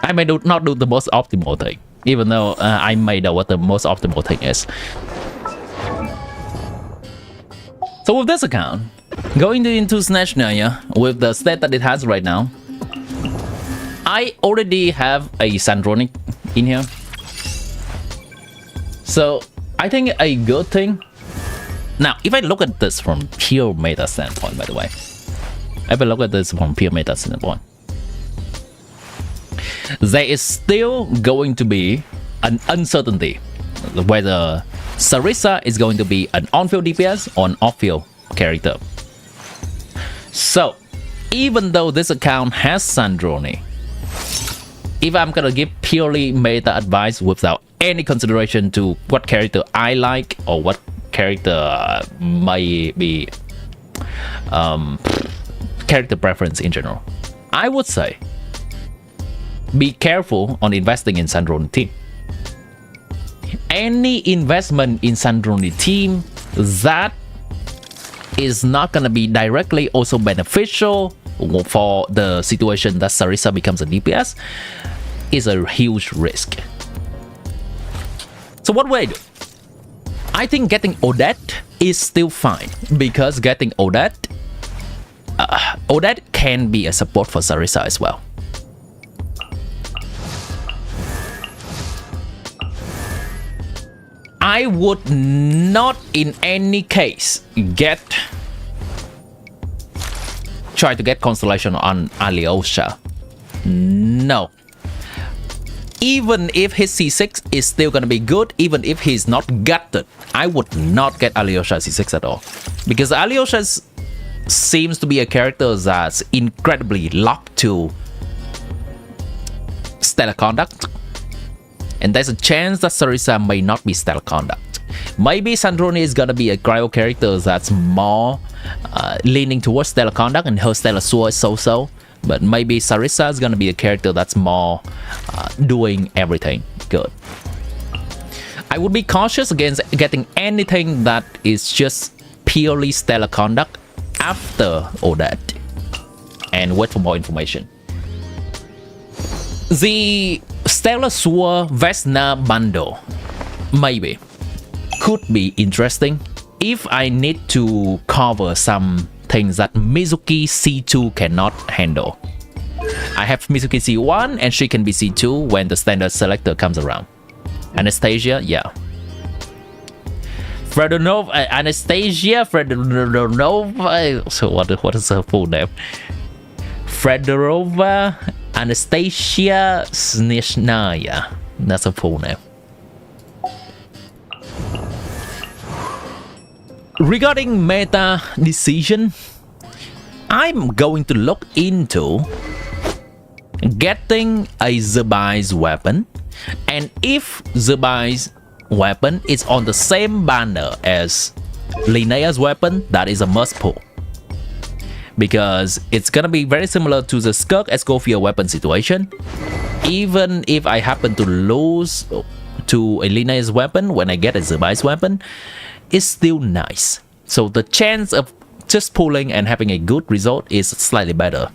I may not do the most optimal thing, even though I may know what the most optimal thing is. So with this account, going into SNEZHNAYA with the state that it has right now, I already have a Sandronic in here. So I think a good thing. Now, if I look at this from pure meta standpoint, by the way, if I look at this from pure meta standpoint, there is still going to be an uncertainty whether Sarisa is going to be an on-field DPS or an off-field character. So, even though this account has Sandroni, if I'm gonna give purely meta advice without any consideration to what character I like or what character may be character preference in general, I would say be careful on investing in Sandroni team. Any investment in Sandroni team that is not gonna be directly also beneficial for the situation that Sarisa becomes a DPS is a huge risk. So what will I do? I think getting Odette is still fine, because getting Odette can be a support for Sarisa as well. I would not in any case try to get Constellation on Alyosha. No. Even if his C6 is still gonna be good, even if he's not gutted, I would not get Alyosha C6 at all. Because Alyosha seems to be a character that's incredibly locked to stellar conduct. And there's a chance that Sarisa may not be stellar conduct. Maybe Sandroni is gonna be a cryo character that's more leaning towards stellar conduct, and her stellar sword is so-so. But maybe Sarisa is gonna be a character that's more doing everything good. I would be cautious against getting anything that is just purely stellar conduct after Odette, and wait for more information. The Stellar Sword Vesna bundle maybe could be interesting if I need to cover some things that Mizuki C2 cannot handle. I have Mizuki C1 and she can be C2 when the standard selector comes around. Anastasia, yeah. Anastasia Fredorova. So what is her full name? Fredorova Anastasia SNEZHNAYA. That's her full name. Regarding meta decision, I'm going to look into getting a Zebai's weapon, and if Zebai's weapon is on the same banner as Linnea's weapon, that is a must pull, because it's gonna be very similar to the Skirk Escoffier weapon situation. Even if I happen to lose to a linear weapon when I get a device weapon is still nice. So the chance of just pulling and having a good result is slightly better.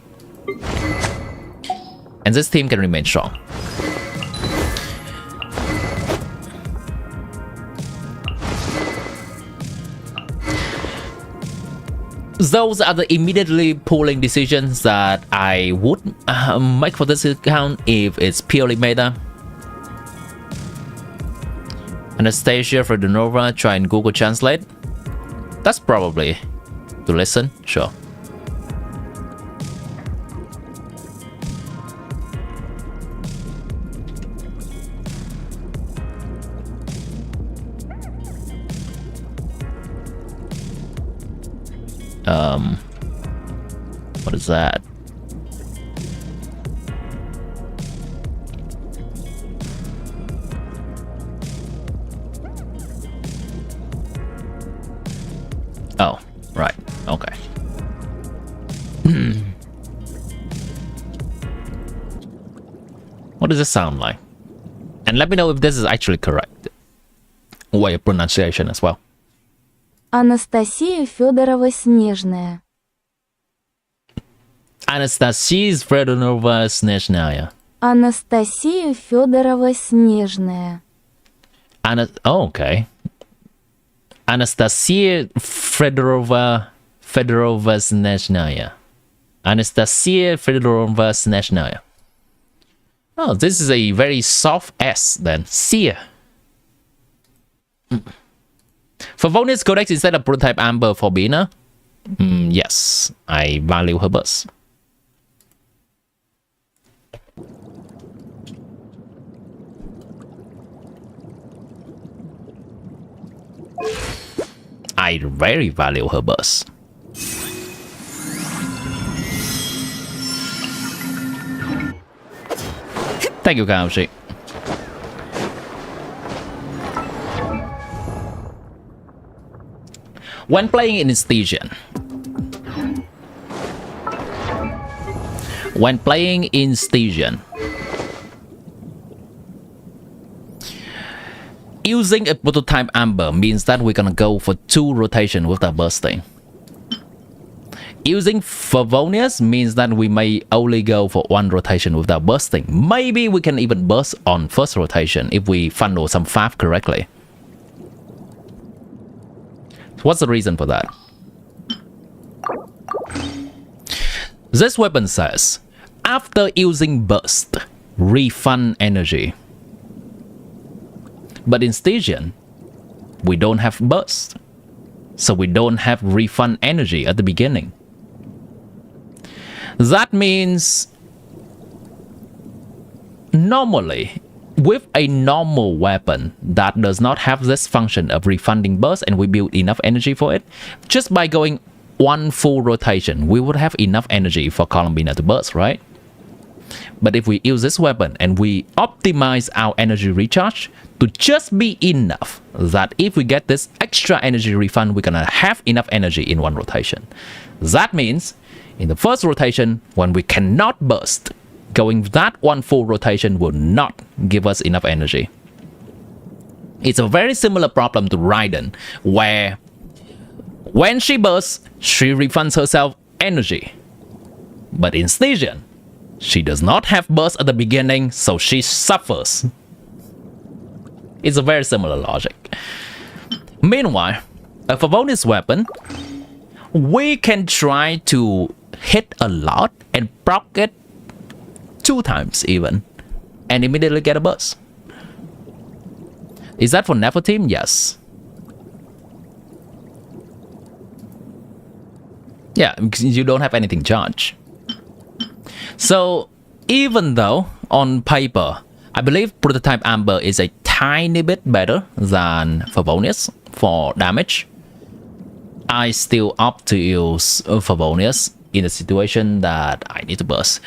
And this team can remain strong. Those are the immediately pulling decisions that I would make for this account if it's purely meta. Anastasia for the Nova, try and Google Translate. That's probably to listen, sure. What is that? Oh, right. Okay. What does this sound like? And let me know if this is actually correct way of pronunciation as well. Анастасия Федорова Снежная. Anastasia Fedorova SNEZHNAYA. Анастасия Федорова Снежная. Oh, okay. Anastasia Fedorova SNEZHNAYA. Anastasia Fedorova SNEZHNAYA. Oh, this is a very soft S then. Sia. Favonius Codex instead of prototype Amber for beginner? Yes, I value her buzz. I very value her buzz. Thank you, Kaushi. When playing in Stygian. When playing in Stygian. Using a prototype Amber means that we're gonna go for 2 rotations without bursting. Using Favonius means that we may only go for 1 rotation without bursting. Maybe we can even burst on first rotation if we funnel some fav correctly. What's the reason for that? This weapon says, after using burst, refund energy. But in Stygian, we don't have burst. So we don't have refund energy at the beginning. That means normally, with a normal weapon that does not have this function of refunding burst and we build enough energy for it, just by going 1 full rotation, we would have enough energy for Columbina to burst, right? But if we use this weapon and we optimize our energy recharge to just be enough that if we get this extra energy refund, we're gonna have enough energy in 1 rotation. That means in the first rotation, when we cannot burst, going that 1 full rotation will not give us enough energy. It's a very similar problem to Raiden, where when she bursts, she refunds herself energy. But in Stygian, she does not have burst at the beginning, so she suffers. It's a very similar logic. Meanwhile, a Favonius weapon, we can try to hit a lot and proc it 2 times even, and immediately get a burst. Is that for Never Team? Yes. Yeah, because you don't have anything charged. So even though on paper, I believe prototype Amber is a tiny bit better than Favonius for damage, I still opt to use Favonius in a situation that I need to burst.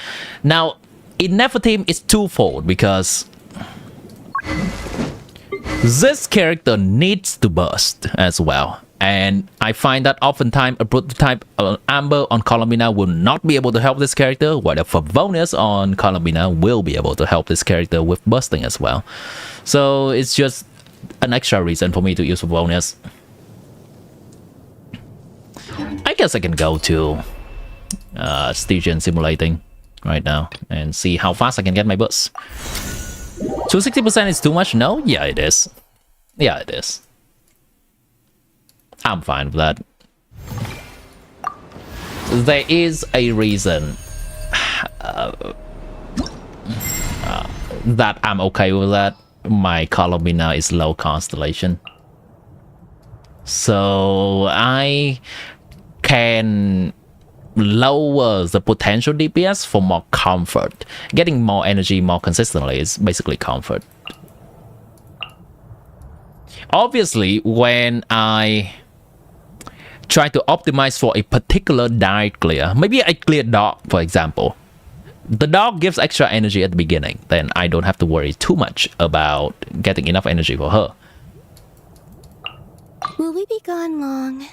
Now, in Never Team, it's twofold because this character needs to burst as well. And I find that oftentimes a prototype Amber on Columbina will not be able to help this character, while a Favonius on Columbina will be able to help this character with bursting as well. So it's just an extra reason for me to use a bonus. I guess I can go to Stygian Simulating right now and see how fast I can get my boots. 260% is too much? No? Yeah, it is. Yeah, it is. I'm fine with that. There is a reason that I'm okay with that. My Columina is low constellation. So I can lower the potential DPS for more comfort. Getting more energy more consistently is basically comfort. Obviously, when I try to optimize for a particular diet clear, maybe I clear dog, for example. The dog gives extra energy at the beginning, then I don't have to worry too much about getting enough energy for her. Will we be gone long?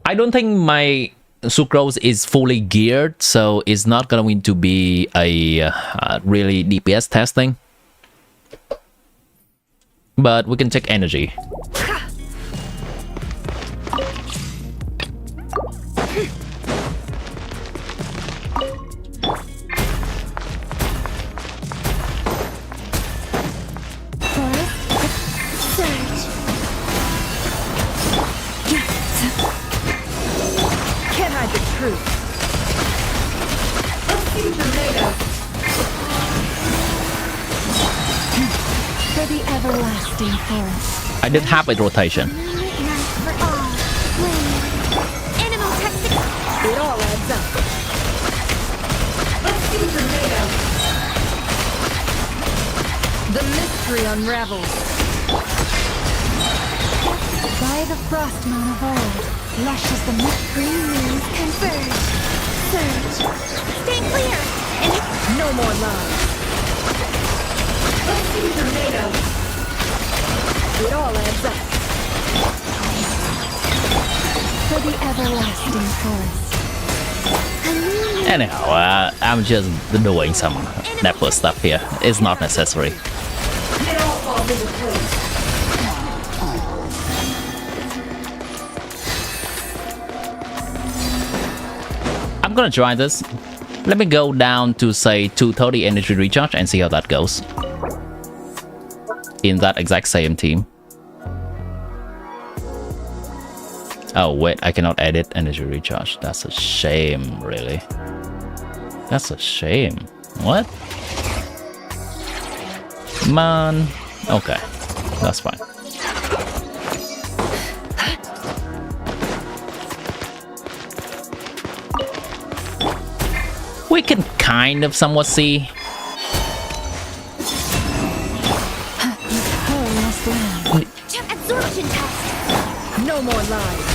I don't think my sucrose is fully geared, so it's not going to be a really DPS testing. But we can check energy. For the everlasting forest. I did have a rotation. For all. Animal testing. It all adds up. Let's see what you're made of. The mystery unravels. By the frost moon of old, lush as the milk green moons converge. Surge. Stay clear. No more lies. Let's see what you're made of. It all adds up. For the everlasting forest. Anyhow, I'm just doing some network stuff here. It's not necessary. It all falls into place. I'm gonna try this. Let me go down to say 230 energy recharge and see how that goes. In that exact same team. Oh wait, I cannot edit energy recharge. That's a shame, really. That's a shame. What? Man. Okay, that's fine. We can kind of somewhat see. Absorption test. No more lies.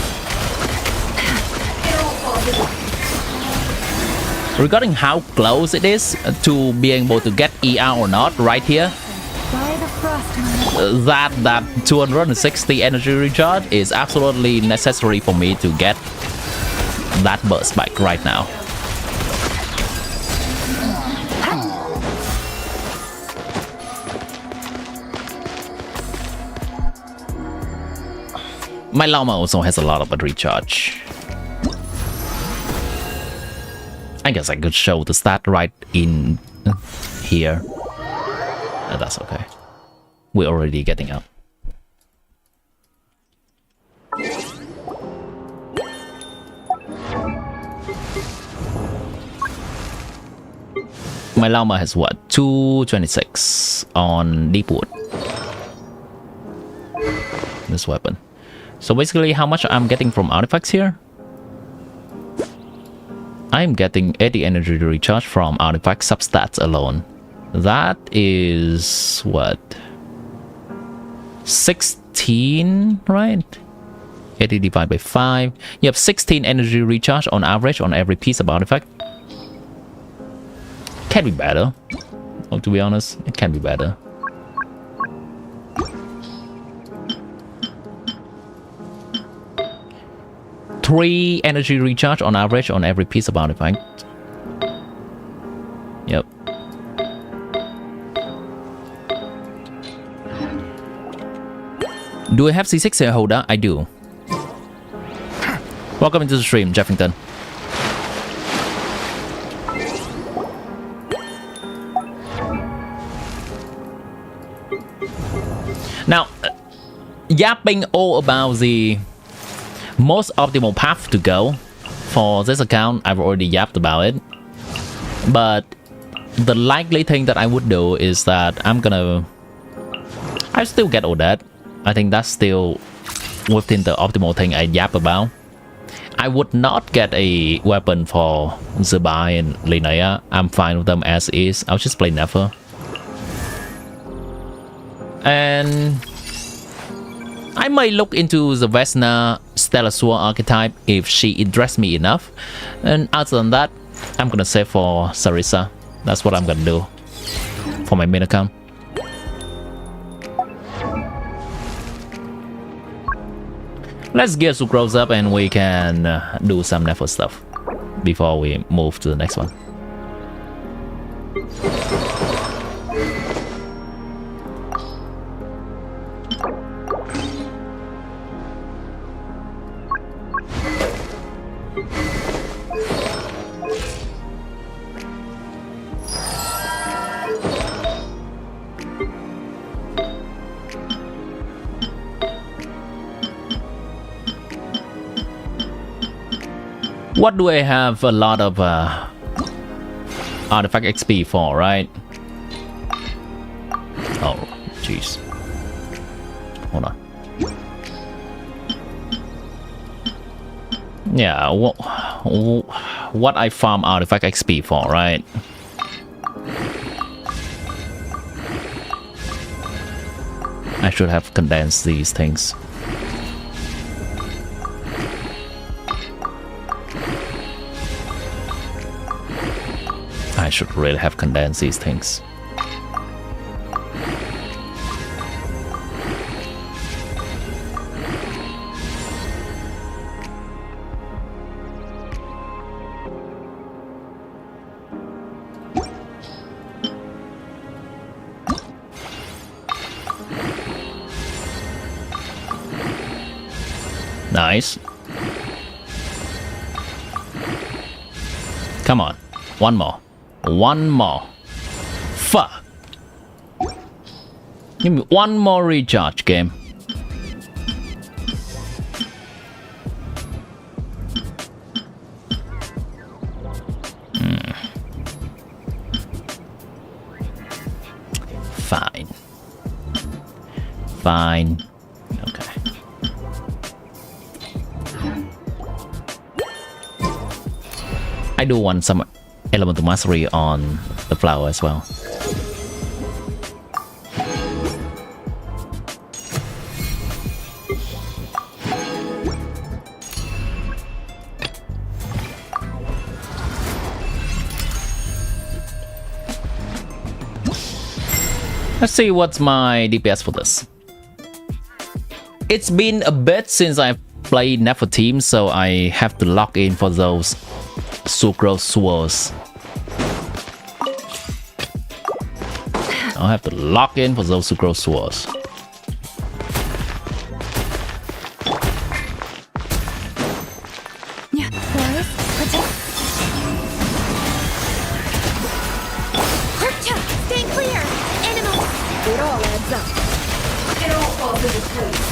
It all falls into place. Regarding how close it is to being able to get ER or not, right here, By the frost moon. that 260 energy recharge is absolutely necessary for me to get that burst back right now. My llama also has a lot of recharge. I guess I could show the stat right in here. That's okay. We're already getting up. My llama has what? 226 on deep wood. This weapon. So basically, how much I'm getting from artifacts here? I'm getting 80 energy to recharge from artifact substats alone. That is what? 16, right? 80 divided by 5. You have 16 energy recharge on average on every piece of artifact. Can be better. Well, to be honest, it can be better. Three energy recharge on average on every piece of artifact. Yep. Do I have C6 here, Holder? I do. Welcome into the stream, Jeffington. Now, yapping all about the most optimal path to go for this account, I've already yapped about it. But the likely thing that I would do is that I still get all that. I think that's still within the optimal thing I yap about. I would not get a weapon for Zubai and SNEZHNAYA. I'm fine with them as is. I'll just play Never. And I might look into the Vesna Stellar Sword archetype if she interests me enough. And other than that, I'm gonna save for Sarissa. That's what I'm gonna do for my main account. Let's get Sucrose up and we can do some Never stuff before we move to the next one. What do I have a lot of artifact XP for, right? Oh, jeez. Hold on. Yeah, what I farm artifact XP for, right? I should have condensed these things. I should really have condensed these things. Nice. Come on. One more. One more. Fuck. Give me one more recharge, game. Fine. Fine. Okay. I do want some elemental mastery on the flower as well. Let's see what's my DPS for this. It's been a bit since I've played Never Team, so I have to log in for those Sucrose Swords. I'll have to log in for those Sucrose Swords. Yeah, boys, protect. Stay clear! Animals! It all adds up. It all falls into place.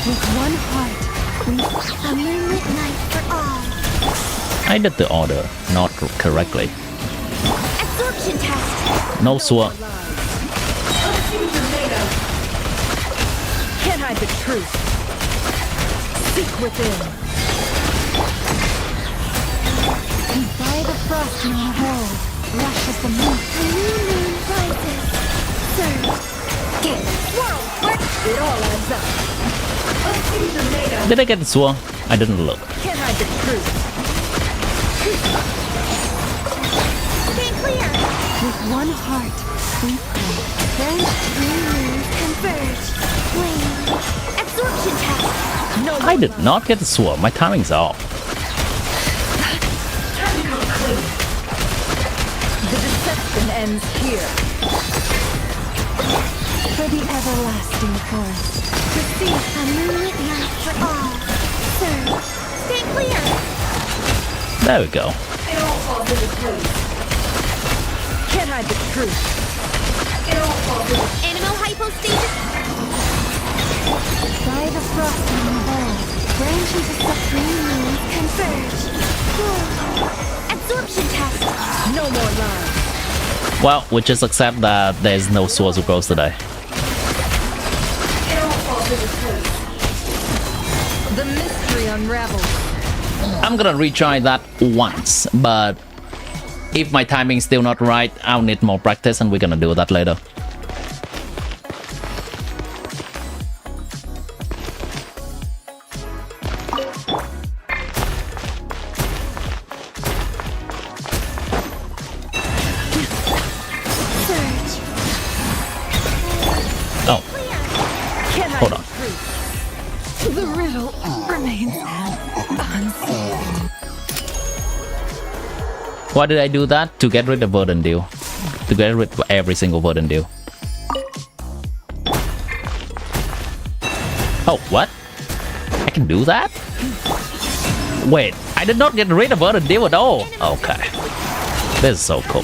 With one heart, A moonlit night for all. I did the order not correctly. Absorption test! No sword. Can't hide the truth. Seek within. and by the frost moon hold, lush as the moon. A new moon rises. Surge. Get. Whirl. Work. It all adds up. Did I get the sword? I didn't look. Can't hide the truth. Stay clear! With one heart, we pray. Then three moons converge. Flame. Absorption test. No I did not get the sword. My timing's off. The deception ends here. everlasting forest. Receive A moonlit night for all. Sir, stay clear. There we go. Can't hide the truth. Animal hypostasis. by the frost moon of old. Branches of supreme moons converge. Absorption test. No more lies. Well, we just accept that there's no Swords of Ghost today. The mystery unravels. I'm gonna retry that once, but if my timing's still not right, I'll need more practice and we're gonna do that later. Oh, Can't hide hold on. the truth. The riddle remains unsolved. Why did I do that? To get rid of Verdant Dew. To get rid of every single Verdant Dew. Oh, what? I can do that? Wait, I did not get rid of Verdant Dew at all. Okay. This is so cool.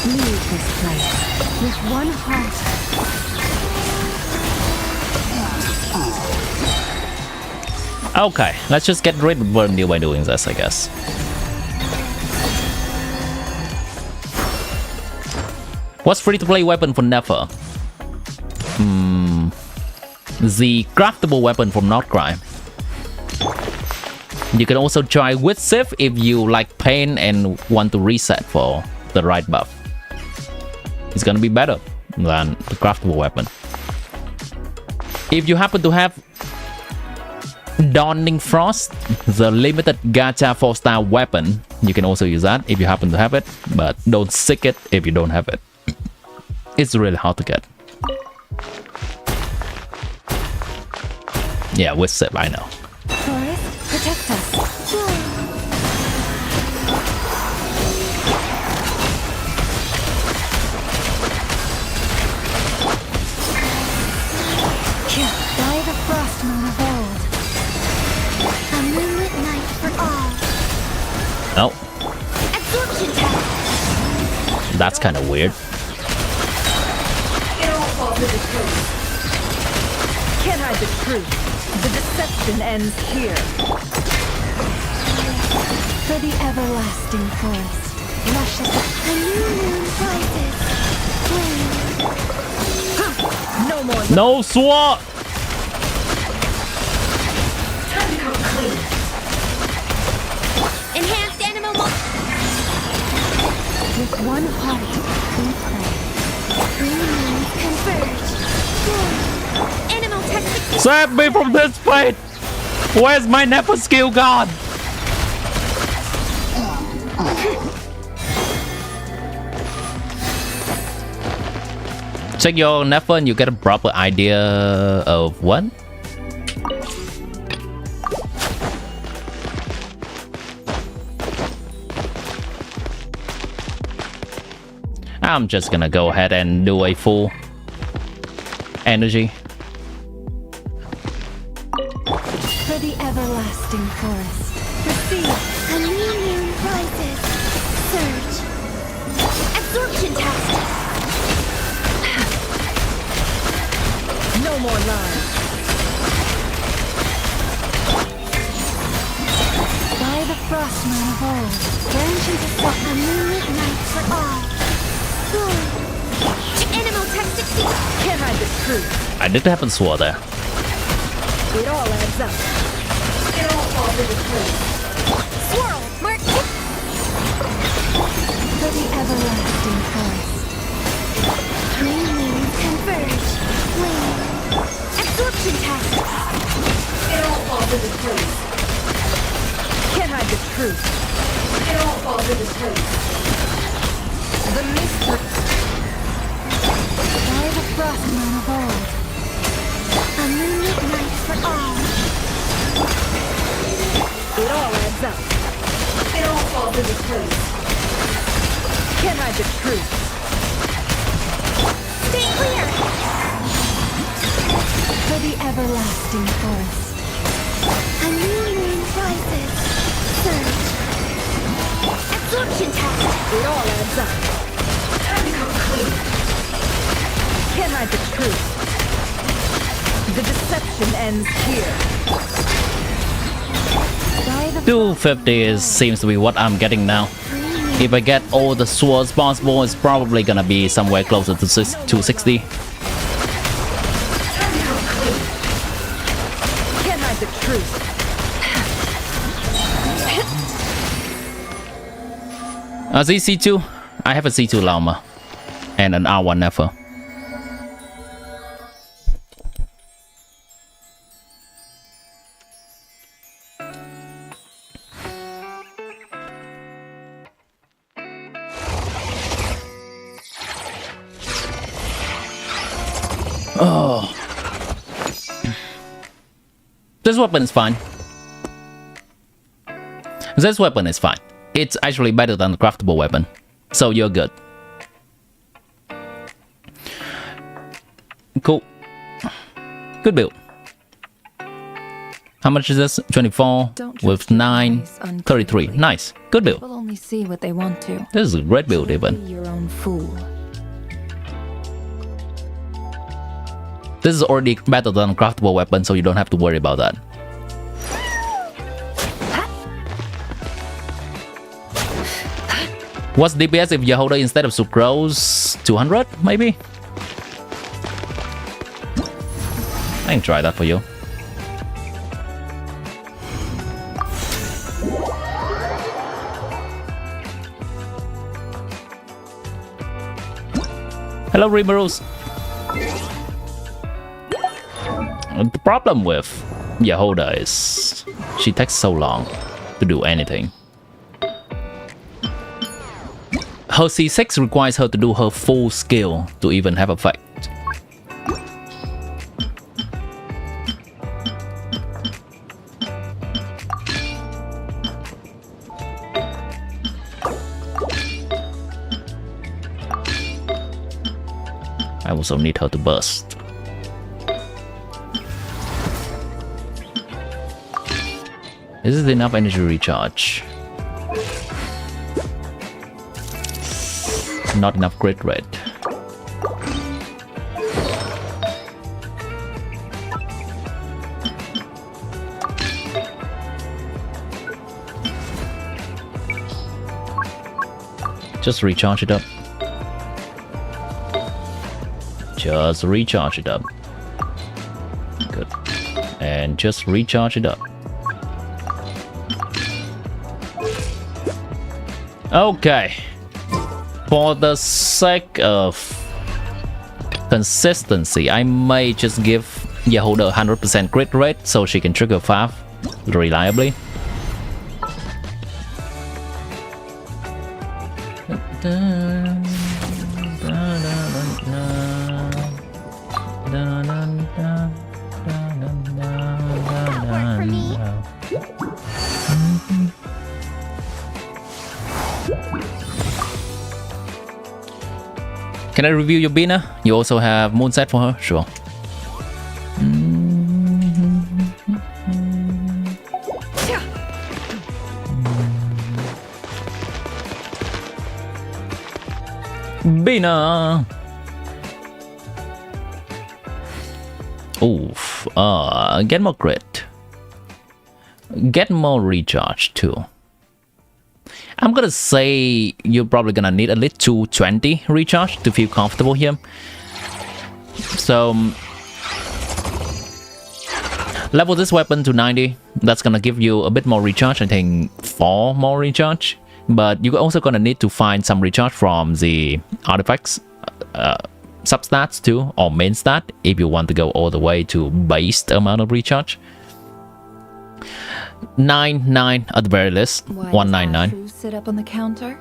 Leave this place with one heart. Okay, let's just get rid of Verdant Dew by doing this, I guess. What's free-to-play weapon for Never? The craftable weapon from nod-krai. You can also try with Sif if you like pain and want to reset for the right buff. It's gonna be better than the craftable weapon. If you happen to have Dawning Frost, the limited gacha 4-star weapon, you can also use that if you happen to have it, but don't seek it if you don't have it. It's really hard to get. Yeah, with Sip, I know. Forest, protect us. By the frost moon of old. A moonlit night for all. Oh, Absorption test. that's kind of weird. Can't hide the truth. The deception ends here. For the everlasting forest. Luscious A new moon rises. Flame. No more. No sword! Enhanced animal with one heart we pray. Green moons converge. Animal test. Save me from this fate! Where's my Never skill gone? Check your Never and you get a proper idea of what? I'm just gonna go ahead and do a full energy. For the everlasting forest. Receive. A new moon rises. Surge. Absorption test. No more lies. By the frost moon of old. Branches of A moonlit night for all. Animal test 60. Can't hide the truth. I did have a sword there. It all adds up. It all falls into place. Swirl. Mark. for the everlasting forest. Green moons converge. Flame. Absorption test. It all falls into place. Can't hide the truth. It all falls into place. The mystery. By the frost moon of old. A moonlit night for all. It all adds up. It all falls into place. Can't hide the truth. Stay clear! For the everlasting forest. A new moon rises. Surge. Absorption test. It all adds up. Time to come clean. Can't hide the truth. The deception ends here. By the 250 seems to be what I'm getting now. If I get all the swords possible, it's probably gonna be somewhere closer to 260. Can't hide the truth. Z2, I have a C2 llama and an R1 Nefer. Oh, this weapon is fine. This weapon is fine. It's actually better than the craftable weapon, so you're good. Cool. Good build. How much is this? 24 with 9, 33. Nice. Good build. People only see what they want to. This is a great build even. Be your own fool. This is already better than a craftable weapon, so you don't have to worry about that. What's DPS if you hold it instead of sucrose? 200 maybe? I can try that for you. Hello, Rimurus. The problem with Yehoda is she takes so long to do anything. Her C6 requires her to do her full skill to even have effect. I also need her to burst. Is it enough energy recharge? Not enough crit rate. Just recharge it up. Just recharge it up. Good. And just recharge it up. Okay. For the sake of consistency, I may just give Yehoda 100% crit rate so she can trigger 5 reliably. Can I review your Bina? You also have Moonset for her? Sure. Bina! Oof. Get more crit. Get more recharge too. I'm gonna say you're probably gonna need at least 220 recharge to feel comfortable here. So level this weapon to 90. That's gonna give you a bit more recharge. I think 4 more recharge. But you're also gonna need to find some recharge from the artifacts, substats too, or main stat if you want to go all the way to based amount of recharge. 99 at the very least. 199. Sit up on the counter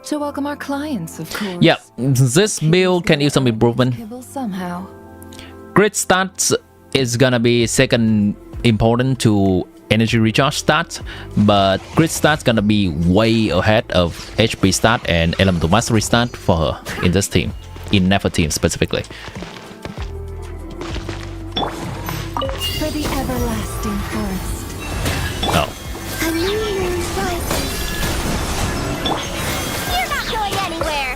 to welcome our clients, of course. Yeah, this build can use some improvement. Somehow. Grid stats is gonna be second important to energy recharge stat, but crit stat's gonna be way ahead of HP stat and elemental mastery stat for her in this team, in Nefer team specifically. For the everlasting forest. Oh. A new moon rises. You're not going anywhere.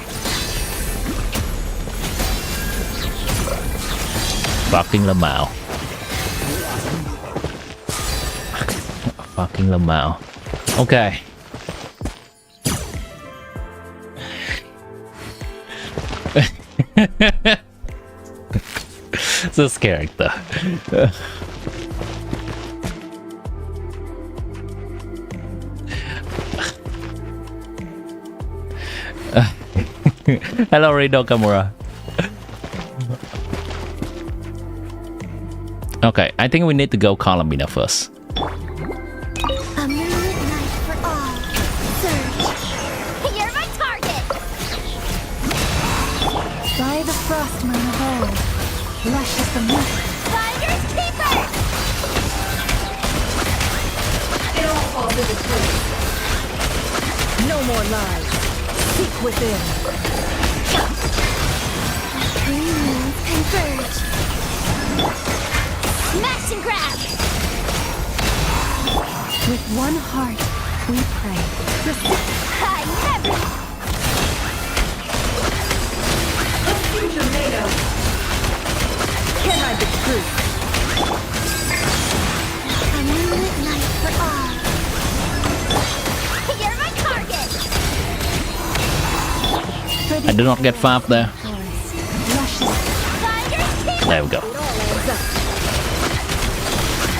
Fucking Lamau. Fucking Lamau. Okay. This character. Hello, Rido Kamura. Okay, I think we need to go Columina first. A moonlit night for all. Surge. You're my target. By the frost moon of old, lush is the moon. Finders keeper. It all falls into place. No more lies. Seek within. Three moons converge. Smash and grab. With one heart, we pray. I never. A future made of. Can't hide the truth. A moonlit night for all. You're my target. For the I did not get 5 there. forest, lush is Finders keeper. There we go. It all adds up.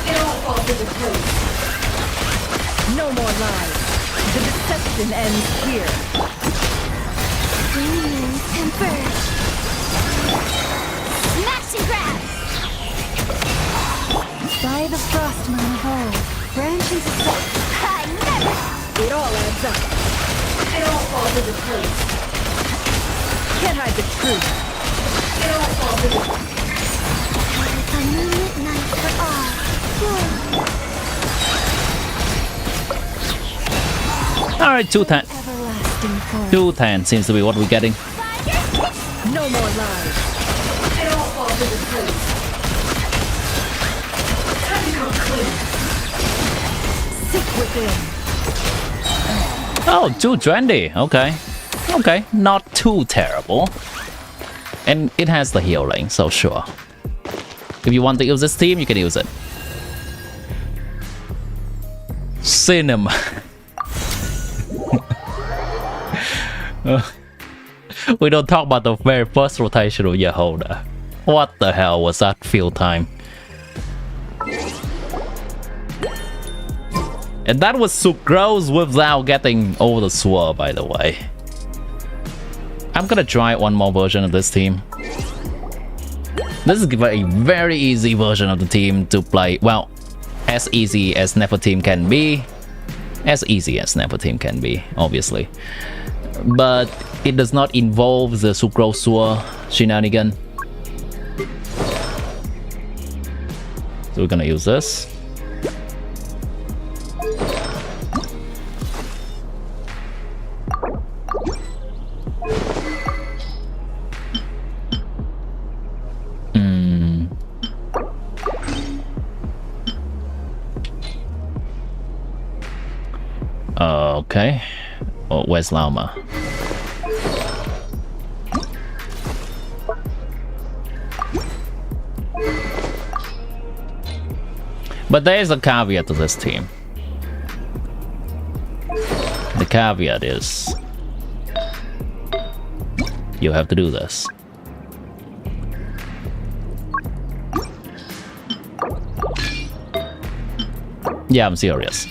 It all falls into place. No more lies. The deception ends here. Three moons converge. Smash and grab. by the frost moon of old, branches of I never. It all adds up. It all falls into place. Can't hide the truth. It all falls into A moonlit night for all. All right, 210. everlasting forest. 210 seems to be what we're getting. no more lies. It all falls into place. Time to come clean. Seek within. Oh, 220. Okay. Okay, not too terrible. And it has the healing, so sure. If you want to use this team, you can use it. Cinema. We don't talk about the very first rotation of Yeholda. What the hell was that field time? And that was Sucrose without getting over the swirl, by the way. I'm gonna try one more version of this team. This is a very easy version of the team to play. Well, as easy as Nefer team can be. As easy as Nefer team can be, obviously. But it does not involve the Sucrose swirl shenanigan. So we're gonna use this. Okay. Oh, where's Llama? But there is a caveat to this team. The caveat is you have to do this. Yeah, I'm serious.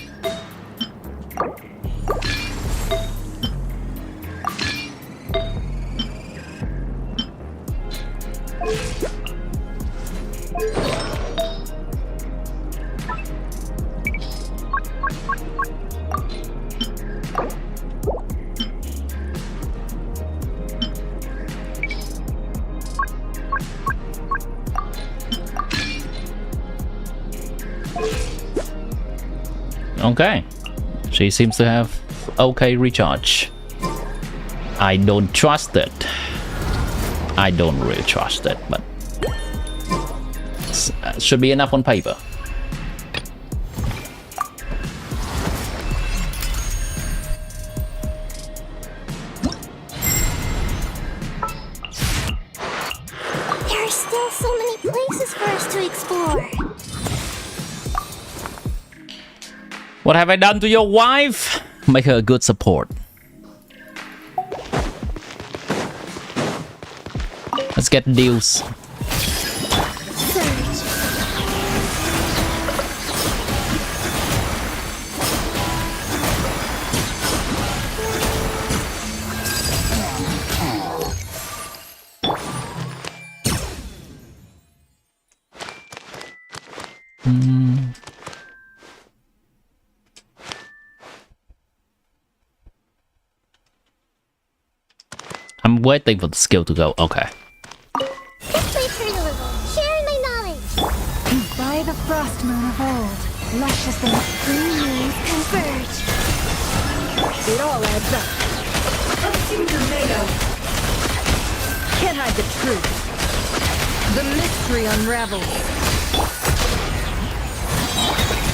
Okay. She seems to have okay recharge. I don't trust it. I don't really trust it, but should be enough on paper. There are still so many places for us to explore. What have I done to your wife? Make her a good support. Let's get deals. I'm waiting for the skill to go. Okay. Sharing my knowledge. By the frost moon of old, luscious the green moons converge. It all adds up. Let's see what you're made of. Can't hide the truth. The mystery unravels.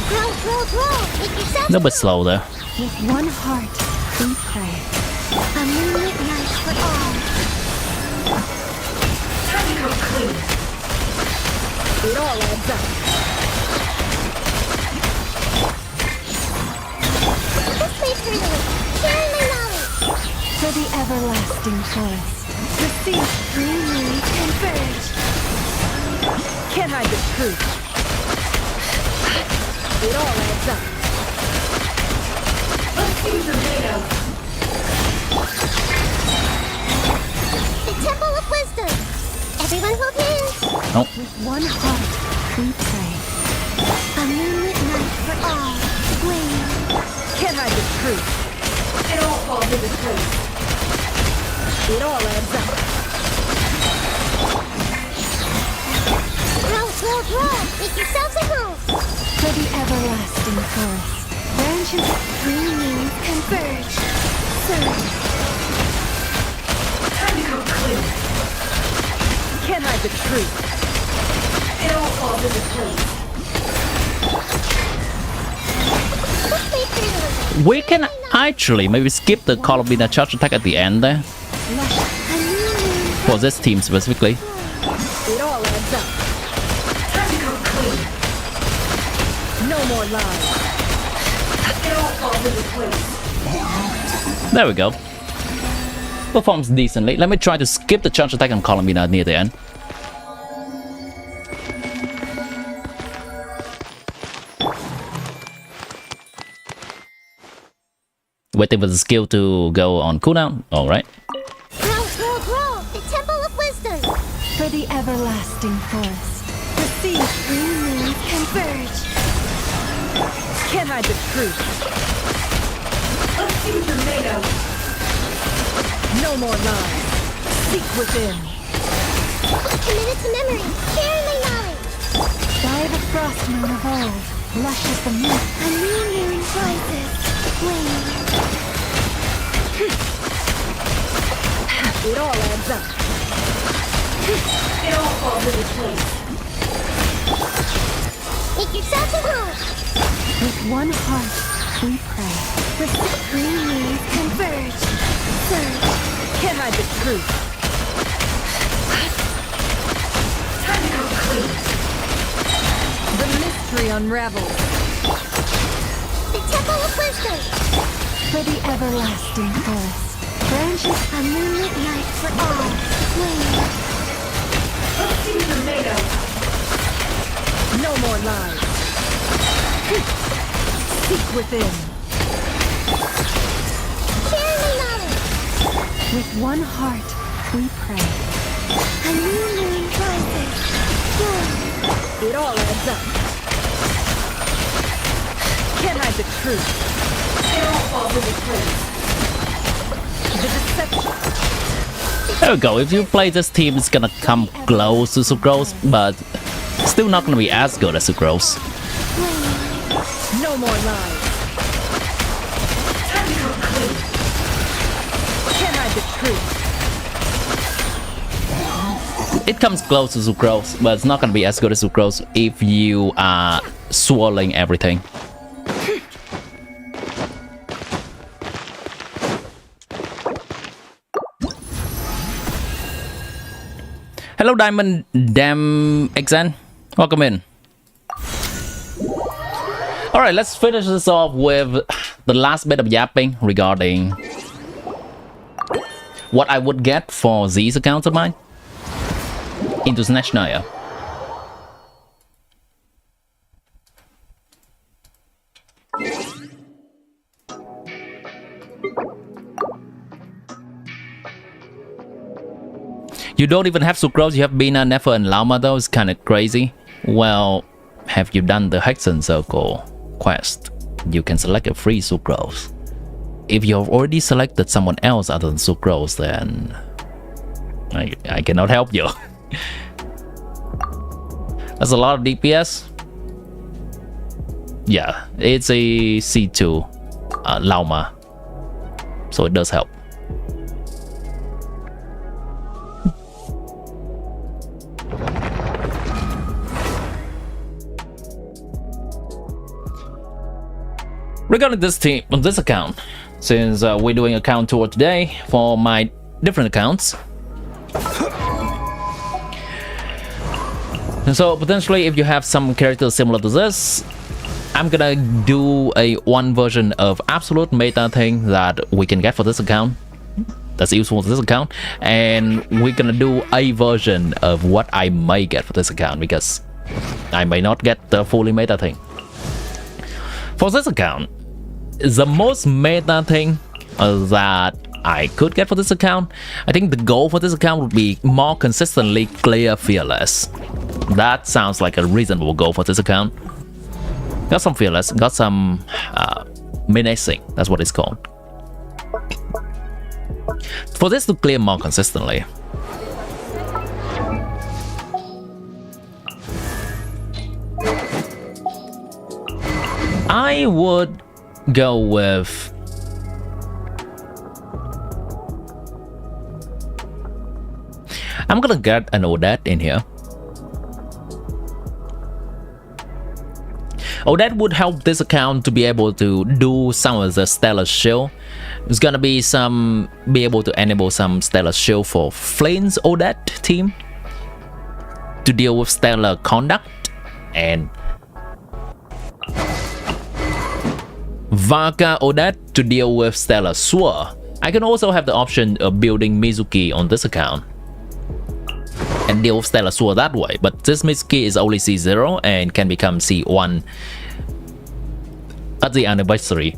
Grow. Make yourself A little bit slow there. With one heart, we pray. a moonlit night for all. Time to come clean. It all adds up. This way further. Sharing my knowledge. For the everlasting forest, the sea green moons converge. Can't hide the truth. It all adds up. Let's see what you're made of. The Temple of Wisdom. Everyone hold hands. Oh, With one heart, we pray. A moonlit night for all. Flame. Can't hide the truth. It all falls into place. It all adds up. Grow. Make yourselves at home. For the everlasting forest, branches of green moons converge. Surge. Time to come clean. Can't hide the truth. It all falls into place. This way further. we can actually maybe skip the Columbina charge attack at the end there. A new moon. For this team specifically. It all adds up. Time to come clean. No more lies. It all falls into place. There we go. Performs decently. Let me try to skip the charge attack on Columbina near the end. Waiting for the skill to go on cooldown. Alright. Grow. The Temple of Wisdom. For the everlasting forest, the sea green moons converge. Can't hide the truth. Let's see what you're made of. No more lies. Seek within. Committed to memory. Sharing my knowledge. By the frost moon of old, luscious the moon. A new moon rises. Flame. It all adds up. It all falls into place. Make yourselves at home. With one heart, we pray. The green moons converge. Surge. Can't hide the truth. Time to come clean. The mystery unravels. The Temple of Wisdom. For the everlasting forest, branches A moonlit night for all. Flame. Let's see what you're made of. No more lies. Seek within. Sharing my knowledge. with one heart, we pray. A new moon rises. Boom. It all adds up. Can't hide the truth. It all falls into place. The deception. There we go. If you play this team, it's gonna come close to Sucrose, but still not gonna be as good as Sucrose. No more lies. It comes close to Sucrose, but it's not gonna be as good as Sucrose if you are swirling everything. Hello Diamond Damn XN, welcome in. Alright, let's finish this off with the last bit of yapping regarding what I would get for these accounts of mine into SNEZHNAYA. You don't even have Sucrose, you have Bina, Nefer, and Llama though, it's kinda crazy. Well, have you done the Hexen Circle quest? You can select a free Sucrose. If you have already selected someone else other than Sucrose, then I cannot help you. That's a lot of DPS. Yeah, it's a C2 Llama, so it does help. Regarding this team, this account, since we're doing account tour today for my different accounts, and so potentially if you have some characters similar to this, I'm gonna do a one version of absolute meta thing that we can get for this account that's useful for this account, and we're gonna do a version of what I may get for this account because I may not get the fully meta thing. For this account, the most meta thing that I could get for this account, I think the goal for this account would be more consistently clear Fearless. That sounds like a reasonable goal for this account. Got some Fearless, got some menacing, that's what it's called. For this to clear more consistently, I would go with I'm gonna get an Odette in here. Odette would help this account to be able to do some of the Stellar Shield. It's gonna be be able to enable some Stellar Shield for Flame's Odette team to deal with Stellar Conduct, and Vaka Odette to deal with Stellar Sword. I can also have the option of building Mizuki on this account and deal with Stellar Sword that way, but this Mizuki is only C0 and can become C1 at the anniversary.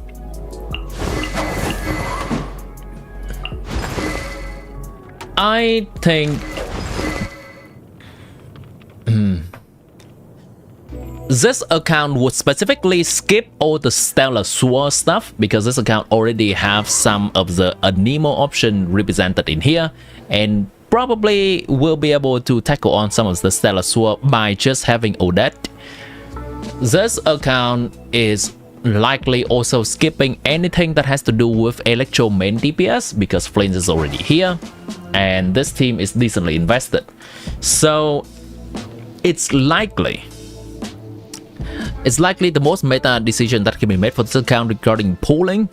I think this account would specifically skip all the Stellar Sword stuff because this account already have some of the Anemo option represented in here, and probably will be able to tackle on some of the Stellar Sword by just having Odette. This account is likely also skipping anything that has to do with Electro main DPS because Flames is already here and this team is decently invested. So it's likely the most meta decision that can be made for this account regarding pooling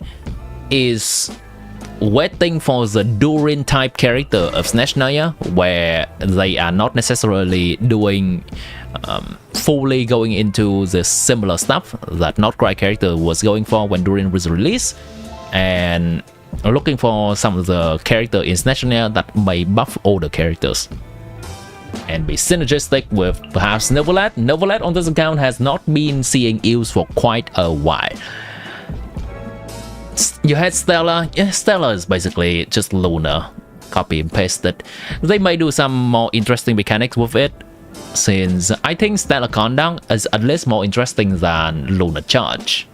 is waiting for the Durin type character of SNEZHNAYA, where they are not necessarily doing fully going into the similar stuff that nod-krai character was going for when Durin was released, and looking for some of the character in SNEZHNAYA that may buff older characters and be synergistic with perhaps Novelet. Novelet on this account has not been seeing use for quite a while. You had Stella. Yeah, Stella is basically just Luna, copy and pasted. They may do some more interesting mechanics with it, since I think Stellar Conduct is at least more interesting than Luna Charge,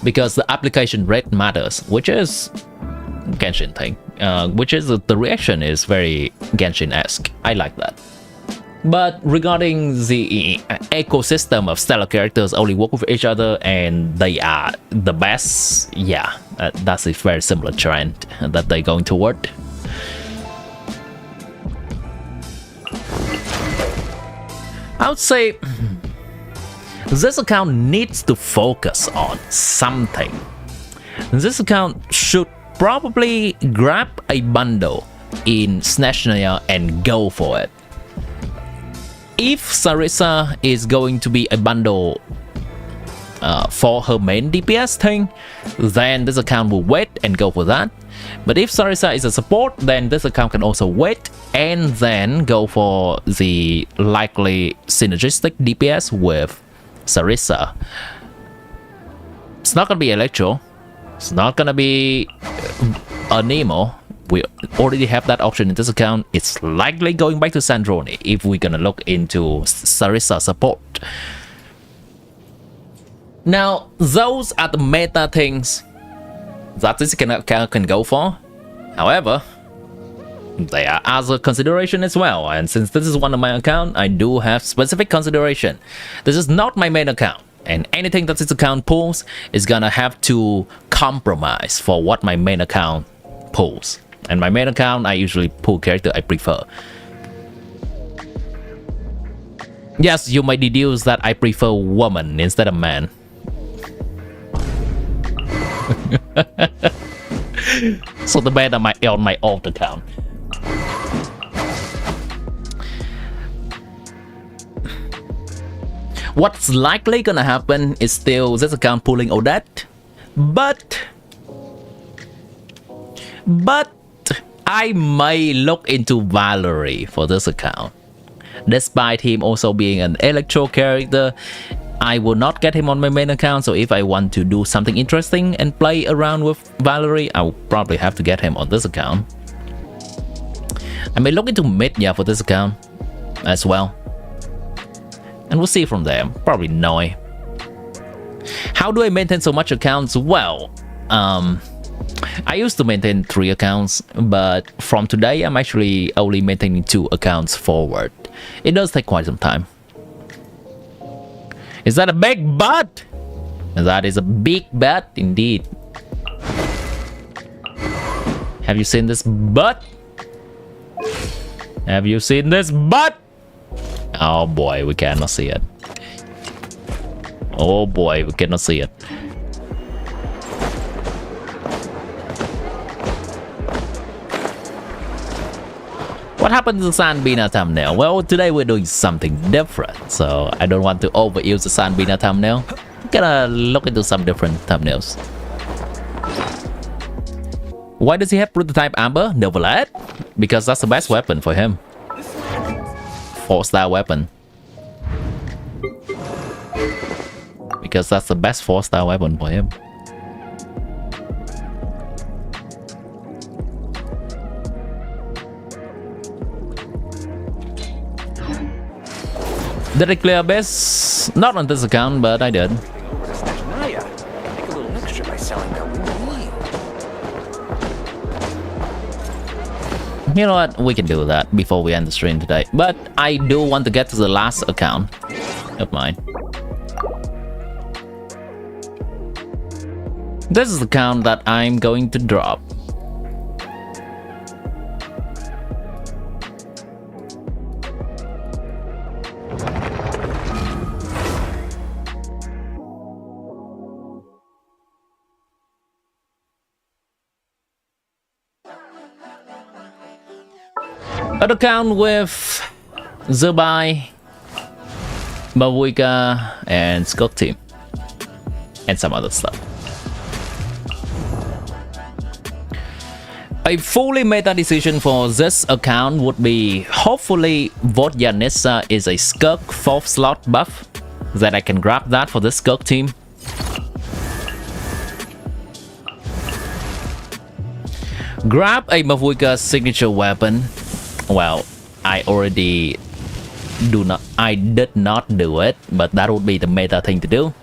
because the application rate matters, which is Genshin thing, which is the reaction is very Genshin-esque. I like that. But regarding the ecosystem of stellar characters only work with each other and they are the best, yeah, that's a very similar trend that they're going toward. I would say this account needs to focus on something. This account should probably grab a bundle in SNEZHNAYA and go for it. If Sarisa is going to be a bundle for her main DPS thing, then this account will wait and go for that. But if Sarisa is a support, then this account can also wait and then go for the likely synergistic DPS with Sarisa. It's not gonna be Electro. It's not gonna be a Nemo. We already have that option in this account. It's likely going back to Sandrone if we're gonna look into Sarisa support. Now, those are the meta things that this account can go for. However, there are other consideration as well, and since this is one of my account, I do have specific consideration. This is not my main account, and anything that this account pulls is gonna have to compromise for what my main account pulls. And my main account, I usually pull character I prefer. Yes, you might deduce that I prefer woman instead of man. So the bad on my alt account. What's likely gonna happen is still this account pulling Odette, but I may look into Valerie for this account. Despite him also being an Electro character, I will not get him on my main account, so if I want to do something interesting and play around with Valerie, I'll probably have to get him on this account. I may look into Midya for this account as well. And we'll see from there. Probably Noi. How do I maintain so much accounts? Well, I used to maintain 3 accounts, but from today I'm actually only maintaining 2 accounts forward. It does take quite some time. Is that a big butt? That is a big butt indeed. Have you seen this butt? Have you seen this butt? Oh boy, we cannot see it. Oh boy, we cannot see it. What happened to the Sanbina thumbnail? Well, today we're doing something different, so I don't want to overuse the Sanbina thumbnail. I'm gonna look into some different thumbnails. Why does he have prototype Amber? Novelet? Because that's the best weapon for him. 4-star weapon. Because that's the best 4-star weapon for him. Did I clear base? Not on this account, but I did. SNEZHNAYA. Make a little extra by selling that wheel. You know what? We can do that before we end the stream today. But I do want to get to the last account of mine. This is the account that I'm going to drop. An account with Zubai, Mavuika, and Skok Team, and some other stuff. A fully meta decision for this account would be hopefully Vodyanissa is a Skirk 4th slot buff, that I can grab that for this Skirk team. Grab a Mavuika signature weapon. Well, I did not do it, but that would be the meta thing to do.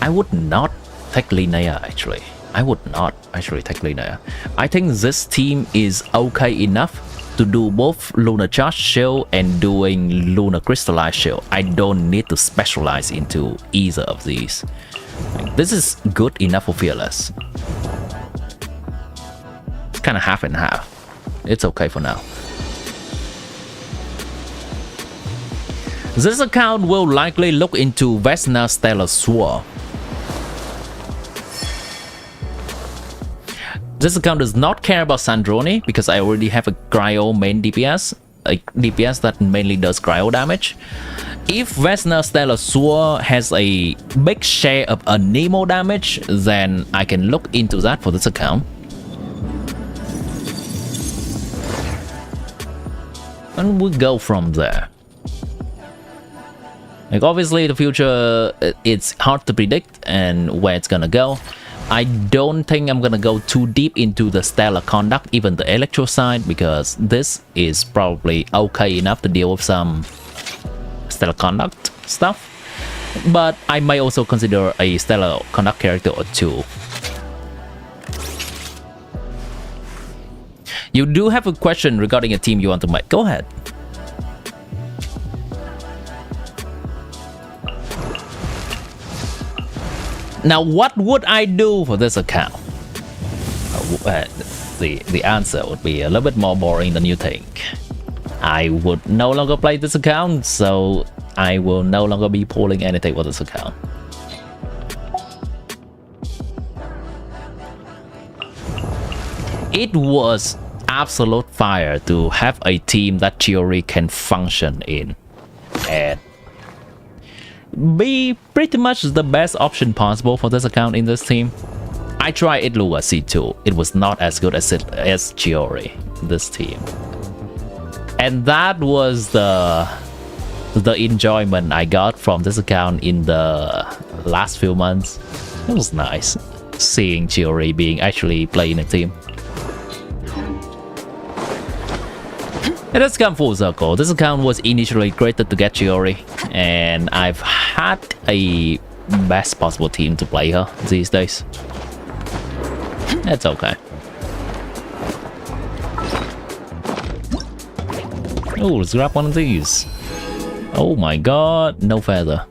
I would not take SNEZHNAYA actually. I would not actually take Linnea. I think this team is okay enough to do both Lunar Charge Shield and doing Lunar Crystallized Shield. I don't need to specialize into either of these. This is good enough for Fearless. It's kind of half and half. It's okay for now. This account will likely look into Vesna Stellar Sword. This account does not care about Sandroni because I already have a cryo main DPS, a DPS that mainly does cryo damage. If Vesna Stellar Sword has a big share of a Nemo damage, then I can look into that for this account. And we go from there. Like obviously the future, it's hard to predict and where it's gonna go. I don't think I'm gonna go too deep into the stellar conduct, even the electro side, because this is probably okay enough to deal with some stellar conduct stuff. But I might also consider a stellar conduct character or two. You do have a question regarding a team you want to make. Go ahead. Now, what would I do for this account? The answer would be a little bit more boring than you think. I would no longer play this account, so I will no longer be pulling anything for this account. It was absolute fire to have a team that Chiori can function in and be pretty much the best option possible for this account in this team. I tried Idlua C2. It was not as good as Chiori, this team. And that was the enjoyment I got from this account in the last few months. It was nice seeing Chiori being actually playing a team. It has come full circle. This account was initially created to get Chiori, and I've had a best possible team to play her these days. It's okay. Oh, let's grab one of these. Oh my god, no feather.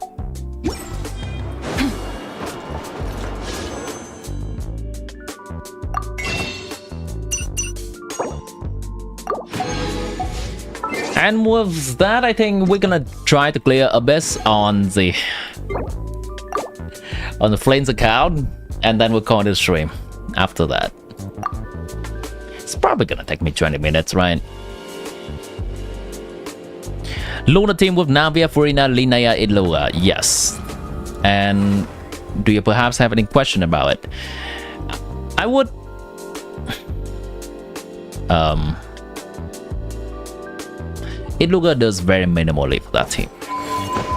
And with that, I think we're gonna try to clear Abyss on the Flames account, and then we'll call it a stream after that. It's probably gonna take me 20 minutes, right? Luna team with Navia, Furina, Linnea, Idlua. Yes. And do you perhaps have any question about it? I would... Idlua does very minimally for that team.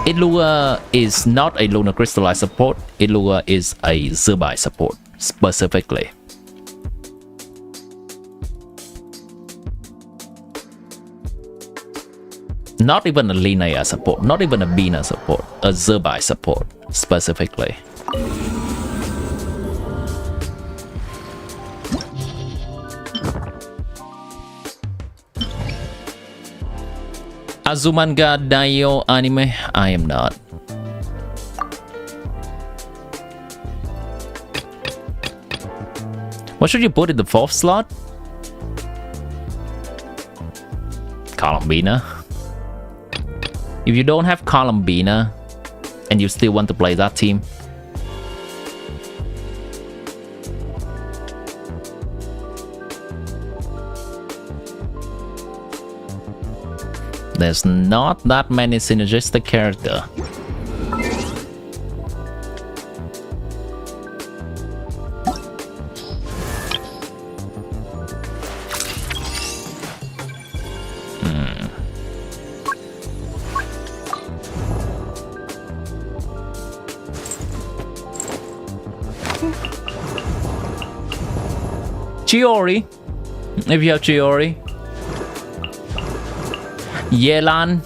Idlua is not a Lunar Crystallized support. Idlua is a Zerbai support, specifically. Not even a Linnea support, not even a Bina support, a Zerbai support, specifically. Azumanga Daio anime? I am not. What should you put in the 4th slot? Columbina. If you don't have Columbina and you still want to play that team, there's not that many synergistic characters. Chiori, if you have Chiori. Yelan.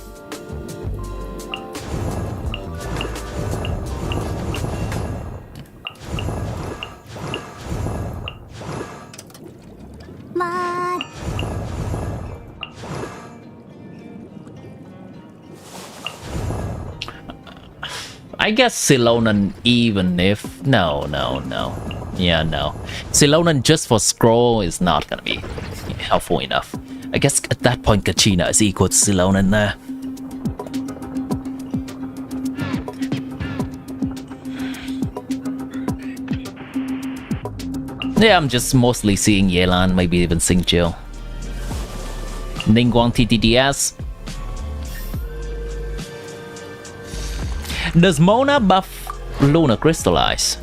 I guess Silonan, even if no. Yeah, no. Silonan just for scroll is not gonna be helpful enough. I guess at that point Kachina is equal to Silonan there. Yeah, I'm just mostly seeing Yelan, maybe even Xingqiu. Ningguang TTDS. Does Mona buff Lunar Crystallize?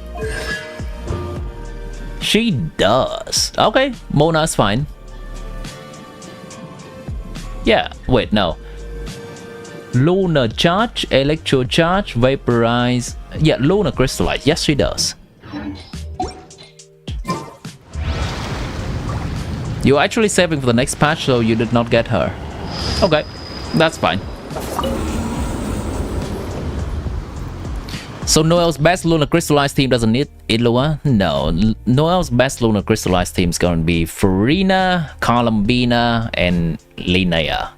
She does. Okay, Mona's fine. Yeah, wait, no. Lunar Charge, Electro Charge, Vaporize. Yeah, Lunar Crystallize. Yes, she does. You're actually saving for the next patch, so you did not get her. Okay, that's fine. So Noel's best Lunar Crystallized team doesn't need Ilua? No. Noel's best Lunar Crystallized team is going to be Farina, Columbina, and Linnea.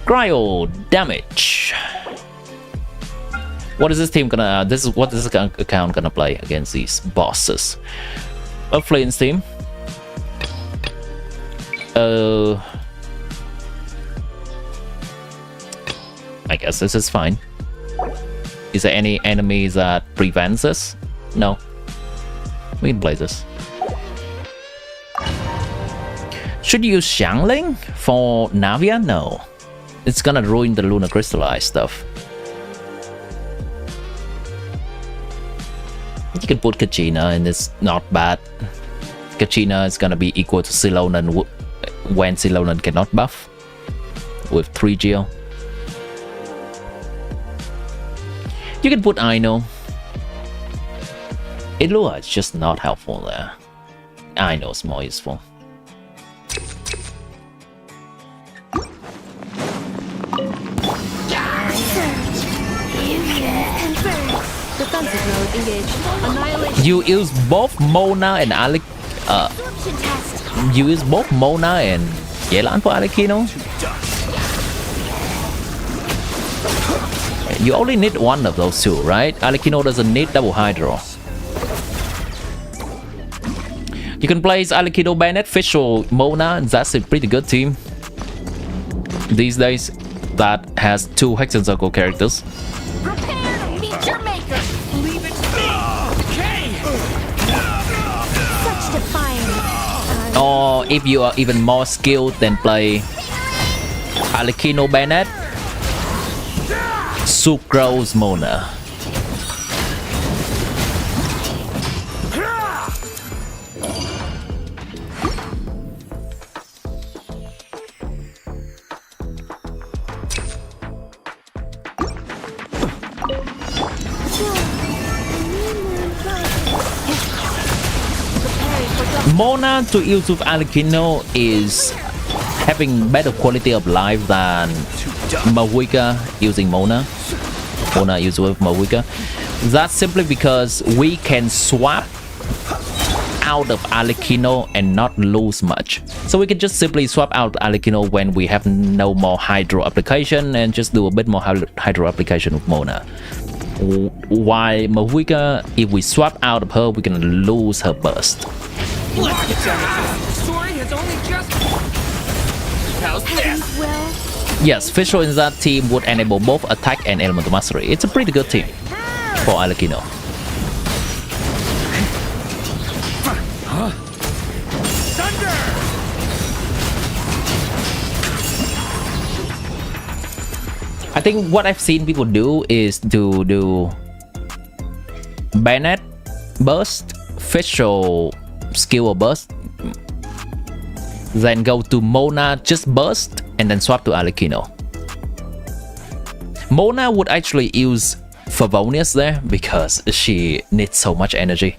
Cryo damage. What is this team gonna? This is what this account gonna play against these bosses. A Flame's team. I guess this is fine. Is there any enemies that prevents us? No. We can play this. Should use Xiangling for Navia? No. It's gonna ruin the Lunar Crystallized stuff. You can put Kachina and it's not bad. Kachina is gonna be equal to Silonan when Silonan cannot buff with 3 geo. You can put Aino. Ilua is just not helpful there. Aino is more useful. Defensive mode engaged. Annihilation. You use both Mona and Alec. You use both Mona and Yelan for Alecino. You only need one of those two, right? Alecino doesn't need double Hydro. You can place Alecino, Bennett, Fish, or Mona. That's a pretty good team these days that has 2 Hex and Circle characters. Prepare to meet your maker. Leave it to me. Okay. Such defiance. Or if you are even more skilled, then play Alecino, Bennett, Sucrose, Mona. Mona to use with Alecino is having better quality of life than Mahuika using Mona. Mona used with Mahuika. That's simply because we can swap out of Alecino and not lose much. So we can just simply swap out Alecino when we have no more Hydro application and just do a bit more Hydro application with Mona. While Mahuika, if we swap out of her, we're gonna lose her burst. Let's get down to this. The story has only just... How's this? Well, Yes, Fischl in that team would enable both attack and elemental mastery. It's a pretty good team for Alecino. Thunder! I think what I've seen people do is to do Bennett burst, Fischl skill or burst, then go to Mona just burst, and then swap to Alecino. Mona would actually use Favonius there because she needs so much energy.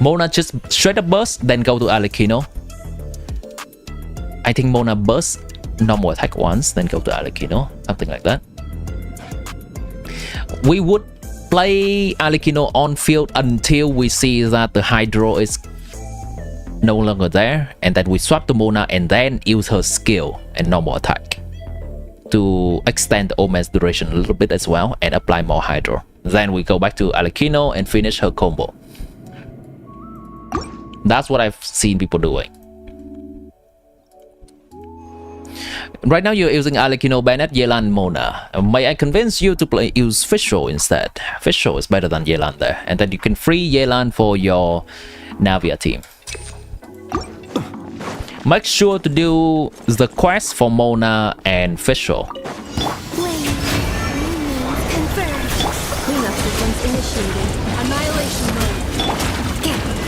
Mona just straight up burst, then go to Alecino. I think Mona burst, normal attack once, then go to Alecino, something like that. We would play Alecino on field until we see that the Hydro is no longer there, and then we swap to Mona and then use her skill and normal attack to extend the Omen's duration a little bit as well and apply more Hydro. Then we go back to Arlecchino and finish her combo. That's what I've seen people doing. Right now you're using Arlecchino, Bennett, Yelan, Mona. May I convince you to use Fischl instead? Fischl is better than Yelan there. And then you can free Yelan for your Navia team. Make sure to do the quest for Mona and Fischl. Cleanup sequence initiated. Annihilation mode.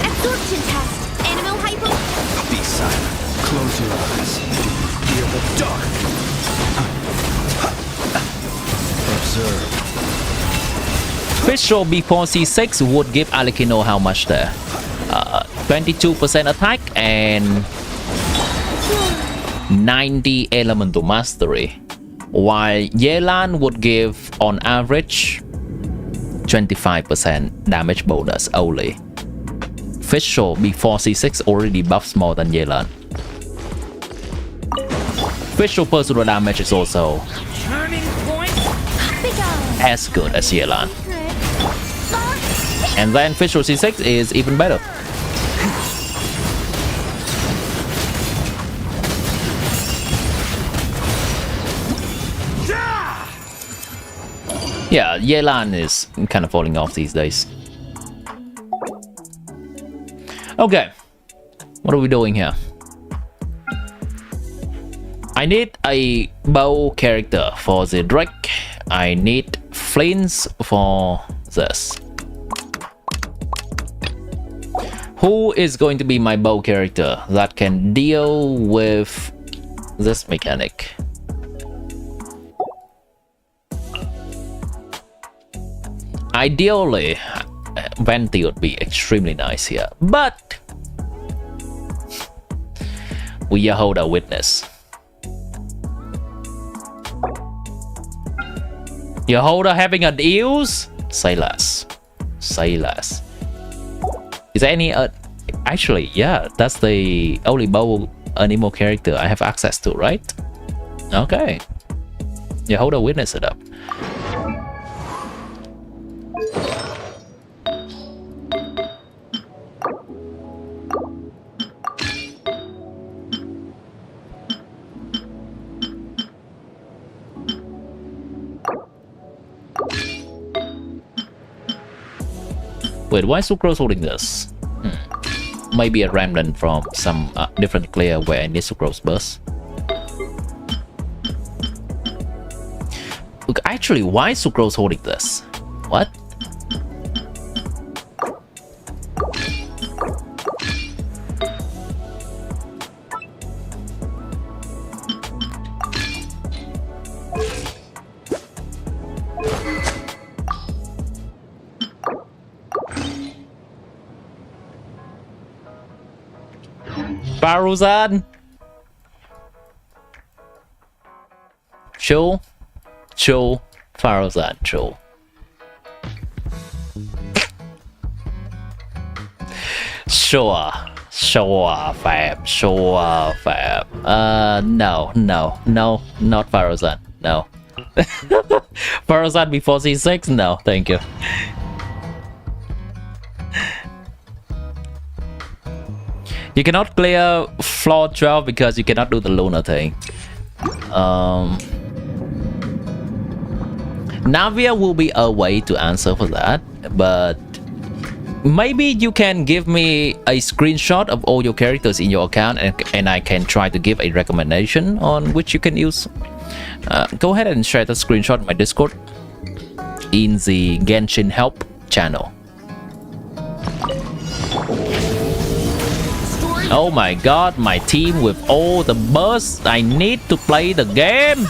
Absorption test. Animal hypo. Be silent. Close your eyes. Feel the dark. Observe. Fischl before C6 would give Arlecchino how much there? 22% attack and 90 elemental mastery, while Yelan would give on average 25% damage bonus only. Fischl before C6 already buffs more than Yelan. Fischl personal damage is also Turning point. as good as Yelan. And then Fischl C6 is even better. Yeah, Yelan is kind of falling off these days. Okay, what are we doing here? I need a bow character for the Drake. I need flints for this. Who is going to be my bow character that can deal with this mechanic? Ideally, Venti would be extremely nice here, but we hold our witness. Yeholda having a deals? Say less. Say less. Is there any actually, yeah, that's the only bow animal character I have access to, right? Okay. Yeholda witness it up. Wait, why is Sucrose holding this? Maybe a remnant from some different clear where I need Sucrose burst. Look, actually, why is Sucrose holding this? What? Baruzan. Chill. Chill. Farozan. Chill. Sure. Sure, fam. Sure, fam. No. Not Farozan. No. Farozan before C6? No, thank you. You cannot clear floor 12 because you cannot do the Luna thing. Navia will be a way to answer for that, but maybe you can give me a screenshot of all your characters in your account and I can try to give a recommendation on which you can use. Go ahead and share the screenshot in my Discord in the Genshin Help channel. Oh my god, my team with all the bursts I need to play the game?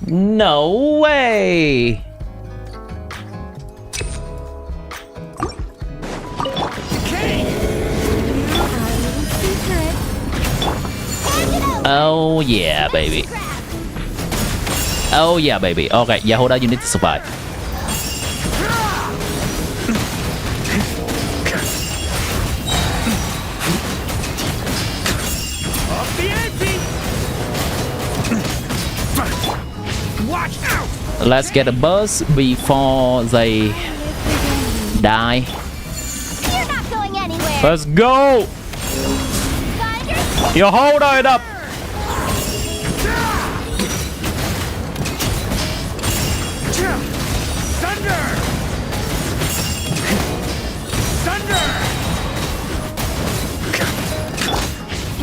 No way! Oh yeah, baby. Oh yeah, baby. Okay, Yeholda, you need to survive. the ante! Watch out! Let's get a buzz before they die. You're not going anywhere. Let's go! Thunder, You hold it up! Thunder! Thunder!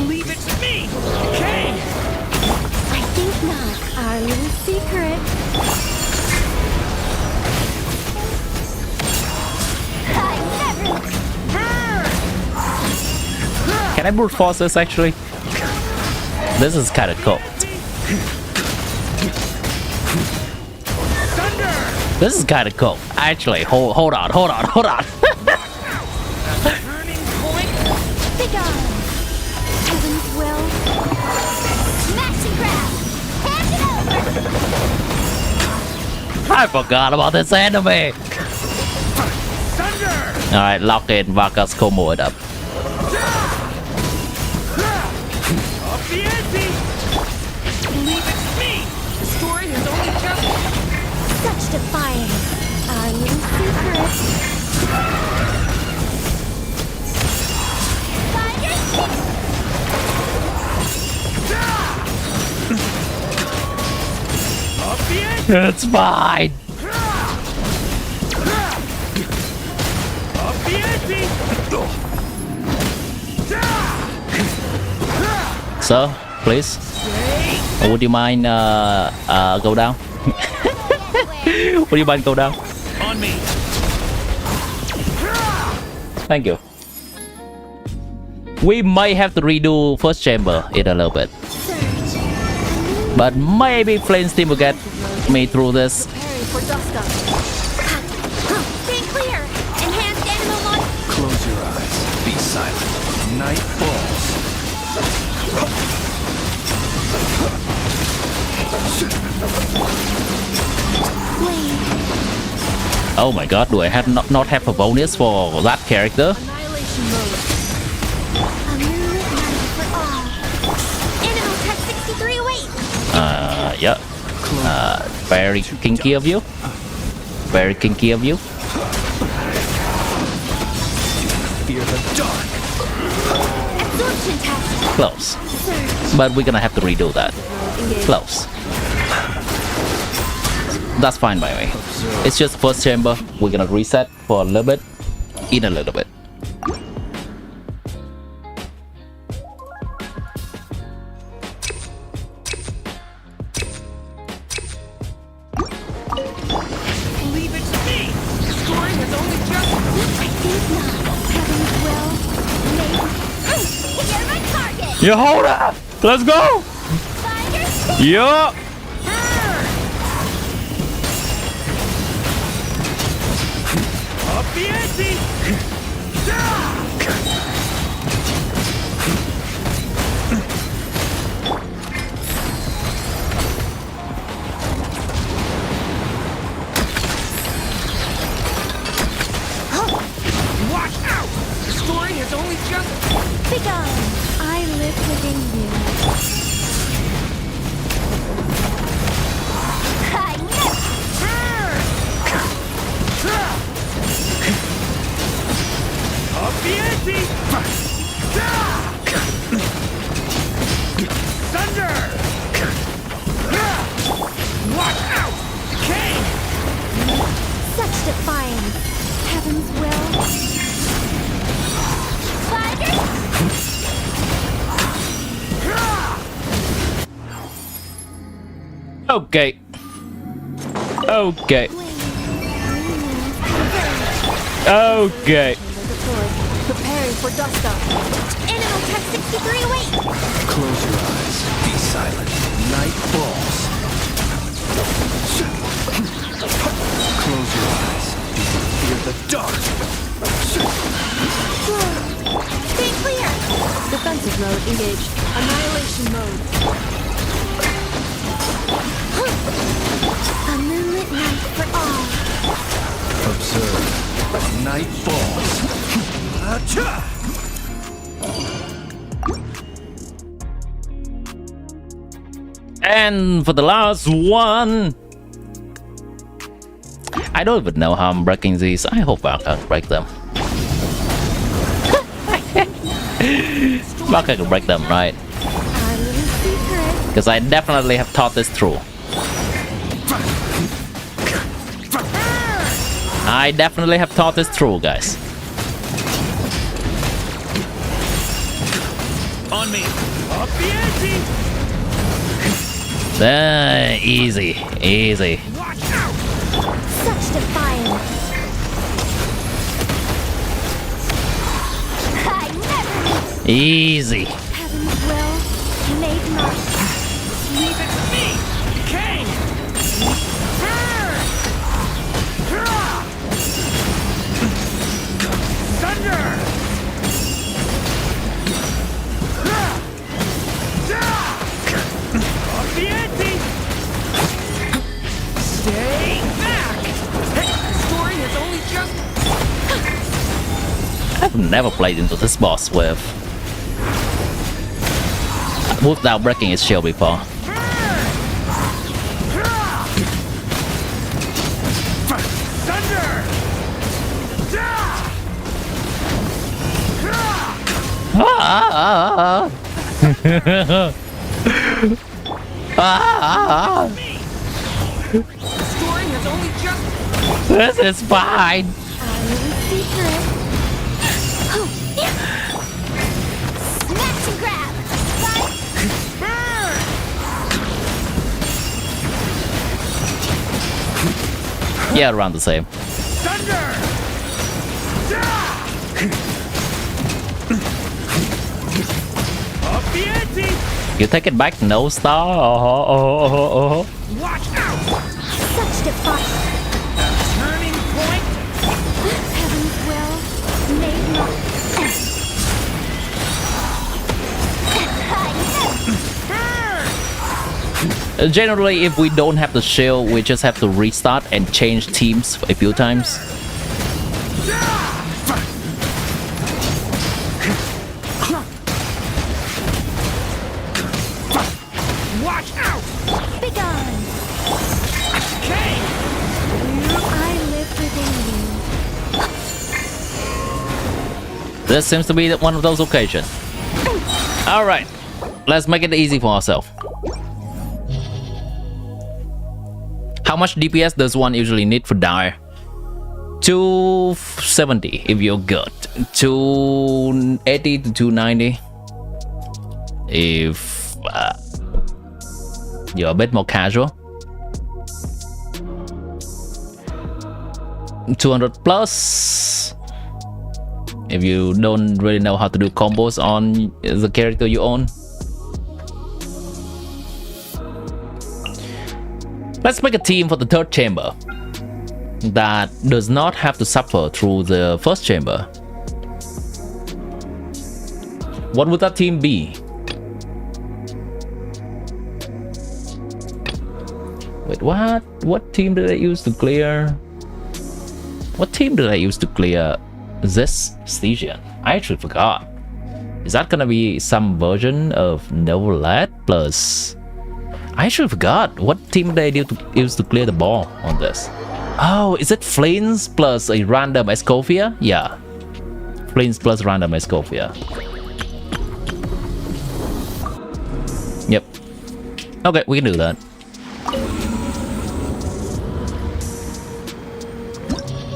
Leave it to me! Okay! I think not. Our little secret. Can I brute force this actually? This is kind of cool. This is kind of cool. Actually, hold on. Turning point! Begone. Heaven's will. smash and grab. Hand it over. I forgot about this enemy. Thunder! Alright, lock in Vargas Como it up. Up the ante! Leave it to me! The story has only just... Such defiance. Our little secret. Up the ante! It's fine. Up the ante! Sir, please. Would you mind go down? Would you mind go down? On me! Thank you. We might have to redo first chamber in a little bit. But maybe Flames team will get me through this. Preparing for dust up. Stay clear. Enhanced animal launch. Close your eyes. Be silent. Night falls. Oh my god, do I have not have a bonus for that character? Annihilation mode. A moonlit night for all. Animal tech 6308. Yeah. Very kinky of you. Very kinky of you. Fear the dark. Absorption test. Close. But we're gonna have to redo that. Close. That's fine by me. It's just first chamber. We're gonna reset for a little bit. In a little bit. Leave it to me! The story has only just... I think not. Heaven's will. Maybe. You're my target. You hold up! Let's go! Thunder, Yeah! Up the ante! Watch out! The story has only just... Begone. I live within you. Up the ante! Thunder! Watch out! Decay! Such defiance. Heaven's will. Okay. Okay. Okay. Preparing for dust up. Animal tech 6308. Close your eyes. Be silent. Night falls. Close your eyes. Fear the dark. Stay clear. Defensive mode engaged. Annihilation mode. A moonlit night for all. Observe. Night falls. And for the last one, I don't even know how I'm breaking these. I hope I can break them. I can break them, right? Because I definitely have thought this through. I definitely have thought this through, guys. On me. Up the ante. Easy, easy. Watch out. Such defiance. I never Easy. Heaven's will made not. Leave it to me. King. Thunder. Up the ante. Stay back. Hey, the story has only just. I've never played into this boss without breaking its shield before. Thunder. The story has only just. This is fine. Snatch and grab. Yeah, around the same. Thunder. Up the ante. You take it back, no star. Watch out. Such defiance. Turning point. Heaven's will made not. Generally, if we don't have the shield, we just have to restart and change teams a few times. Watch out. Begone. King. I live within you. This seems to be one of those occasions. Alright, let's make it easy for ourselves. How much DPS does one usually need for Dire? 270 if you're good. 280 to 290 if you're a bit more casual. 200 plus if you don't really know how to do combos on the character you own. Let's make a team for the third chamber that does not have to suffer through the first chamber. What would that team be? Wait, what? What team did I use to clear? What team did I use to clear this SNEZHNAYA? I actually forgot. Is that gonna be some version of Novelad plus? I actually forgot. What team did I use to clear the ball on this? Oh, is it Flames plus a random Escofia? Yeah. Flames plus random Escofia. Yep. Okay, we can do that.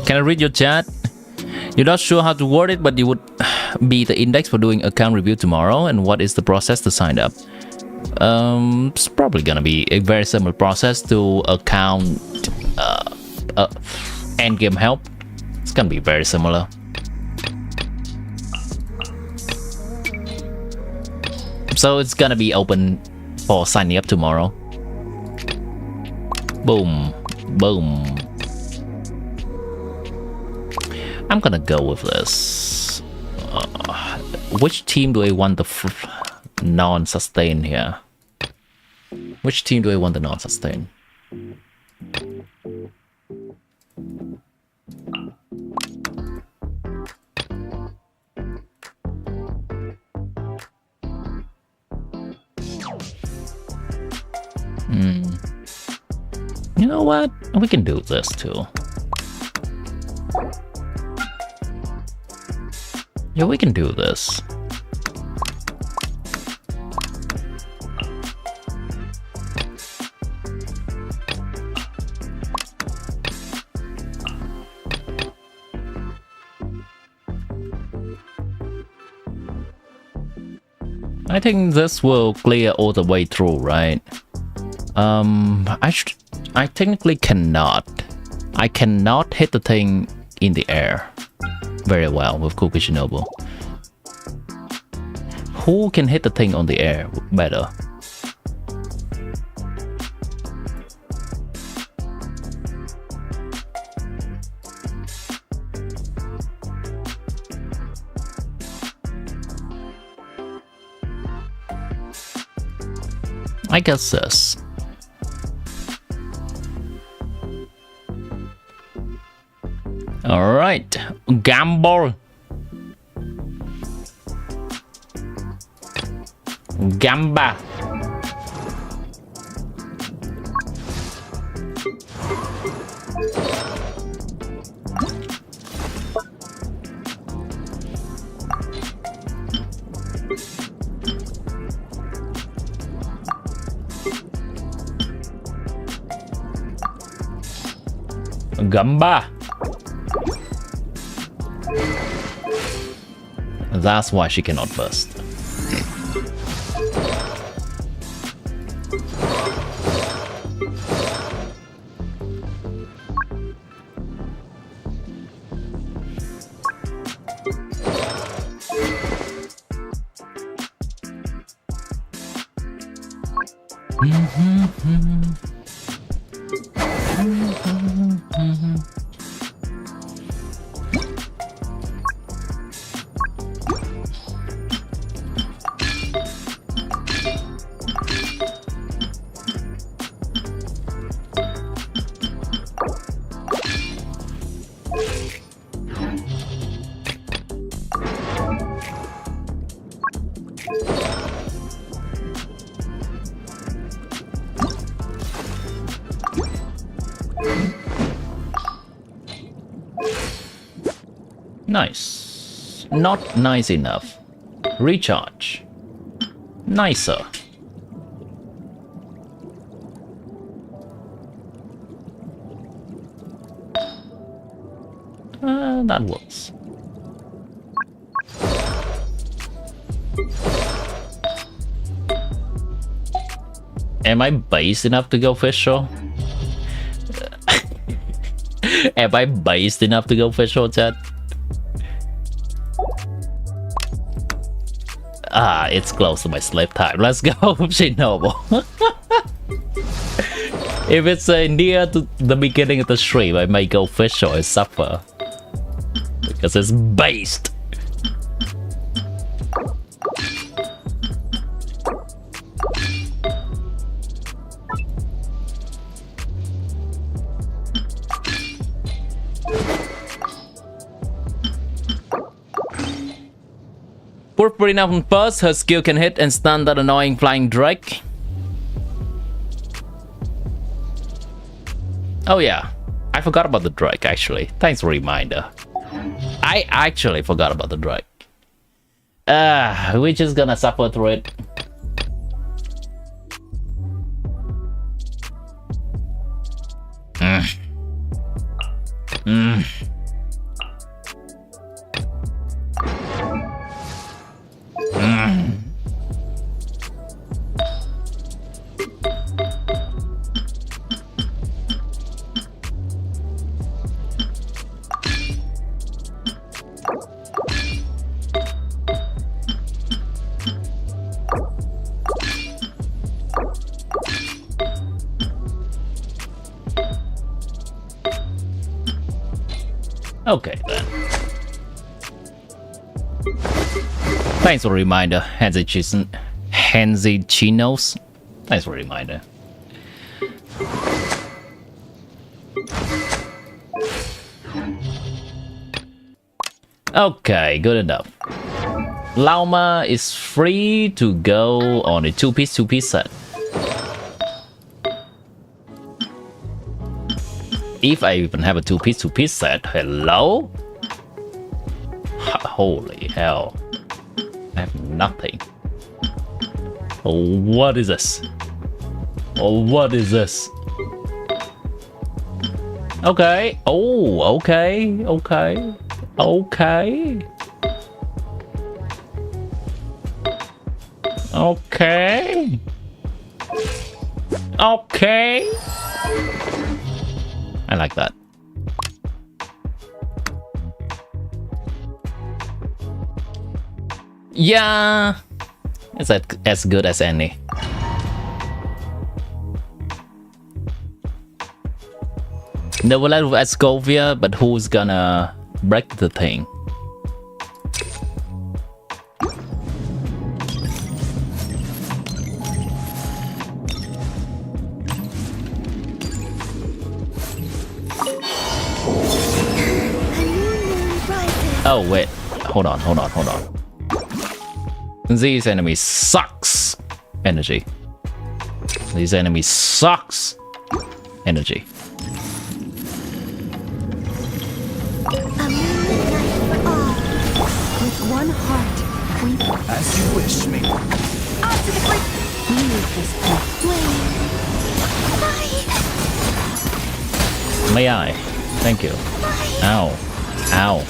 Can I read your chat? You're not sure how to word it, but you would be the index for doing account review tomorrow. And what is the process to sign up? It's probably gonna be a very similar process to account endgame help. It's gonna be very similar. So it's gonna be open for signing up tomorrow. Boom, boom. I'm gonna go with this. Which team do I want the non-sustain here? Which team do I want the non-sustain? You know what? We can do this too. Yeah, we can do this. I think this will clear all the way through, right? I technically cannot. I cannot hit the thing in the air very well with Cookie Shinobu. Who can hit the thing on the air better? I guess this. All right, gamble. Gamba. Gamba. That's why she cannot burst. Nice. Not nice enough. Recharge. Nicer. That works. Am I based enough to go official? Am I based enough to go official, chat? Ah, it's close to my sleep time. Let's go, Shinobu. If it's near to the beginning of the stream, I may go official and suffer. Because it's based. Put pretty enough on first, her skill can hit and stun that annoying flying drake. Oh yeah, I forgot about the drake actually. Thanks for the reminder. I actually forgot about the drake. We're just gonna suffer through it. Okay then. Thanks for the reminder, Hansi Chinos. Thanks for the reminder. Okay, good enough. Lauma is free to go on a two-piece set. If I even have a two-piece set, hello? Holy hell. I have nothing. Oh, what is this? Oh, what is this? Okay. Oh, okay. Okay. Okay. Okay. Okay. I like that. Yeah. It's as good as any. Never let with Escovia, but who's gonna break the thing? Oh wait, hold on. These enemies sucks energy. These enemies sucks energy. With one heart, we As you wish me. out to the great. Leave this flame. May I? Thank you. Ow. Ow.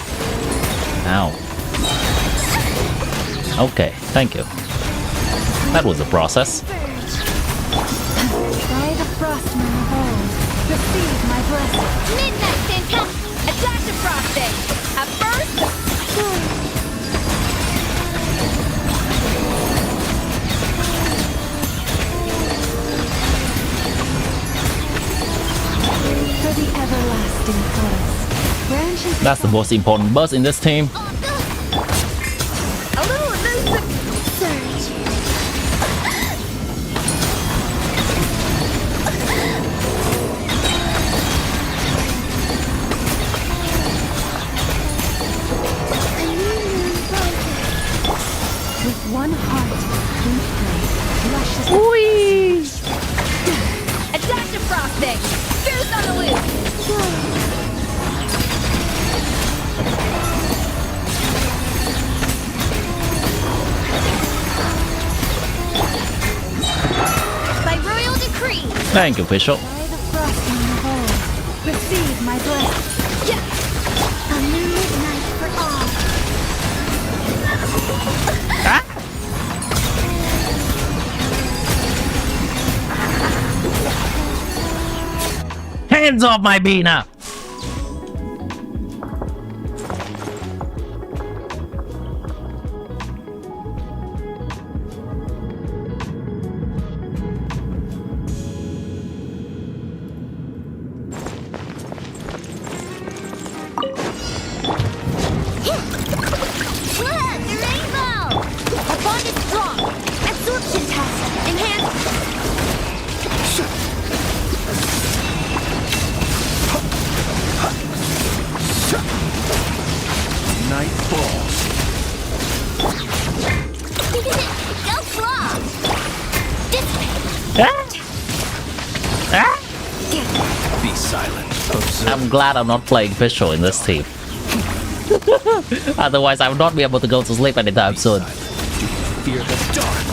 Ow. Okay, thank you. That was a process. By the frost moon of old, receive my blessing. Midnight fantastic! A dash of frosting! At first, For the everlasting forest, branches. That's the most important boss in this team. a little elusive surge. With one heart, we pray. Luscious. A dash of frosting! Goose on the loose! By royal decree! Thank you, Official. By the frost moon of old, receive my blessing. Yes! A moonlit night for all! Hands off my Bina! The rainbow! Our bond is strong! Absorption test! Enhanced! Night falls. Go claw! Be silent. Observe. I'm glad I'm not playing Official in this team. Otherwise, I would not be able to go to sleep anytime soon. Fear the dark.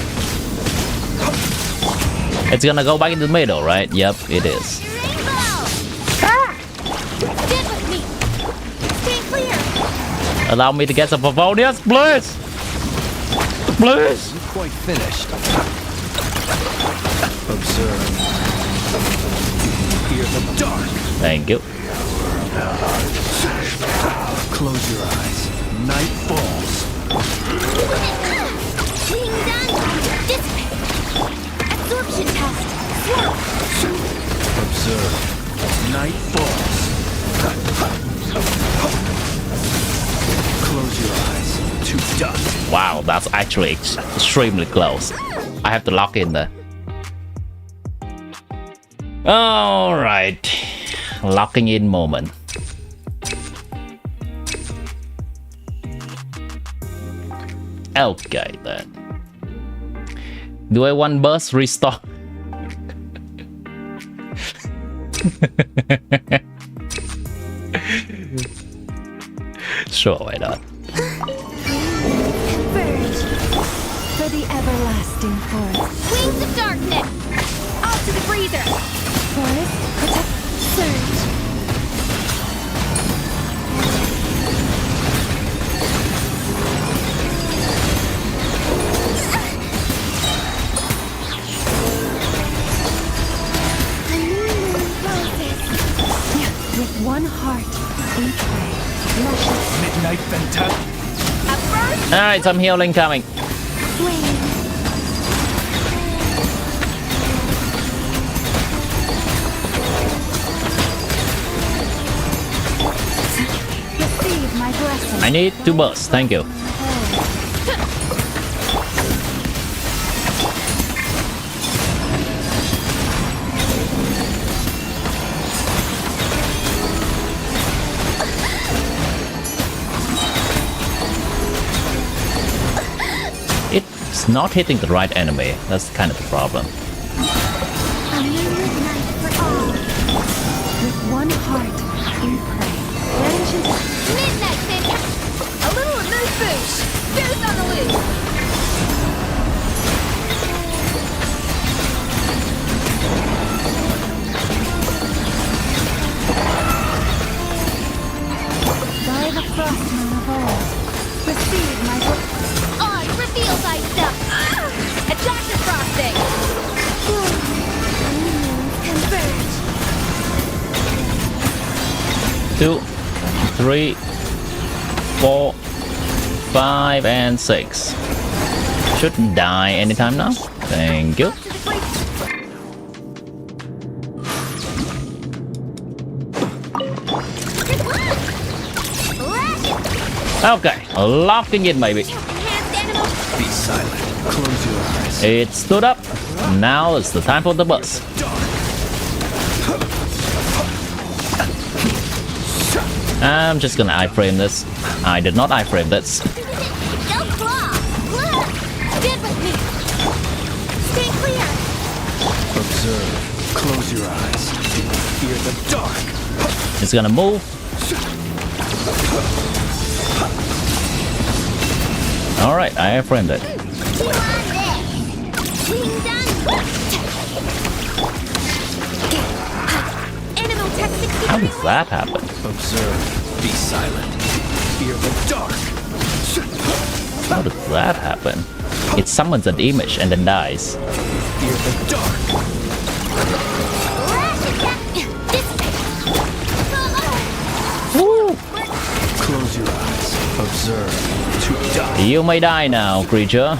It's gonna go back in the middle, right? Yep, it is. Rainbow! Stand with me! Stay clear! Allow me to get some Favonius, please! Please! Isn't quite finished. Observe. Fear the dark. Thank you. Close your eyes. Night falls. Being done! Dissipate! Absorption test! Swirl! Observe. Night falls. Close your eyes. To dust. Wow, that's actually extremely close. I have to lock in there. Alright. Locking in moment. Okay then. Do I want burst restock? Sure, why not? Converge for the everlasting forest. Wings of darkness! Off to the freezer! Forest, protect, surge. With one heart, we pray. Luscious Midnight Fantastic. At first, Alright, some healing coming. flame. Receive my blessing. I need to burst, thank you. It's not hitting the right enemy. That's kind of the problem. A moonlit night for all. With one heart, we pray. Vengeance. midnight finish! A little moose boosh! Boost on the loose! By the frostman of old, receive my blessing. On, reveal thyself! Attack the frosting! Converge. 2, 3, 4, 5, and 6. Shouldn't die anytime now. Thank you. To the great... Okay, locking in, baby. Enhanced animal... Be silent. Close your eyes. It stood up. Now it's the time for the bus. I'm just gonna iframe this. I did not iframe this. No claw! Stand with me! Stay clear! Observe. Close your eyes. Fear the dark. It's gonna move. Alright, I iframed it. Keep on this! Wings on... Animal tech 63 How did that happen? Observe. Be silent. Fear the dark. How did that happen? It summons an image and then dies. Fear the dark. Lash attack! This way! Woo! Close your eyes. Observe. To die. You may die now, creature.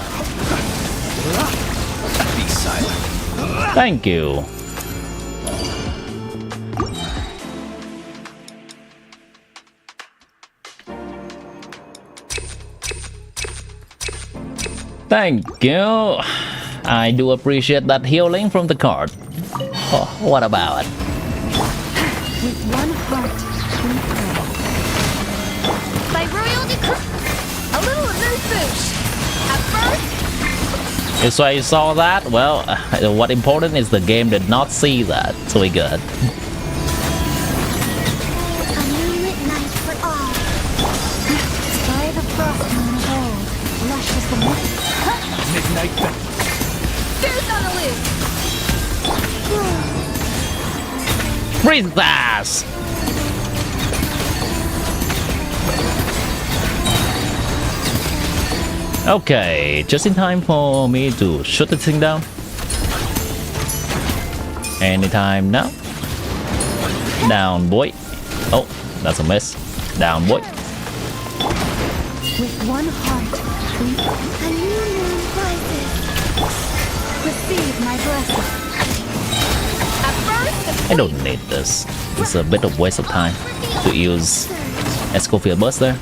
Be silent. Thank you. Thank you. I do appreciate that healing from the card. Oh, what about it? With one heart, we pray. By royal decree... A little moose boosh! At first, So you saw that? Well, what important is the game did not see that, so we good. a moonlit night for all. By the frostman of old, luscious the moon. Midnight Fantastic. Boost on the loose! Freeze that! Okay, just in time for me to shoot the thing down. Anytime now. Down, boy. Oh, that's a miss. Down, boy. With one heart, we A new moon rises. receive my blessing. At first, I don't need this. It's a bit of waste of time to use Escofield Burst there.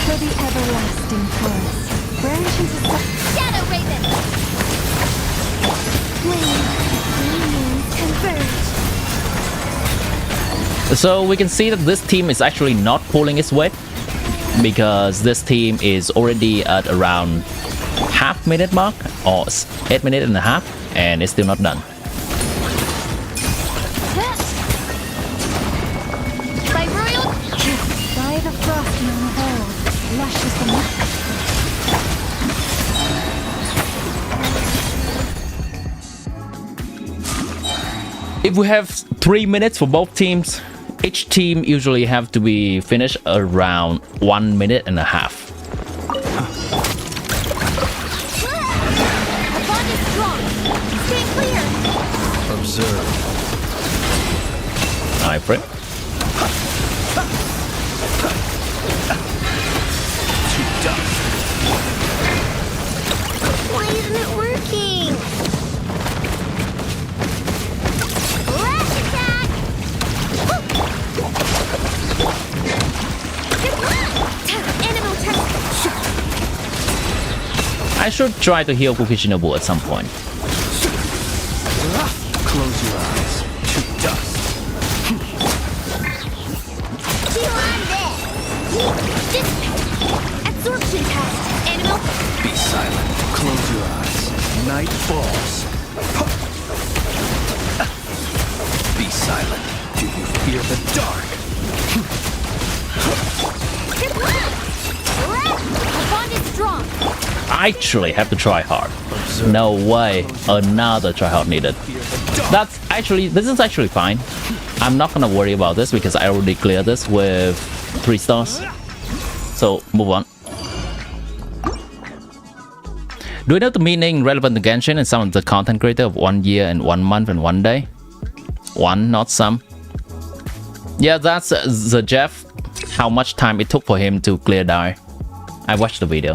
For the everlasting forest, branch into Shadow Raven! flame, new moons converge. So we can see that this team is actually not pulling its weight, because this team is already at around half minute mark or 8 minutes and a half, and it's still not done. By royal by the frosty on the whole, luscious and If we have 3 minutes for both teams, each team usually have to be finished around 1 minute and a half. Observe. Alright, Fred. Why isn't it working? Lash attack! Animal attack! I should try to heal Kukishinobu at some point. Close your eyes to dust. Absorption test! Animal! Be silent. Close your eyes. Night falls. Be silent. Do you fear the dark? A bond is strong! I actually have to try hard. No way, another try hard needed. This is actually fine. I'm not gonna worry about this because I already cleared this with 3 stars. So move on. Do you know the meaning relevant to Genshin and some of the content creator of 1 year and 1 month and 1 day? One, not some. Yeah, that's the Jeff. How much time it took for him to clear Dai. I watched the video.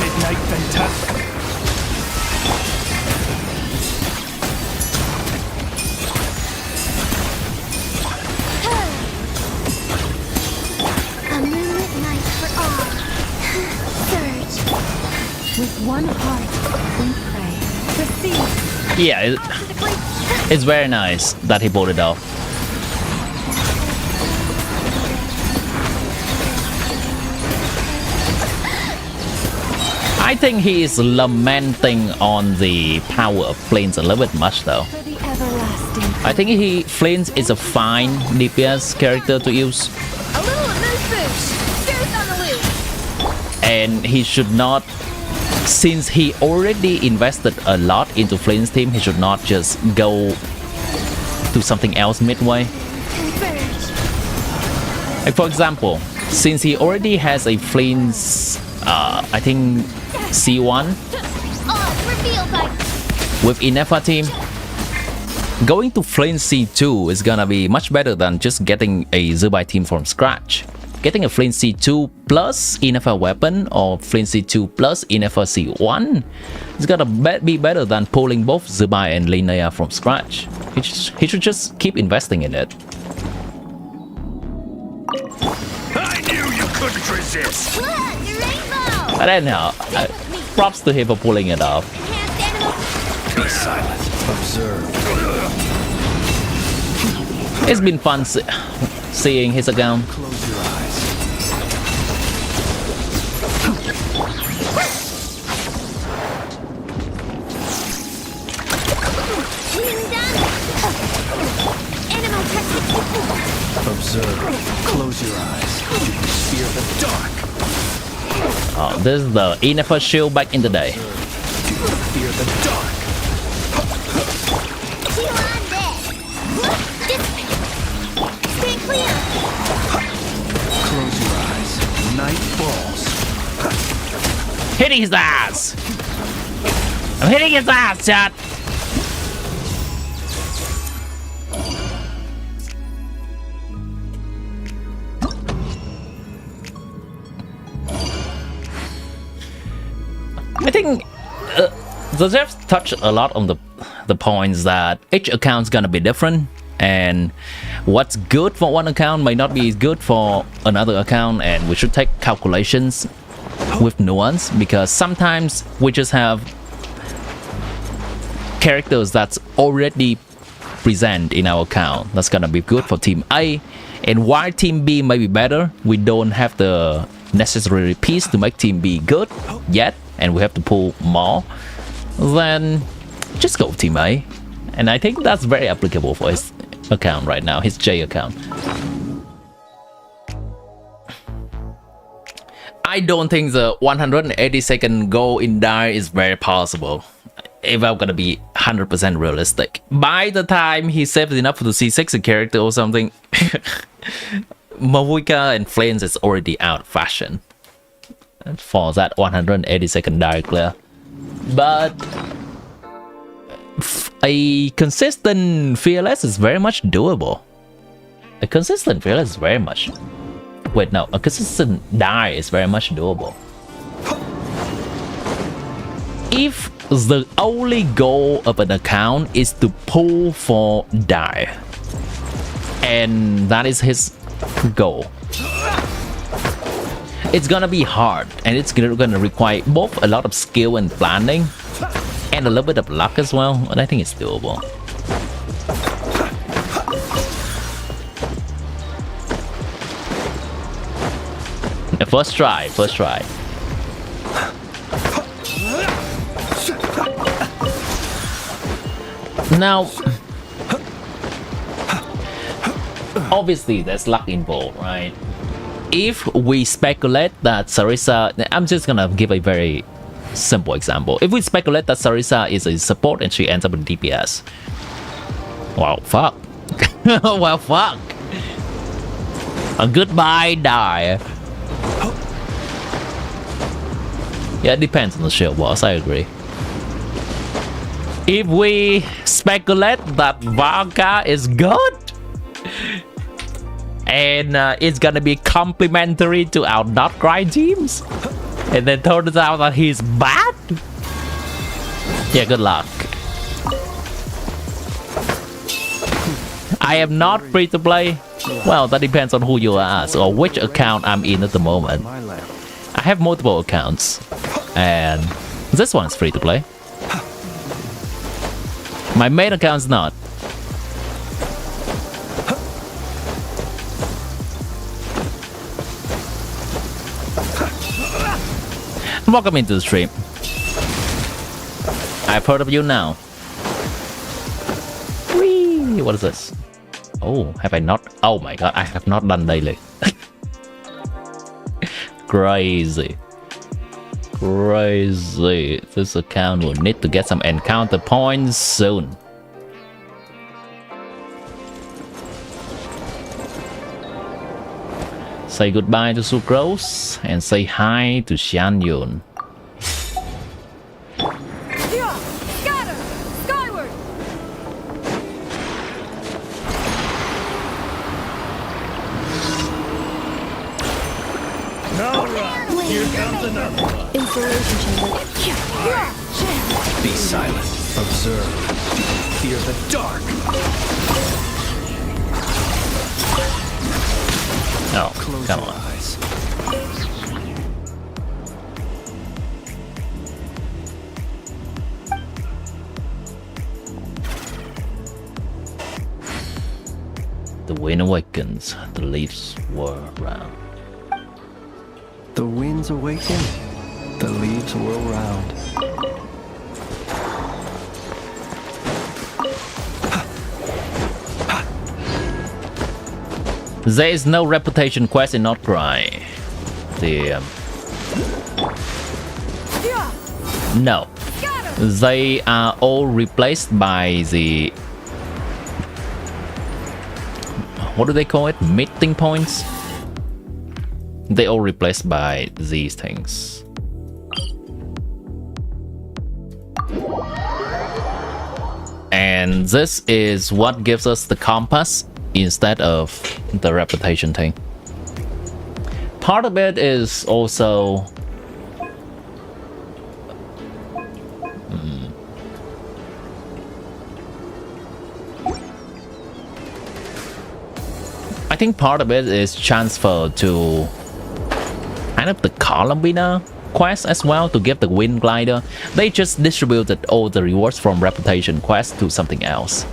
Midnight Fantastic. A moonlit night for all. Surge. with one heart we pray. Proceed. Yeah, it's very nice that he pulled it off. I think he is lamenting on the power of Flames a little bit much though. For the everlasting. I think Flames is a fine DPS character to use. A little moose boosh. Spirit on the loose. And he should not, since he already invested a lot into Flames team, he should not just go to something else midway. Converge. Like for example, since he already has a Flames, I think C1 Odds revealed by with Inefa team, going to Flames C2 is gonna be much better than just getting a Zubai team from scratch. Getting a Flames C2 plus Inefa weapon or Flames C2 plus Inefa C1 is gonna be better than pulling both Zubai and SNEZHNAYA from scratch. He should just keep investing in it. I knew you couldn't resist. Look, the rainbow. I don't know. Props to him for pulling it off. Enhanced animal. Be silent. Observe. It's been fun seeing his account. Close your eyes. Wing done. Animal technique. Observe. Close your eyes. Do you fear the dark? Oh, this is the Inefa shield back in the day. Do you fear the dark? Heal on there. Stay clear. Close your eyes. Night falls. Hitting his ass! I'm hitting his ass, chat! I think the devs touched a lot on the points that each account's gonna be different, and what's good for one account may not be good for another account, and we should take calculations with nuance, because sometimes we just have characters that's already present in our account that's gonna be good for team A, and while team B may be better, we don't have the necessary piece to make team B good yet, and we have to pull more, then just go team A. And I think that's very applicable for his account right now, his J account. I don't think the 180-second goal in Dire is very possible, if I'm gonna be 100% realistic. By the time he saves enough to C6 a character or something, Mavuika and Flames is already out of fashion for that 180-second Dire clear. But a consistent Fearless is very much doable. A consistent Fearless is very much... Wait, no, a consistent Dire is very much doable. If the only goal of an account is to pull for Dire, and that is his goal, it's gonna be hard, and it's gonna require both a lot of skill and planning, and a little bit of luck as well, and I think it's doable. First try. Now, obviously there's luck involved, right? If we speculate that Sarisa, I'm just gonna give a very simple example. If we speculate that Sarisa is a support and she ends up in DPS, well, fuck. Well, fuck. A goodbye, Dire. Yeah, it depends on the shield boss, I agree. If we speculate that Varka is good, and it's gonna be complementary to our nod-krai teams, and then turns out that he's bad, yeah, good luck. I am not free to play. Well, that depends on who you ask or which account I'm in at the moment. I have multiple accounts, and this one's free to play. My main account's not. Welcome into the stream. I've heard of you now. Whee! What is this? Oh, have I not? Oh my god, I have not done daily. Crazy. Crazy. This account will need to get some encounter points soon. Say goodbye to Sucrose and say hi to Xianyun. Scatter! Skyward! Alright, here comes another one. Insulation chamber. Be silent. Observe. Fear the dark. Oh, Close come your on. eyes. The wind awakens, the leaves whirl round. The winds awaken. The leaves whirl round. There is no reputation quest in nod-krai. No. They are all replaced by the... What do they call it? Meeting points? They all replaced by these things. And this is what gives us the compass instead of the reputation thing. Part of it is also I think part of it is transfer to kind of the Columbina quest as well to get the wind glider. They just distributed all the rewards from reputation quest to something else.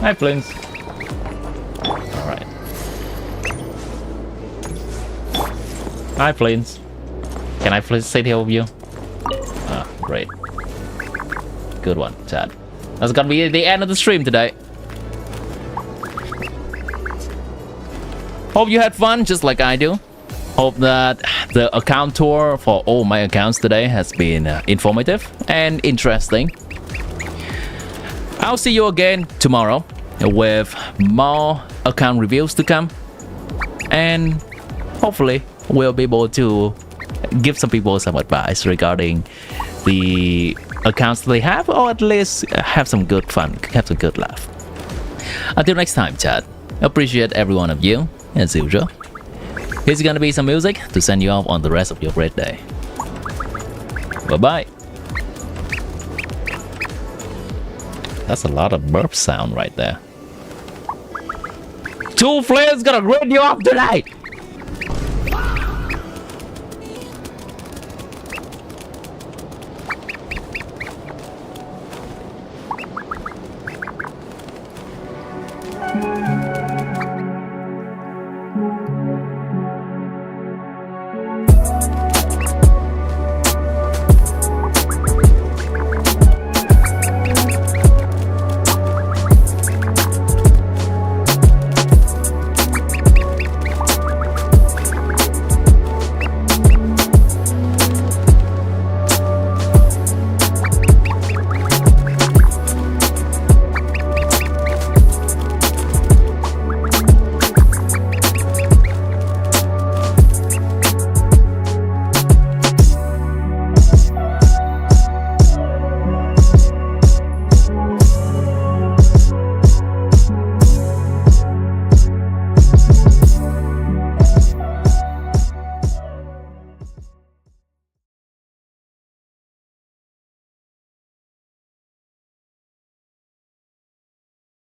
Hi, Flings. Alright. Hi, Flings. Can I please sit here with you? Ah, great. Good one, Chad. That's gonna be the end of the stream today. Hope you had fun just like I do. Hope that the account tour for all my accounts today has been informative and interesting. I'll see you again tomorrow with more account reviews to come. And hopefully we'll be able to give some people some advice regarding the accounts they have, or at least have some good fun, have some good laugh. Until next time, chat. Appreciate every one of you as usual. Here's gonna be some music to send you off on the rest of your great day. Bye bye. That's a lot of burp sound right there. Two Flares gonna grid you up today.